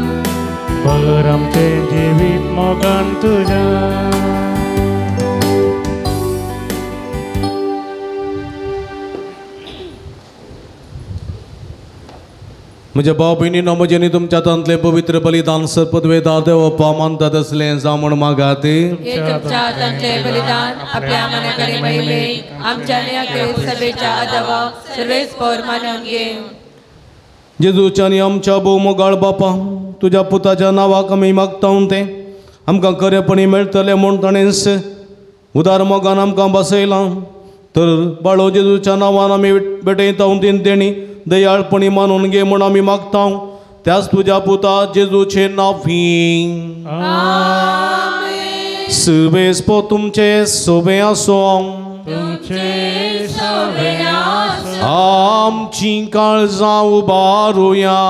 बर आमचें जिवीत मोगान तुज्या. म्हज्या भाव भयणीनो म्हजेनी तुमच्या हातांतले पवित्र बलिदान सर्पद्वेदार देवप्पा मानतात असले जावं म्हण मागात. हे तुमच्या हातांतले बलिदान आपल्या मनाकडे महिमेक आमच्या नेयाकडे सभेच्या आदावा सर्वेस्पर मानून घे. जेजूच्या आनी आमच्या भोवमोगाळ बापा तुज्या पुताच्या नांवाक आमी मागता ते आमकां खरेपणी मेळटले म्हूण ताणेंच उदार मोगान आमकां बसयलां. तर बाळो जेजूच्या नांवान आमी भेटयता तेणी दयाळपणी मानून घे म्हूण आमी मागता. त्याच तुज्या पुता जेजूचे नांवी. सर्वेस्पो तुमचे सोबे आसो. आमची काळजां उबारुया.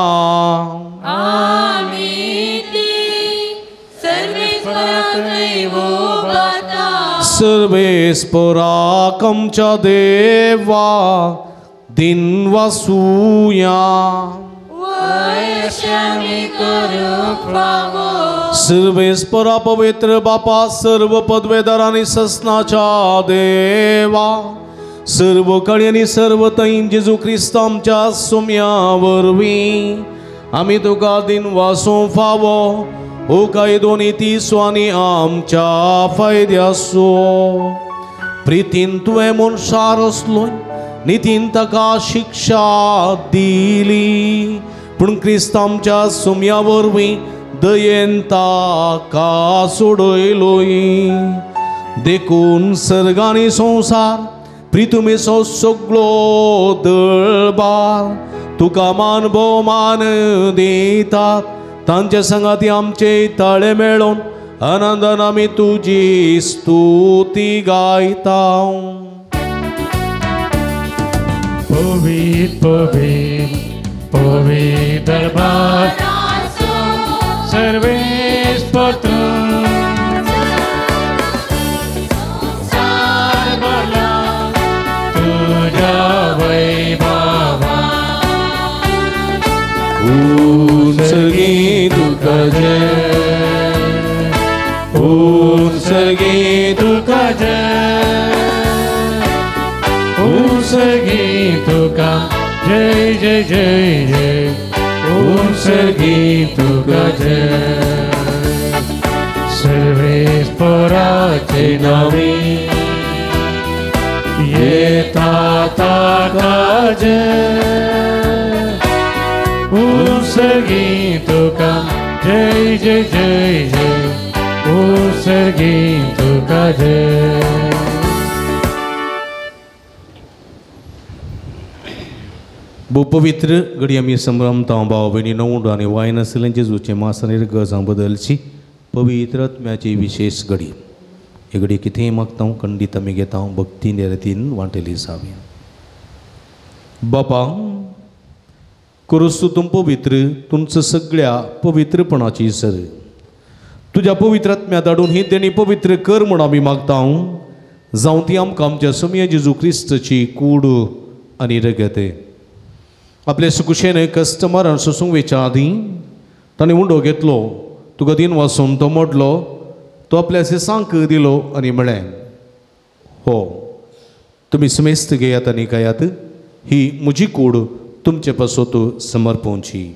सर्वेस्पराक आमच्या देवा दिन वासूया. सर्वेस्परा पवित्र बापा सर्व पदवेदार आनी ससनाच्या देवा सर्व काळी आनी सर्व तैन जेजू क्रिस्त आमच्या सोम्या वरवीं आमी तुका दिन वासूं फावो ओ काय दोनी तिसो आनी आमच्या फायद्यासो. प्रितीन तुवें मनशार असलो नितीन ताका शिक्षा दिली पूण क्रिस्त आमच्या सोम्या वरवीं दयेन ताका सोडयलोय. देखून सर्गानी संवसार प्रितुमेचो सगळो दळबार तुका मान भोवमान दितात. तांचे संगाती आमचे ताळे मेळोन आनंदान आमी तुजी स्तुती गायता. पवित्र पवित्र पवित्र दरबार सर्वेस्पर तुझ्या वैभवा सर्गी तुका जय. सर्गी तुका जय. सर्गी तुका जय जय जय जय. सर्गी तुका जय. सर्वेस्पराचे नावे येता ताका जय. सर्गी तुका जय जय जय जय. सर्गी तुका जय. भू पवित्र घडी आमी संभ्रमता भाव भयणी नवूंड आनी वायन आसलें जेजूचे मासनेर गजां बदलची पवित्र आत्म्याची विशेष घडी. ही घडी कितेंय मागता खंडीत आमी घेता भक्ती निरतीन वांटेली जावी. बापा करूस तूं पवित्र तुमचं सगळ्या पवित्रपणाची सर तुझ्या पवित्र आत्म्या धाडून ही तेणी पवित्र कर म्हूण आमी मागता जावं ती आमकां आमच्या समया जेजू क्रिस्ताची कूड आनी रगत आपले सुकुशेन कस्टमरान सोसूंक वेच्या आदीं ताणें उंडो घेतलो तुका दिन वाचून तो मोडलो तो आपल्या सेसांक दिलो आनी म्हळें हो तुमी समेस्त घेयात आनी खायात ही म्हजी कूड तुमचे पासोत समर्पोवची.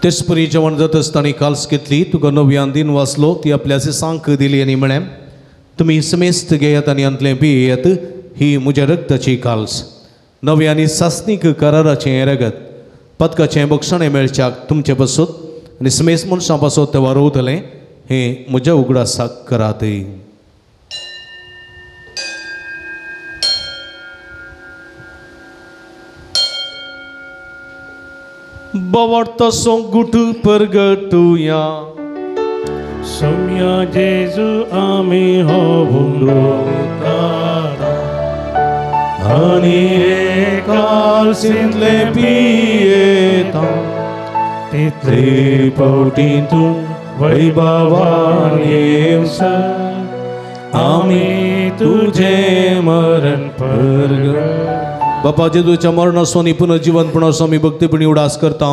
तेच परी जेवण जात आसतना काल्स घेतली तुका नव्यान दिन वाचलो ती आपल्या सेसांक दिली आनी म्हळें तुमी समेस्त घेयात आनी अंतलें पियेयात ही म्हज्या रक्ताची काल्स नव्यानी सासनीक कराराचें रगत पदकाचें बक्षणें मेळच्याक तुमचे पासोत आनी समेस्त मनशां पासोत ते वारोवतलें हे म्हज्या उगडासाक करात. बावडता सोंगुट परगटुया सोम्या जेजू आमी हो भुंडोकारा आनी काल्सिंतले पियेता तितले पवटींतून वैभवान येवस आमी तुझे मरण परगट. बापा जेजूच्या मरणासो आनी पुनर्जीवनपणासो आमी भक्तीपणी उडास करता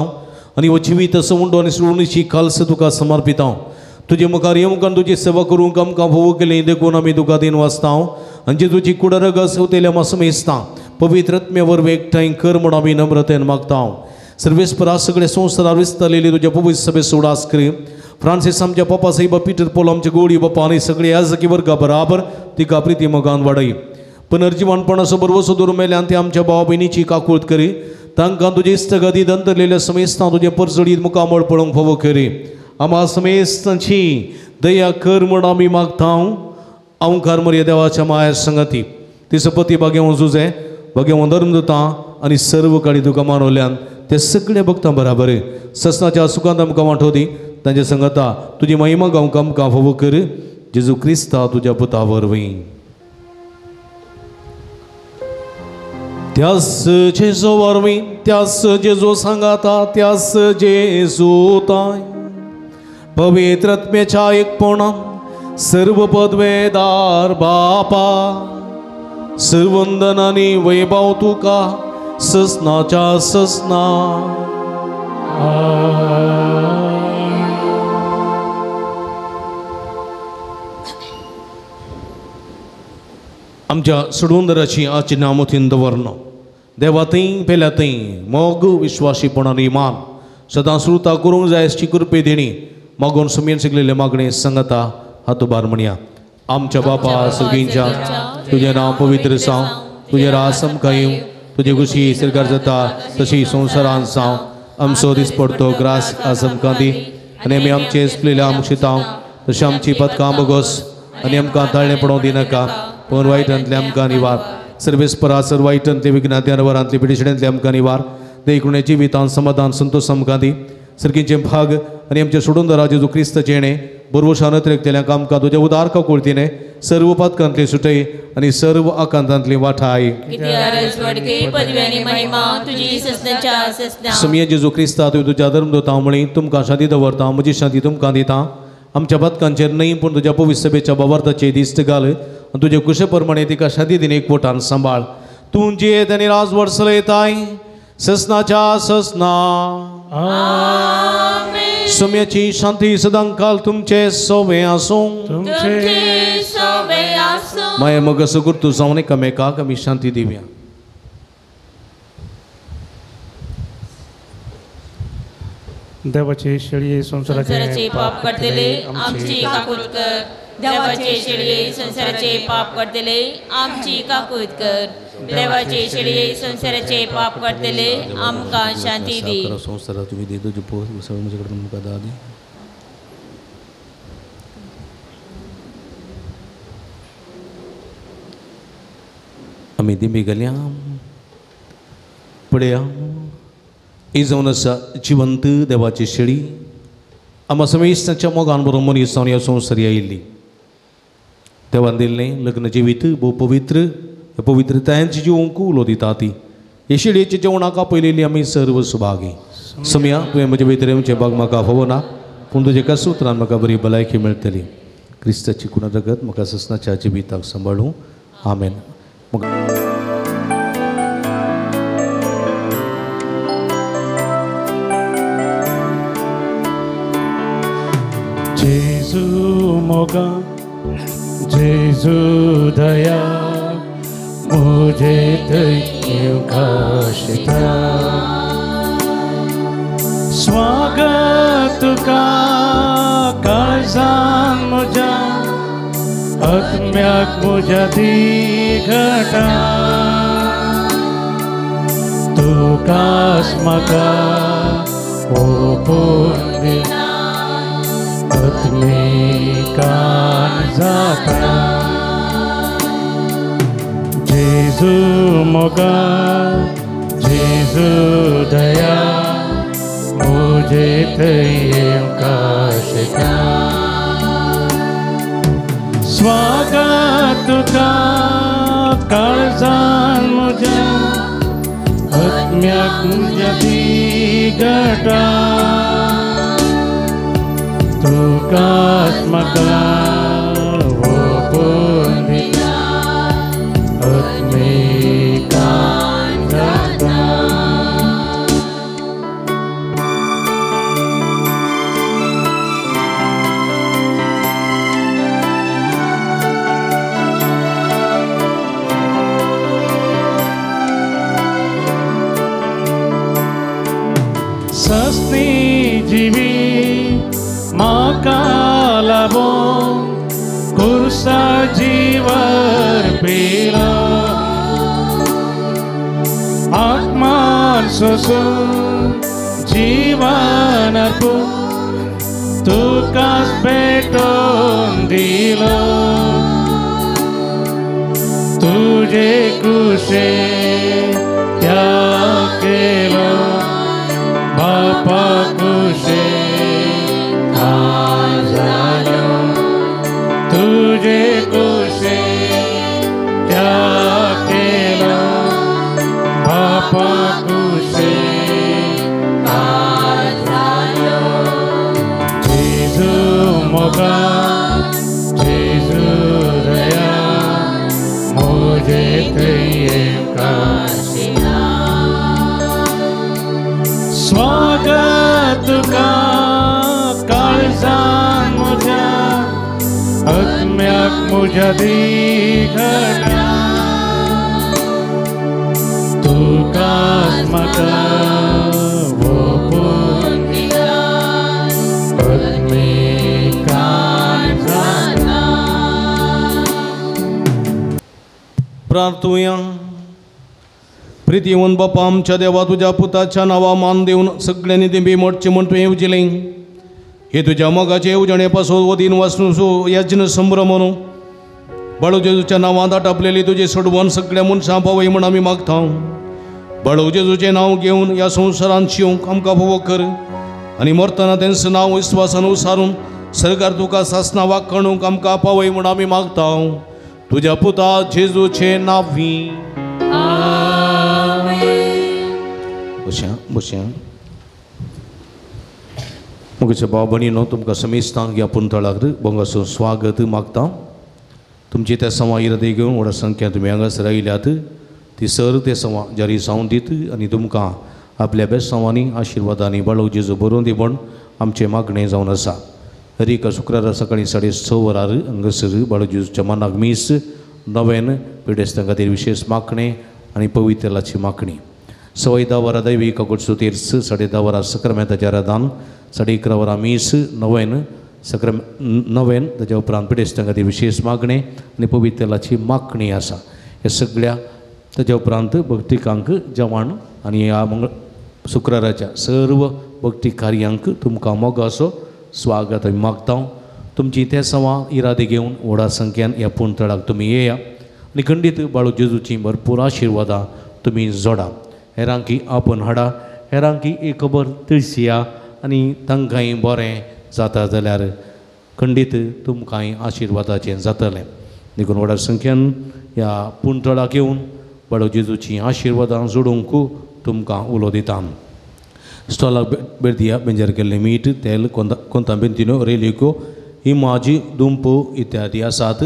आनी हो जिवीत असो उंडो आनी सोडणीची खालस तुका समर्पिता. तुजे मुखार येवंक तुजी सेवा करूंक आमकां फोव केली देखून आमी तुका दिन वाचता आनी जेजूची कुडरग सवतेल्या मासो मेजता पवित्र आत्म्या वरवीं एकठांय कर म्हूण आमी नम्रतेन मागता. सर्वेस्परा सगळे संवसारार विस्तारलेली तुज्या पवित्र सभेस उडास करी. फ्रांसीस आमच्या पप्पा साहेबा पिटर पॉल आमचे गोडी बापा आनी सगळे याजकी वर्गा बराबर तिका प्रिती मोगान वाडय. पुनर्जीवनपणाचो बरवसो दवरून मेल्यान ते आमच्या भावा भयणीची काकूळट करी. तांकां तुजे इस्तगादीत अंतरलेल्या समेस्तां तुजे परजडीत मुखामळ पळोवंक फोव करी. आम्हा समेस्तांची दया कर म्हूण आमी मागता. अवंकार मर्या देवाच्या मायार संगती तिचो पती भाग्यवंत जुजे भाग्यवंत धर्मदता आनी सर्व काळी तुका मानवल्यान ते सगळे भक्तां बराबर ससनाच्या सुखांत आमकां वांटोवदी तांचे संगता तुजी महिमा गावंक आमकां फोव कर जेजू क्रिस्ता तुज्या पुता वरवीं. त्यास जेजू वरवीं त्यास जेजू सांगाता त्यास जेजू ताय पवित्र आत्म्याच्या एकपणान सर्व पदवेदार बापा सर्वंदन आनी वैभव तुका ससनाच्या ससना. आमच्या सुडवंदराची आजची नामोथीन दवरनो देवा थंय पेल्या थंय मोग विश्वासीपणान इमान सदां श्रुता करूंक जाय अशी कृपे देणी मागून सुमेन शिकलेले मागणे सांगता हातोबार म्हणया. आमच्या बापा सगळींच्या तुझें नांव पवित्र जावं तुजें रास आमकां येवं तुजे खुशी सरकार जाता तशी संवसारांत जावं आमचो दीस पडतो ग्रास आज आमकां दी आनी आमी आमचे इसलेल्या आमचितांव तशें आमची पदकां बगोस आनी आमकां ताळणें पडोवंक दिनाका पण वायटांतले आमकां निवार सर्वेस्परा सर वायटांतले विघ्नांतल्या वरांतले पिडिशड्यांतले आमकां निवार देखूण जिवितांत समाधान संतोश आमकां दी सरकीचे भाग आनी आमचे सोडून जेजू क्रिस्त जेणे बरोवशानत रेखतेल्यांक आमकां तुज्या उदार काकुळतीने सर्व पदकांतली सुटय आनी सर्व आकांतांतली वाठाय समये जेजू क्रिस्ता तुवें तुज्या धर्मदूता म्हणी तुमकां शांती दवरता म्हजी शांती तुमकां दिता. आमच्या पदकांचेर न्हय पूण तुज्या पवित्र सभेच्या बाबार्थाचे दिश्ट घाल आनी तुजे कुशे प्रमाणे तिका शांती दिन एकवटान सांबाळ. तूं जियेत आनी राजवट चलयताय ससनाच्या ससना. समयाची शांती सदां काल तुमचे सोबे आसूं माय मग असं करतो जावन एकामेकाक आमी शांती दिवया. देवाचे शेळये संसाराचे पाप करतले आमची काकूट कर. देवाचे शेळये संसाराचे पाप करतले आमची काकूट कर. देवाचे शेळये संसाराचे पाप करतले आमकां शांती दी. संसारात तुमी दे तुजे पोस म्हजे कडेन मुखार दी. आमी दिमी गेल्या पळया ही जावन आसा जिवंत देवाची शेळी आम्हा समेस्ताच्या मोगान बरोबर मनीस जावन ह्या संवसारी आयिल्ली देवान दिल्लें लग्न जिवीत भोव पवित्र पवित्रतायेंची जिवंक उलो दिता ती हे शेळयेच्या जेवणाक पयलेली आमी सर्व सुभागी सम्या तुवें म्हजे भितर येवचें भाग म्हाका फावो ना पूण तुजे एकाच उतरान म्हाका बरी भलायकी मेळटली क्रिस्ताची कुण रगत म्हाका ससनाच्या जिविताक सांबाळूं आमेन. जेजू मोगा जेजू दया मुझे दयेव काशिता स्वागत तुका काळजान म्हज्या आत्म्याक म्हज्या दिघटा तुकाच म्हाका ओपून दिला आत्मिकान जाता जेजू मोगा जेजू दया मुझे दयेव काशिता स्वागत तुका काळजान म्हज्या आत्म्याक म्हज्या दिघटा तुकाच म्हाका ओपून दिला आत्मिकान जाता सस्ती जिवी म्हाका लाभों कुर्सा जीवर पेला आत्मान सोसून जीवन अर्पून तुकाच भेटोवन दिलो तुजे कुशे त्याग केलो बापा कुशे तुझे कुशे त्याग केला बापा कुशे जेजू मोगा जेजू दया मुझे दयेव काशिता स्वागत तुका काळजान म्हज्या आत्म्याक म्हज्या दिघटा तुकाच म्हाका ओपून दिला आत्मिकान जाता. प्रार्थूया. प्रितीवन बापा आमच्या देवा तुझ्या पुताच्या नावा मान देऊन सगळ्यांनी दिंबी मोडचे म्हण तुवें येवजिलें हे तुझ्या मोगाचे येवजणे पासून वदीन वाचून यज्ञ संभ्रम म्हणून बाळू जेजूच्या नांवांत आटापलेली तुझे सोडवण सगळ्या मनशां पावय म्हण आमी मागता. बाळू जेजूचें नांव घेवन ह्या संवसारांत शिवंक आमकां फोव कर आनी मरतना तेंचं नांव विस्वासान उसारून सरकार तुका सासना वागणूक आमकां पावय म्हण आमी मागता. तुझ्या पुता जेजूचे नांवी बशा मुगेचे भाव भयणीनो तुमकां समेस्तांक ह्या पुंतळाक बोंगासून स्वागत मागता. तुमची त्या सवा इरादे घेवन व्हड संख्या तुमी हांगासर आयल्यात ती सर ते सवा जारी जावन दीत आनी तुमकां आपल्या बेसांवांनी आशिर्वादांनी बाळू जेजू बरोवन दी म्हण आमचें मागणें जावन आसा. हर एका शुक्रारा सकाळीं 6:30 वरार हांगासर बाळू जेजूच्या मनाक मीस नवेन पिडेस्तां खातीर विशेश मागणें आनी पवित्राची मागणी. 10:15 वरां दैवी काकुटचो तीर्थ 10:30 वरां सक्रामेंताचें आराधन 11:30 वरां मीस नवेन ताच्या उपरांत पिडेस्तां खातीर विशेश मागणें आनी पवित्राची मागणी आसा. हे सगळ्या ताच्या उपरांत भक्तिकांक जेवण आनी ह्या शुक्राराच्या सर्व भक्ती कार्यांक तुमकां मोगाचो स्वागत आमी मागता. तुमची ते सवा इरादे घेवन व्हडा संख्येन ह्या पुंतळाक तुमी येया आनी खंडीत बाळू जेजूची भरपूर आशिर्वादां तुमी जोडा. हेरांकी आपण हाडा, हेरांकी एक खबर तिळसिया आनी तांकांय बरें जाता जाल्यार खंडीत तुमकांय आशिर्वादाचें जातलें. देखून व्हड संख्येन ह्या पुंतळाक येवन बाळू जेजूची आशिर्वादां जोडूंक तुमकां उलो दिता. स्टॉलाक भेट दिया. बेंजार केल्लें मीठ, तेल, कोंताबिंतिनो, रेलिको, ही माजी, दुंपू इत्यादी आसात.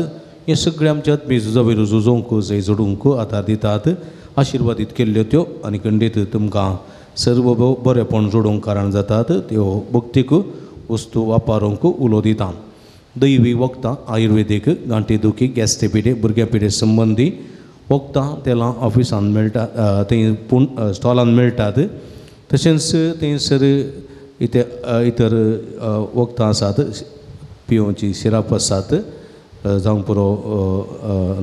हे सगळे आमच्यात मेजुजावेर झुजोवंक जंय जोडूंक आदार दितात. आशिर्वादीत केल्ल्यो त्यो आनी खंडीत तुमकां सर्व बरेपण जोडूंक कारण जातात. त्यो भक्तीक वस्तू वापरूंक उलो दिता. दैवी वखदां, आयुर्वेदीक, गांठी दुखी, गॅस्ट्रे पिडे, भुरग्या पिडे संबंदी वखदां तेलां ऑफिसान मेळटा, थंय स्टॉलान मेळटात. तशेंच थंयसर इतर वखदां आसात, पिवोवची सिरप आसात, जावं पुरो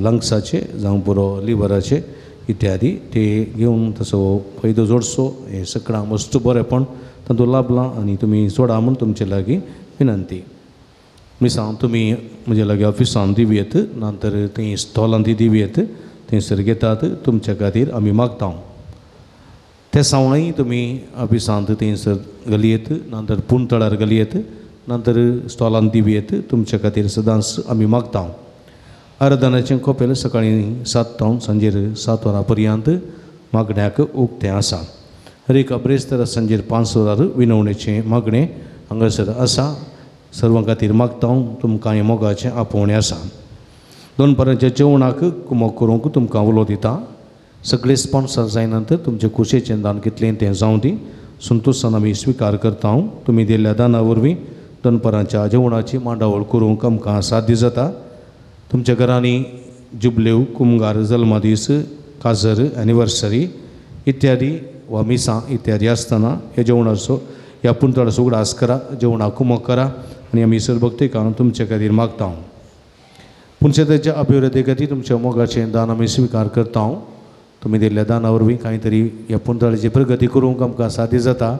लंग्साचे, जावं पुरो लिव्हराचे इत्यादी. ते घेवन तसो फायदो जोडचो. हे सगळां मस्त बरेपण तातूंत लाभलां आनी तुमी जोडा म्हूण तुमचे लागीं विनंती. मिसां तुमी म्हजे लागीं ऑफिसान दिवयेत, नंतर थंय स्टॉलान ती दिवयेत, थंयसर घेतात. तुमच्या खातीर आमी मागता. ते सावणय तुमी ऑफिसांत थंयसर घालयेत, नंतर पुंतळार घालयेत, नंतर स्टॉलान दिवयेत. तुमच्या खातीर सदांच आमी मागता. आराधनाचें कोपेल सकाळीं 7 तावन सांजेर 7 वरां पर्यंत मागण्याक उक्तें आसा. हर एक ब्रेस्तार सांजेर 5 वरार विनवणेचें मागणें हांगासर आसा. सर्वां खातीर मागता. तुमकां मोगाचें आपोवणें आसा. 2 वरांच्या जेवणाक कुमक करूंक तुमकां उलो दिता. सगळे स्पॉन्सर जाय नंतर तुमचें खोशयेचें दान कितलें तें जावं दी. संतोशान आमी स्विकार करता. तुमी दिल्ल्या दाना वरवीं 2 वरांच्या जेवणाची मांडावळ करूंक आमकां साध्य जाता. तुमच्या घरांनी जुबलेव, कुमगार, जल्मादीस, काजर, एनिवर्सरी इत्यादी वा मिसां इत्यादी आसतना हे जेवणाचो ह्या पुंतळाचो उगडास करा. जेवणाक कुमक करा आनी आमी सरभक्तीकान तुमचे खातीर मागता. पुंचेच्या अभिवृद्धी खातीर तुमच्या मोगाचें दान आमी स्विकार करता. तुमी दिल्ल्या दाना वरवीं कांय तरी ह्या पुंतळाची प्रगती करूंक आमकां साध्य जाता.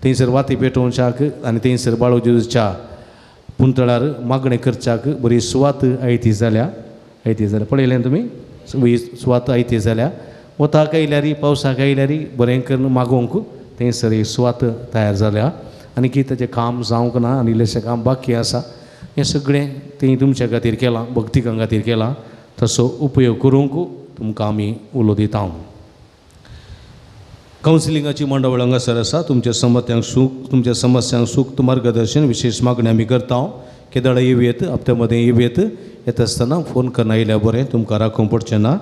थंयसर वाती पेटोवच्याक आनी थंयसर बाळू जेजूच्या पुंतळार मागणें करच्याक बरी सुवात आयती जाल्या पळयलें तुमी. सुवात आयती जाल्या. वताक आयल्यारी, पावसाक आयल्यारी बरें करून मागोवंक थंयसर एक सुवात तयार जाल्या. आनी की ताचें काम जावंक ना आनी इल्लेशें काम बाकी आसा. हें सगळें तें तुमच्या खातीर केलां, भक्तिकां खातीर केलां. तसो उपयोग करूंक तुमकां आमी उलो दिता. कावन्सिलिंगाची मंडळ हांगासर आसा. तुमच्या समस्यांक सूक्त मार्गदर्शन विशेष मागणी आमी करता. केदाळा येवयेत, हप्त्या मदें येवयेत. येता आसतना फोन करना आयल्यार बरें, तुमकां राखूंक पडचें ना.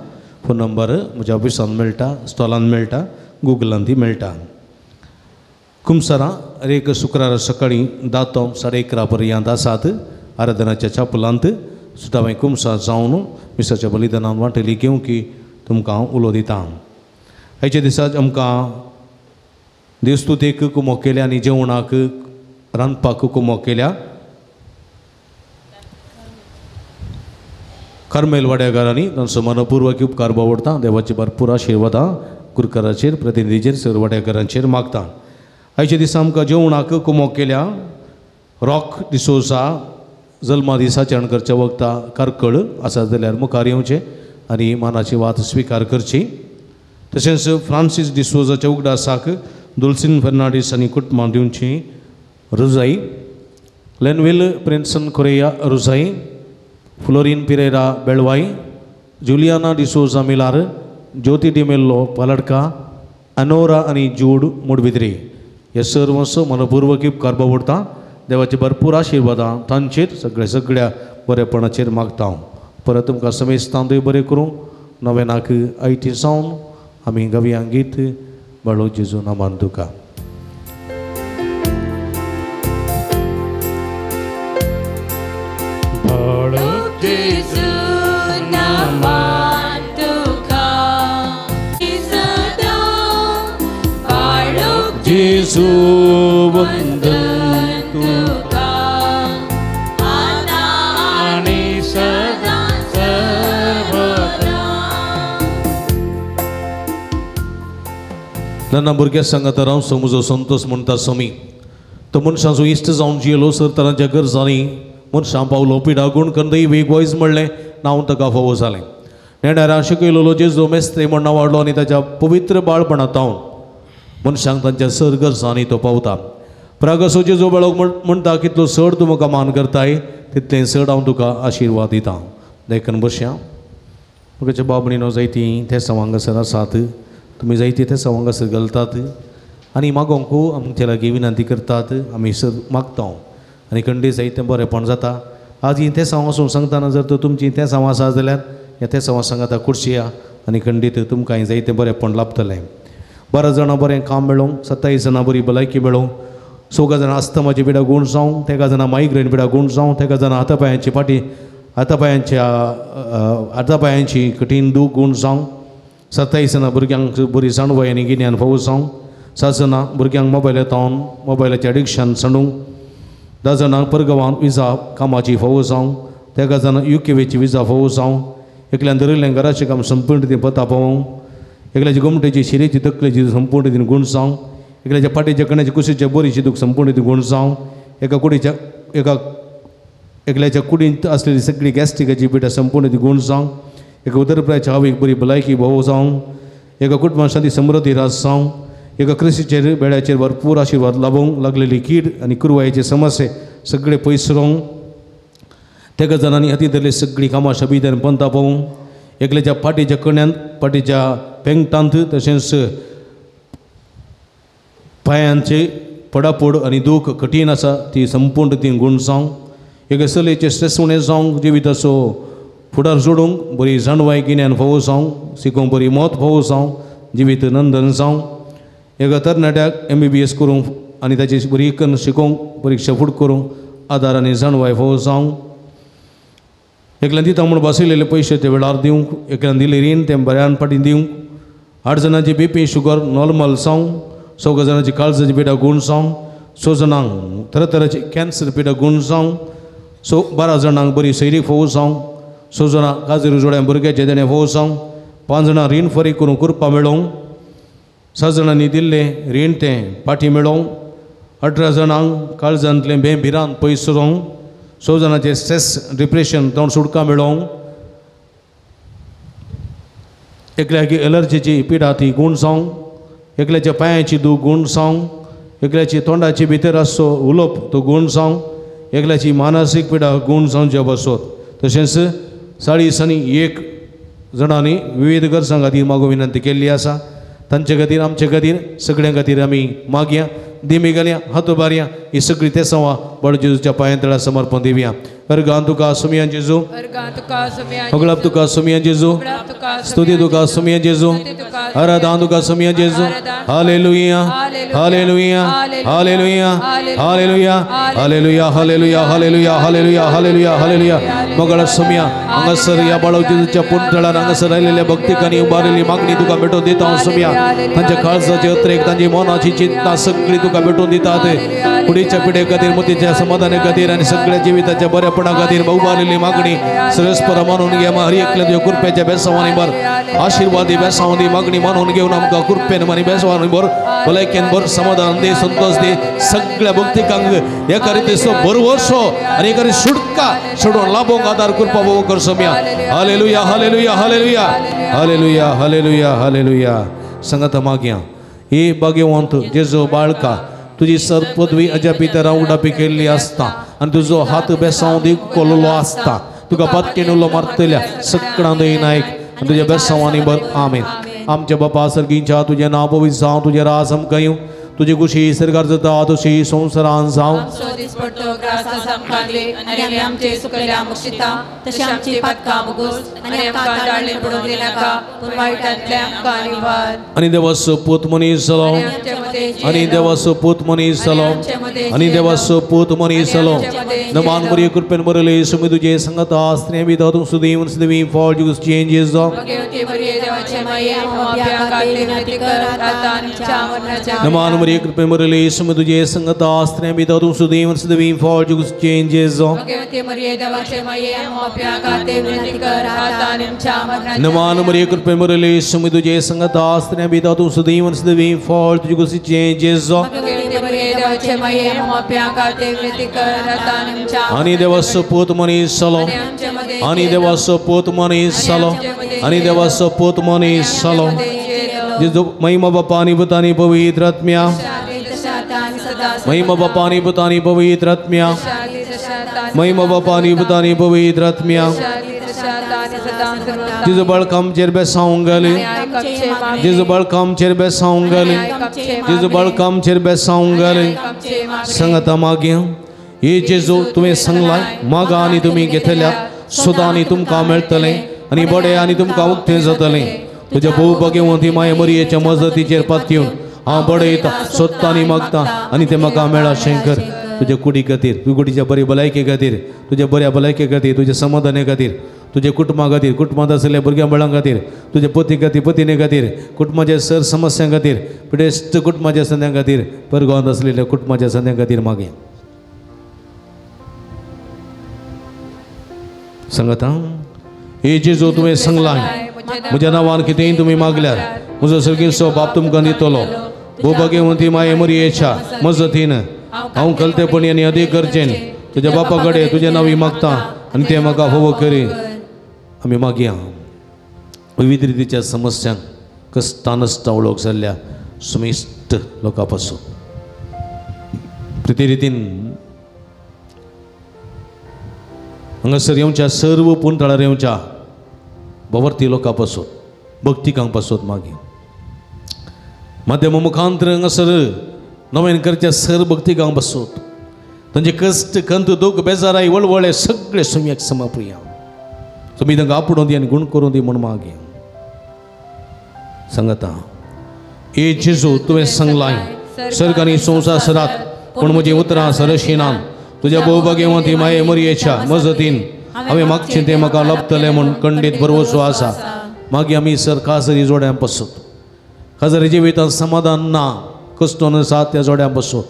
फोन नंबर म्हज्या ऑफिसान मेळटा, स्टॉलान मेळटा, गुगलान ती मेळटा. कुमसारां हर एक शुक्रार सकाळीं 10 तो 11:30 पर्यंत आसात. आराधनाच्या चापलांत सुटावें कुमसार जावन मिसाच्या बलिदानान वांटली घेवंक तुमकां उलो दिता. आयच्या दिसाक आमकां देवस्तुतेक कुमक केल्या आनी जेवणाक रांदपाक कुमक केल्या. कार्मेल वाड्याकारांनी तांचो मनपूर्वक उपकार बावडटा. देवाची भरपूर आशिर्वादां कुरकाराचेर, प्रतिनिधीचेर, सर वाड्याकारांचेर मागता. आयच्या दिसा आमकां जेवणाक कुमक केल्या. रॉक डिसोजा जल्मा दिसा चरण करच्या वखदां कारकळ आसा जाल्यार मुखार येवचें आनी मानाची वात स्विकार करची. तशेंच फ्रांसीस डिसोजाच्या उगडासाक दुल्सिन फर्नांडीस आनी कुटुंबां दिवची रुजाई. लेनवेल प्रिन्सन कोरेया रुजाई. फ्लोरीन पिरेरा बेळवाई. जुलियाना डिसोजा मिलार. ज्योती डिमेल्लो पालडका. अनोरा आनी जूड मुडबिद्री हे सर्वस्व मनपूर्वक उपकार बावडटा. देवाचे भरपूर आशिर्वादां तांचेर सगळ्या बरेपणाचेर मागता. परत तुमकां समेस्तांतूय बरें करूं. नवेनाक आयटी सावन आमी गावया गीत बाळू जेजू नामान तुका. बाळू जेजू नामान तुका. बाळू जेजू वंदन तुका. आणि सदा सर्वदा ನನ್ನ भुरग्या सांगता राव समजो संतोष म्हणटा समी तो मनशाचो इश्ट जावन जियेलो सर तरांच्या गरजांनी मनशां पावलो पिडागूण कंदई वेगवायज म्हणलें नांव ताका फावो जालें. नेणाऱ्या शिकयलेलो जेजू मेस्त्री म्हणून वाडलो आनी ताच्या पवित्र बाळपणांत मनशांक तांच्या सर गरजांनी तो पावता. प्रागसो जेजू बाळक म्हणटा कितलो चड तूं म्हाका मान करताय तितलें चड हांव तुका आशिर्वाद दितां. देखून बसया. तुमच्या बाबणीनो जायतीं ते हांगासर आसात. तुमी जायतीं ते हांगासर घालतात आनी मागोंकू आमचे लागीं विनंती करतात. आमी सर मागता आनी खंडीत जायतें बरेंपण जाता. आज ही ते वचून सांगतना जर तर तुमची ते आसा जाल्यार ह्या ते सांगाता खुर्शिया आनी खंडीत तुमकां जायतें बरेंपण लाभतलें. 12 जाणां बरें काम मेळोवं, 27 जाणां बरी भलायकी मेळोवं, 16 जाणां अस्थमाची पिडा गूण जावं, 13 जाणां मायग्रेन पिडा गूण जावं, 13 जाणां हातापायांची कठीण दूख गूण जावं, 27 जाणां भुरग्यांक बरी जाणवय आनी गिन्यान फावो जावं, 7 जाणां भुरग्यांक मोबायल येतावन मोबायलाचें एडिक्शन सांडूंक, 10 जाणांक परगांवांत विजा कामाची फावो जावं, 13 जाणां UKवेची विजा फावो जावं, एकल्यान धरिल्लें घराचें काम संपूर्ण रितीन पता पावोवं, एकल्याची घुमटेची शिरेची तकलेची संपूर्ण रितीन गूण जावं, एकल्याच्या पाटीच्या कण्याची कुशीच्या बोरीची दूख संपूर्ण रितीन गूण जावं, एकल्याच्या कुडींत असलेली सगळी गॅस्ट्रिकाची पिठा संपूर्ण रितीन गूण जावं, एका उदरपुराच्या हावेक बरी भलायकी भोव जावं, एका कुटुंबात शांती समृद्धी रास जावं, एका कृषीचेर बेड्याचेर भरपूर आशिर्वाद लाभूंक लागलेली कीड आनी कुरवायेचे समस्ये सगळे पयसरूंक, 13 जाणांनी हाती धरली सगळीं कामां शबिदान पंता पावूंक, एकल्याच्या पाटीच्या कण्यात पाटीच्या पेंगटांत तशेंच पांयांचे पडापड आनी दूख कठीण आसा ती संपूर्ण रितीन गूण जावं, एका चलयेचें स्ट्रेस उणें जावंक जिविताचो फुडार जोडूंक बरी जाणवाय गिन्यान फावो जावं, शिकोवंक बरी मत फावो जावं, जिवीत नंदन जावं, एका तरणाट्याक MBBS करूंक आनी ताची बरी कन्न शिकोवंक परीक्षा फुड करूंक आदार आनी जाणवाय फावो जावं, एकल्यान दिता म्हूण बसयलेले पयशे ते वेळार दिवंक, एकल्यान दिले रीण तें बऱ्यान पाटी दिवंक, 8 जाणांची BP शुगर नॉर्मल जावं, 16 जाणांची काळजाची पिडा गूण जावं, 6 जाणांक तरातरांची कॅन्सर पिडा गूण जावं, 12 जाणांक बरी सैरीक फावो जावं, 6 जाणां काजर जोड्यां भुरग्याचे देणे फावो जावं, 5 जाणां रीण फारीक करूंक कुरपा मेळोवंक, 7 जाणांनी दिल्ले रीण तें पाटी मेळोवंक, 18 जाणांक काळजांतलें भिरांत पयस रावंक, 6 जाणांचे स्ट्रेस डिप्रेशन जावन सुटका मेळोवंक, एकल्याक एलर्जीची पिडा ती गूण जावंक, एकल्याच्या पांयाची दूख गूण जावंक, एकल्याची तोंडाची भितर आसचो उलोवप तो गूण जावंक, एकल्याची मानसीक पिडा गूण जावंचे बसत. तशेंच 40 आनी 1 जाणांनी विविध गरजां खातीर मागो विनंती केल्ली आसा. तांचे खातीर आमचे खातीर सगळ्यां खातीर आमी मागया, दिमी घालया, हात उबारया, ही सगळीं ते सवां बड जेजूच्या पांयां तळा समर्पण दिवया. अर्गां तुका सुमियान जेजू, होगळप तुका सुमियान जेजू, स्तुती तुका सुमियान जेजू, आराधना तुका सुमियान जेजू. हालेलुया हालेलुया हालेलुया हालेलुया हालेलुया हालेलुया हालेलुया हालेलुया हालेलुया हालेलुया. मोगळा सुमिया हांगासर या बाळक जेजूच्या पुंतळार हांगासर राहिलेल्या भक्तिकांनी उबारिल्ली मागणी तुका भेटोवन दिता हांव सुमिया. तांच्या काळजाचे अत्रेक तांची मनाची चिंता सगळी तुका भेटोवन दितात. फुडेच्या पिढे खातीर मतीच्या समाधाना खातीर आनी सगळ्या जिविताच्या बरेपणा खातीर उबारिल्ली मागणी सरस्पर मानून घे. हरी एकल्या तुझ्या कृपेच्या बेसावांनी भर, आशिर्वादी बेसावांनी मागणी मानून घेवन आमकां कृपेन मानी बेसावांनी भर, भलायकेन भर, समाधान दे, संतोष दे. सगळ्या भक्तिकांक एका रितीचो भरवसो आनी एका सुटका सोडून लाभोंक आदार कृपा भोव कर सोम्या. हालेलुया हालेलुया हालेलुया हालेलुया हालेलुया हालेलुया. सांगात मागया हे भाग्यवंत जेजो बाळका तुजी सर पदवी अज्या पितरां उडापी केल्ली आसता आनी तुजो हात बेसांव दिवलो आसता. तुका पत्केनुलो मारतल्या सगळ्यां दय नायक आनी तुज्या बेसांवांनी भर. आमेन. आमच्या बापा सर्गीच्या तुजें नांव पवित्र जावं, तुजें राज आमकां येवं, तुजी खुशी सरकार जाता तशी संवसारान जावं. आनी देवाचो पूत मनीस जालो, आनी देवाचो पूत मनीस जालो, आनी देवाचो पूत मनीस जालो. नमान बरी कृपेन बरले सुमी तुजे संगता स्नेह बी तू सुदीवन सुदवी फॉल जुस चेंजेस जावं. नमान बरी कृपेन बरले सुमी तुझे संगता स्नेह बी तू सुदीवन सुदवी फॉल जुस चेंजेस जावं. नमान बरी कृपेन बरले सुमी तुझे संगता स्नेह बी तू सुदीवन सुदवी फॉल जुस चेंजेस जावं. आनी देवाचो पूत मनीस जालो, आणि देवाचो पूत मनीस जालो आणि देवाचो पूत मनीस जालो जेजू महिमा बापा आणि पुता आणि पवित्र आत्म्या महिमा बापा आणि पुता आणि पवित्र आत्म्या महिमा बापा आणि पुता आणि पवित्र आत्म्या जेजू बळकाम चेर बेसावंक गेली जेजू बळकाम चेर बेसावंक गेली जेजू बळकाम चेर बेसावंक गेली सांगता मागया हे जेजू तुवें सांगलां मागा आनी तुमी घेतल्या सुद्दां आनी तुमकां मेळटलें आनी बडें आनी तुमकां उक्तें जातलें तुज्या भोवभाग्यवंती माये मरयेच्या मजतीचेर पातयेवन हांव बडयता सोदता आनी मागता आनी तें म्हाका मेळा शंकर तुज्या कुडी खातीर तुजे कुडीच्या बरे भलायके खातीर तुज्या बऱ्या भलायके खातीर तुज्या समाधाना खातीर तुजे कुटुंबा खातीर कुटुंबांत आसलेल्या भुरग्यां बाळां खातीर तुजे पती खातीर पत्नी खातीर कुटुंबाच्या सर समस्यां खातीर पिडेस्त कुटुंबाच्या संद्यां खातीर परगांवांत आसलेल्या कुटुंबाच्या संद्यां खातीर मागे सांगता हे जेजू तुवें सांगलां म्हज्या नांवान कितेंय तुमी मागल्यार म्हजो सर्गेचो बाप तुमकां दितलो भोवभाग्यवंती माये मरयेच्या मजतीन हांव कलतेपणी आनी अधिक गरजेन तुज्या बापा कडेन तुजें नांवी मागता आनी तें म्हाका फोव करी आमी मागया विविध रितीच्या समस्यांक कस्तानस्ता वळख जाल्ल्या सुमिश्ट लोकां पासून प्रती रितीन हांगासर येवच्या सर्व पुंतळार येवच्या भवर्ती लोकां पासून भक्तिकांक पासून मागया माध्यमा मुखांतर हांगासर नवें करच्या सर भक्तिकांक पासून तांचे कश्ट कंत दूख बेजाराय वळवळे सगळे सुमयाक समर्पया तुमी तांकां आपणून दी आनी गुण करून दी म्हूण मागया सांगता ए जेजू तुवें सांगलां सर्ग आनी संवसारांत पूण म्हजी उतरां सरशिनान तुज्या भोवभाग्यवंती माये मरयेच्या मजतीन हांवें मागचें तें म्हाका लभतलें म्हूण खंडीत भरवसो आसा मागीर आमी सर काजरी जोड्यां पासून काजरी जिवितांत समाधान ना कश्टोन आसा त्या जोड्यां पासून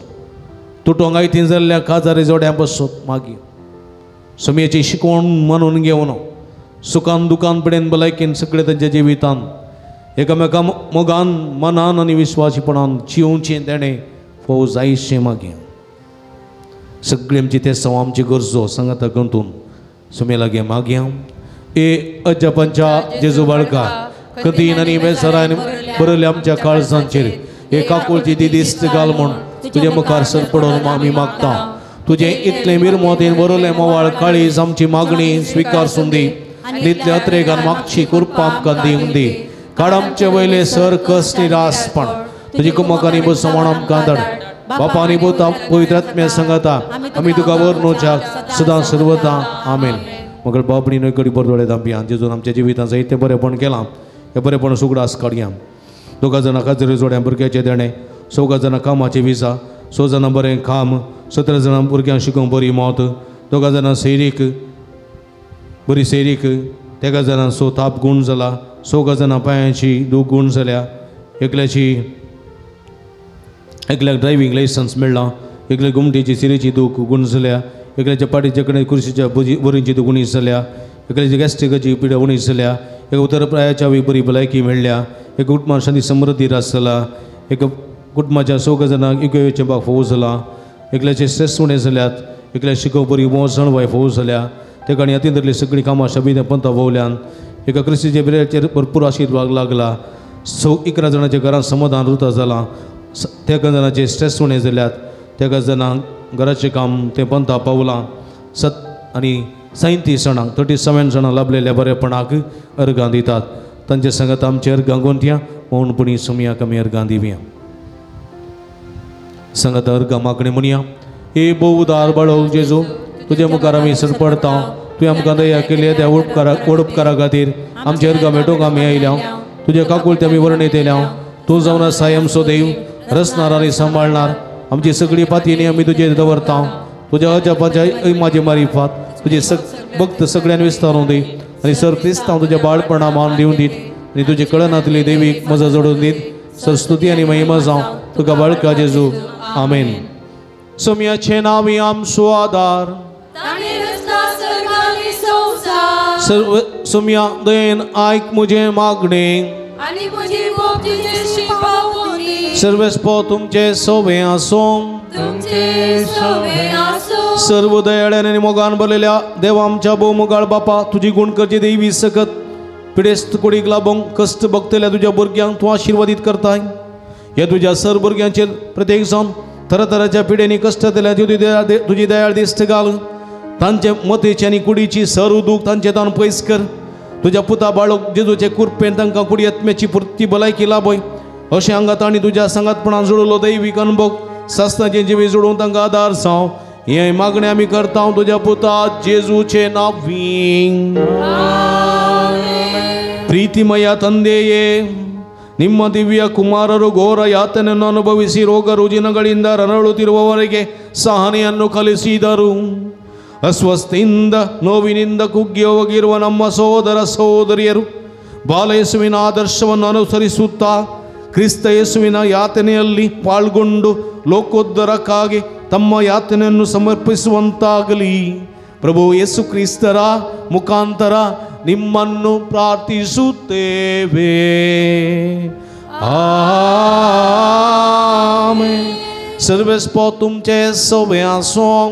तुटोंक आयतीन जाल्ल्या काजारी जोड्यां पासून मागीर सुमयेची शिकवण मानून घेवन सुखान दुखान पडेन भलायकेन सगळे तांच्या जिवितांत एकामेका मोगान मनान आनी विस्वासीपणान जिवचें तेणें फोव जायशें मागीर सगळी आमची ते सव आमची गरजो सांगाता कंतून सुमे लागे मागया ए अजपंचा जेजू बाळका कदीन आनी बेसरान बरयल्या आमच्या काळजांचेर एका कुळची ती दिस्त घाल म्हूण तुजे मुखार सर पडोवन आमी मागता तुजें इतलें मिरमोतीन बरयलें मोवाळ काळीज आमची मागणी स्विकारसून दी इतले अत्रेगान मागची कृपा आमकां दिवंक दी काड आमचे वयले सर कश्ट निरासपण तुजी कुमकांनी बसवण आमकां धाड बापा आनी पुता पवित्र आत्म्या सांगता आमी तुका वर्णोच्या सदां सर्वदा आमेन मगर बाबडी न्हय कडी बरदोळे दांपिया जेजून आमच्या जिवितांत जायतें बरेंपण केलां हें बरेंपण सुगडास काडया 2 जाणां काजरी जोड्या भुरग्याचे देणे 6 जाणां कामाचे विजा 6 जाणां बरें काम 17 जाणां भुरग्यांक शिकोवंक बरी मौत 2 जाणां सैरीक बरी सैरीक 3 जाणां सो ताप गूण जाला 6 जाणां पांयाची दूख गूण जाल्या एकल्याक ड्रायव्हिंग लायसन्स मेळ्ळां एकल्या गुमटेची सिरेची दूख गूण जाल्या एकल्याच्या पाटीच्या कडेन कुर्शीच्या बरींची दूख उणीस जाल्या एकल्याची गॅस्ट्रिकाची पिडा उणीस जाल्या एक उतर प्रायाच्या बरी भलायकी मेळ्ळ्या एक कुटुंबात शांती समृद्धी रास जाला एक कुटुंबाच्या 6 जाणांक इकोवेचे भाग फोव जाला एकल्याचे स्ट्रेस उणें जाल्यात एकल्या शिकोवप बरी मोसण वाय फोव जाल्या त्या कारणी हातीन धरली सगळीं कामां शबीद पंथा भोवल्यान एका क्रिस्तीचे बिरेचेर भरपूर आशिर्वाद लागला 11 जाणांच्या घरांत समाधान रुता जालां त्या जाणांचे स्ट्रेस उणें जाल्यात त्या जाणांक घराचें काम तें पंथा पावलां 37 जाणांक 37 जाणां लाभलेल्या बरेपणाक अर्गां दितात तांचे सांगत आमचे अर्गां गोंथया मौनपणी सुमयाक आमी अर्गां दिवया सांगत अर्गां मागणें म्हणया हे भोवदार बाळो जेजू तुजे मुखार आमी सरपडता तुवें आमकां दया केली त्या उपकारा खातीर आमचे अर्गां मेटोवंक आमी आयल्या तुजे काकुळते आमी वर्णयतल्या तूं जावन आसा आमचो देव रचणार आनी सांबाळणार आमची सगळी पातयेनी आमी तुजेर दवरता तुज्या अजापाच्या ऐमाची मारिफात तुजे भक्त सगळ्यान विस्तारूं दी आनी सर क्रिस्तांव तुज्या बाळपणा मान दिवन दीत आनी तुजे कळनातली देवीक मजा जोडून दीत सर स्तुती आनी महिमा जावं तुका बाळका जेजू आमेन सुमयाचे नांवी आमचो आदार सर्व सुमया दयेन आयक मुजे मागणें सर्वेस्पो तुमचे सोबे आसूं सर्व दयाळ्याने मोगान भरलेल्या देवा आमच्या भोवमुगाळ बापा तुझी गुण करची देवी सकत पिडेस्त कोडीक लाभोंक कष्ट बघतल्या तुझ्या भुरग्यांक तूं आशिर्वादीत करताय या तुझ्या सर भुरग्यांचेर प्रत्येक जावन तरातराच्या पिढेनी कष्ट दिल्या तुझी दयाळ दिश्ट घाल तांचे मतेची आनी कुडीची सर उदूक तांचे दान पयस कर तुझ्या पुता बाळोक जेजूचे कुरपेन तांकां कुडी आत्म्याची पुर्ती भलायकी लाभय अशें हांगा तांणी तुज्या संगातपणान जोडलो दैवीक अनुभव सासनाचे जिवी जोडून तांकां आदार जावं हे मागणी आमी करता तुझ्या पुता जेजूचे नांवीं ಪ್ರೀತಿಮಯ ತಂದೆಯೇ ನಿಮ್ಮ ದಿವ್ಯ ಕುಮಾರರು ಘೋರ ಯಾತನೆಯನ್ನು ಅನುಭವಿಸಿ ರೋಗ ರುಜಿನಗಳಿಂದ ನರಳುತ್ತಿರುವವರಿಗೆ ಸಹನೆಯನ್ನು ಕಲಿಸಿದರು ಅಸ್ವಸ್ಥೆಯಿಂದ ನೋವಿನಿಂದ ಕುಗ್ಗಿ ಹೋಗಿರುವ ನಮ್ಮ ಸಹೋದರ ಸಹೋದರಿಯರು ಬಾಲಯೇಸುವಿನ ಆದರ್ಶವನ್ನು ಅನುಸರಿಸುತ್ತಾ ಕ್ರಿಸ್ತ ಯೇಸುವಿನ ಯಾತನೆಯಲ್ಲಿ ಪಾಲ್ಗೊಂಡು ಲೋಕೋದ್ಧಾರಕ್ಕಾಗಿ ತಮ್ಮ ಯಾತನೆಯನ್ನು ಸಮರ್ಪಿಸುವಂತಾಗಲಿ ಪ್ರಭು ಯೇಸು ಕ್ರಿಸ್ತರ ಮುಖಾಂತರ ನಿಮ್ಮನ್ನು ಪ್ರಾರ್ಥಿಸುತ್ತೇವೆ ಆಮೆನ್ सर्वेस्पो तुमचे सवे आसूं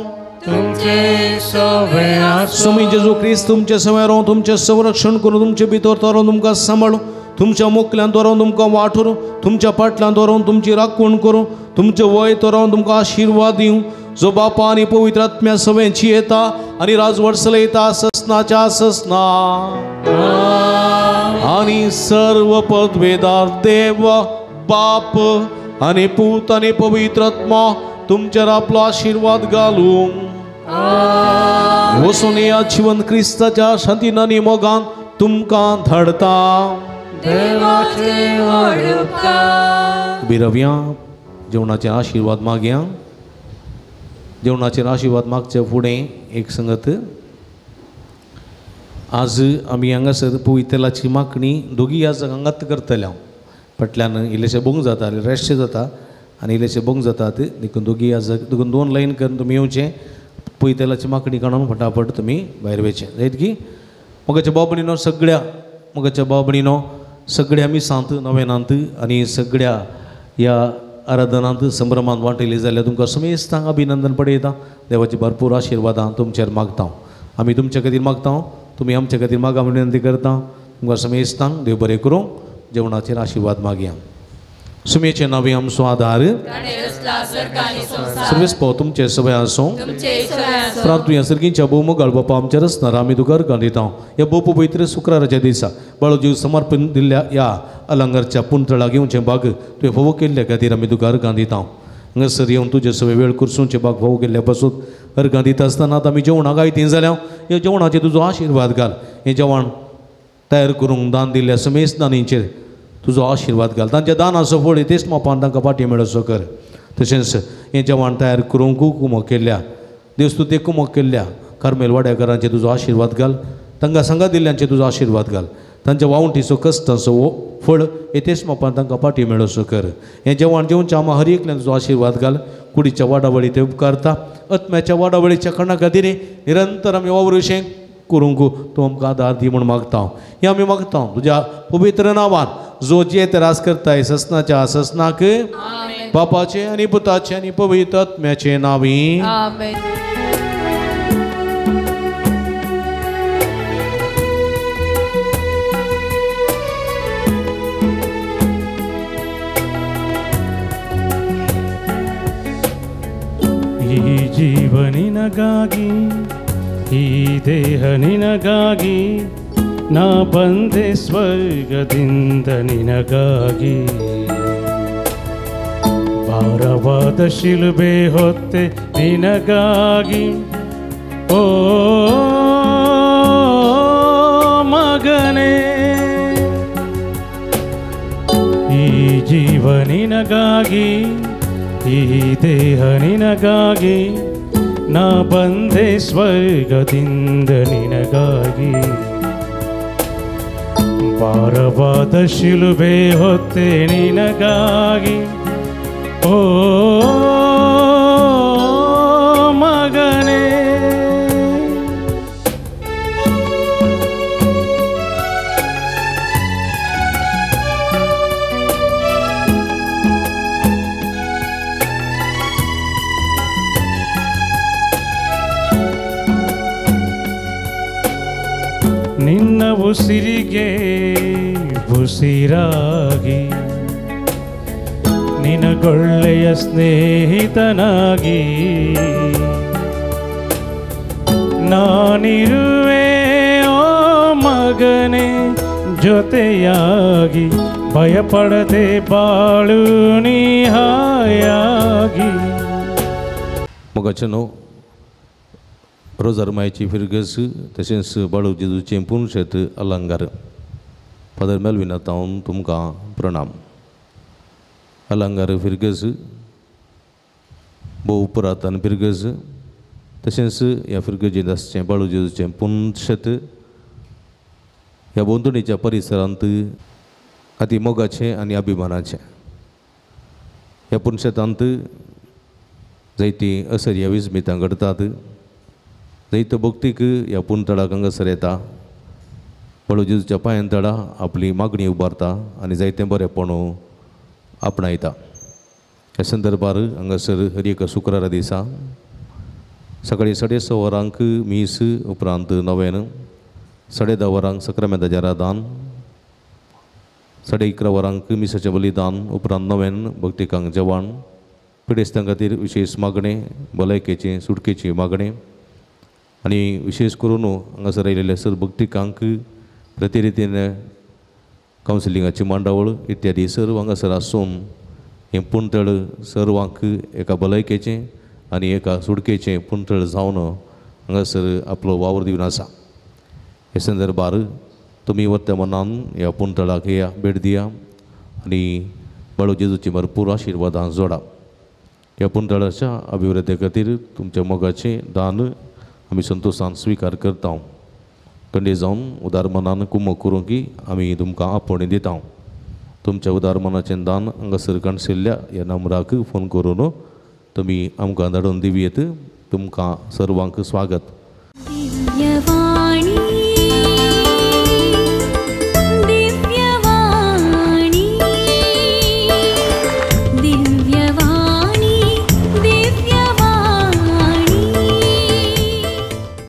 स्वामी जेजू क्रिस्त तुमचे सवे रावूं तुमचे संरक्षण करून तुमचे भितर दवरून तुमकां सांबाळूं तुमच्या मुखल्यान दवरून तुमकां वाठरून तुमच्या फाटल्यान दवरून तुमची राखण करूं तुमचे वय दवरून तुमकां आशिर्वाद दिवं जो बापा आनी पवित्र आत्म्या सवेची येता आनी राजवट चलयता ससनाच्या ससना आनी सर्व पदवेदार देव बाप आनी पूत आनी पवित्र आत्मा तुमचेर आपलो आशिर्वाद घालूं वचून या जिवन क्रिस्ताच्या शांतीन आनी मोगान तुमकां धाडता बिरव्या जेवणाचे आशिर्वाद मागया जेवणाचेर आशिर्वाद मागचे फुडें एक संगत आज आमी हांगासर पवित्र तेलाची मागणी दोगी आज हांगात करतले हांव फाटल्यान इल्लेशें बोंग जाता रेस्ट जाता आनी इल्लेशें बोंग जातात देखून दोगी आज देखून 2 लायन करून तुमी येवचें पळय तेलाची मागणी काडून फटाफट तुमी भायर वयचें जायत की मोगाच्या बाबडीनो सगळ्या मोगाच्या बाबडीनो सगळ्या आमी सांत नवेनांत आनी सगळ्या ह्या आराधनांत संभ्रमांत वांटयली जाल्यार तुमकां समेस्तांक अभिनंदन पळयता देवाची भरपूर आशिर्वादां तुमचेर मागता आमी तुमचे खातीर मागता तुमी आमचे खातीर मागा विनंती करता तुमकां समेस्तांक देव बरें करूं जेवणाचेर आशिर्वाद मागया सुमेचे नावे आमचो आधार सर्वेस्पो तुमचे सवय आसूं प्रार्थना सर्गींच्या भोवमुगाळ बापा आमचेर आसनार आमी तुका अर्गां दिता ह्या भोव पवित्र शुक्राराच्या दिसा बाळो जीव समर्पण दिल्ल्या ह्या अलंगारच्या पुंतळा घेवचे भाग तुवें फोव केल्ल्या खातीर आमी तुका अर्गां दिता हांगासर येवन तुजे सवय वेळ कुर्सूंचे भाग फोव केल्ल्या पासून अर्गां दिता आसतना आतां आमी जेवणाक आयतीं जाल्यार ह्या जेवणाचेर तुजो आशिर्वाद घाल हें जेवण तयार करूंक दान दिल्ल्या समेस्त दानींचेर तुजो आशिर्वाद घाल तांच्या दानाचो फळ तेच मोपान तांकां फाटीं मेळसो कर तशेंच हें जेवण तयार करूंक कुमक केल्ल्या देवस्तुते कुमक केल्ल्या कार्मेल वाड्याकारांचेर तुजो आशिर्वाद घाल तांकां सांगात दिल्ल्यांचेर तुजो आशिर्वाद घाल तांच्या वावणटीचो कश्टाचो फळ तेच मोपान तांकां फाटीं मेळसो कर हें जेवण जेवच्या आमा हर एकल्यान तुजो आशिर्वाद घाल कुडीच्या वाडावळी ते उपकारता आत्म्याच्या वाडावळीच्या खणा खातीर निरंतर आमी वावरूशें करूंक तूं आमकां आदार दी म्हूण मागता हें आमी मागता तुज्या पवित्र नांवान जो जे त्रास करताय ससनाच्या ससनाक बापाचे आनी पुताचे आनी पवित्र आत्म्याचे नांवी आमेन. ಈ ಜೀವ ನಿನಗಾಗಿ ಈ ದೇಹ ನಿನಗಾಗಿ ನಾ ಬಂದೆ ಸ್ವರ್ಗದಿಂದ ನಿನಗಾಗಿ ಭಾರವಾದ ಶಿಲುಬೆ ಹೊತ್ತೆ ನಿನಗಾಗಿ ಓ ಮಗನೇ ಈ ಜೀವ ನಿನಗಾಗಿ ಈ ದೇಹ ನಿನಗಾಗಿ ನಾ ಬಂದೆ ಸ್ವರ್ಗದಿಂದ ನಿನಗಾಗಿ ಭಾರವಾದ ಶಿಲುಬೆ ಹೊತ್ತೆ ನಿನಗಾಗಿ ಓ ಮಗನೇ ಉಸಿರಿಗೆ ಉಸಿರಾಗಿ ನಿನಗೊಳ್ಳೆಯ ಸ್ನೇಹಿತನಾಗಿ ನಾನಿರುವೆ ಓ ಮಗನೇ ಜೊತೆಯಾಗಿ ಭಯಪಡದೆ ಬಾಳು ನೀ ಹಾಯಾಗಿ. मोगाचनो रोजार मायची फिरगस तशेंच बाळू जेजूचे पुनशेत अलंगार. फादर मेलविना तावन तुमकां प्रणाम. अलंगार फिरगस भोव पुरातन फिरगस तशेंच ह्या फिरगजेंत आसचें बाळू जेजूचें पुनशेत ह्या बोंदणीच्या परिसरांत अति मोगाचें आनी अभिमानाचें. ह्या पुनशेतांत जायती असर्या विस्मितां घडतात. जायत्यो भक्तीक ह्या पुनतळाक हांगासर येता. बाळू जेजूच्या पांयांतळा आपली मागणी उबारता आनी जायतें बरेंपण आपणायता. ह्या संदर्भार हांगासर हर एका शुक्रारा दिसा सकाळीं 6:30 वरांक मीस उपरांत नवेन 10:30 वरांक सक्रामेंताचें रादान 11:30 वरांक मिसाचें बलिदान उपरांत नवेन भक्तिकांक जेवण पिडेस्तां खातीर विशेष मागणें भलायकेचें सुटकेची मागणें आनी विशेष करून हांगासर आयिल्ल्या सर भक्तिकांक प्रतिरितीन कावन्सिलिंगाची मांडावळ इत्यादी सर्व हांगासर आसून हें पुनतळ सर्वांक एका भलायकेचें आनी एका सुटकेचें पुनतळ जावन हांगासर आपलो वावर दिवन आसा. हे संदर्भार तुमी वर्तमानान ह्या पुनतळाक येया, भेट दिया आनी बाळू जेजूची भरपूर आशिर्वादां जोडा. ह्या पुनतळाच्या अभिवृद्धी खातीर तुमच्या मोगाचें दान आमी संतोशान स्विकार करता. थंडी जावन उदार मनान कुमक करूंक आमी तुमकां आपोवणी दिता. तुमच्या उदार मनाचें दान हांगासर कणसिल्ल्या ह्या नंबराक फोन करून तुमी आमकां धाडून दिवयेत. तुमकां सर्वांक स्वागत.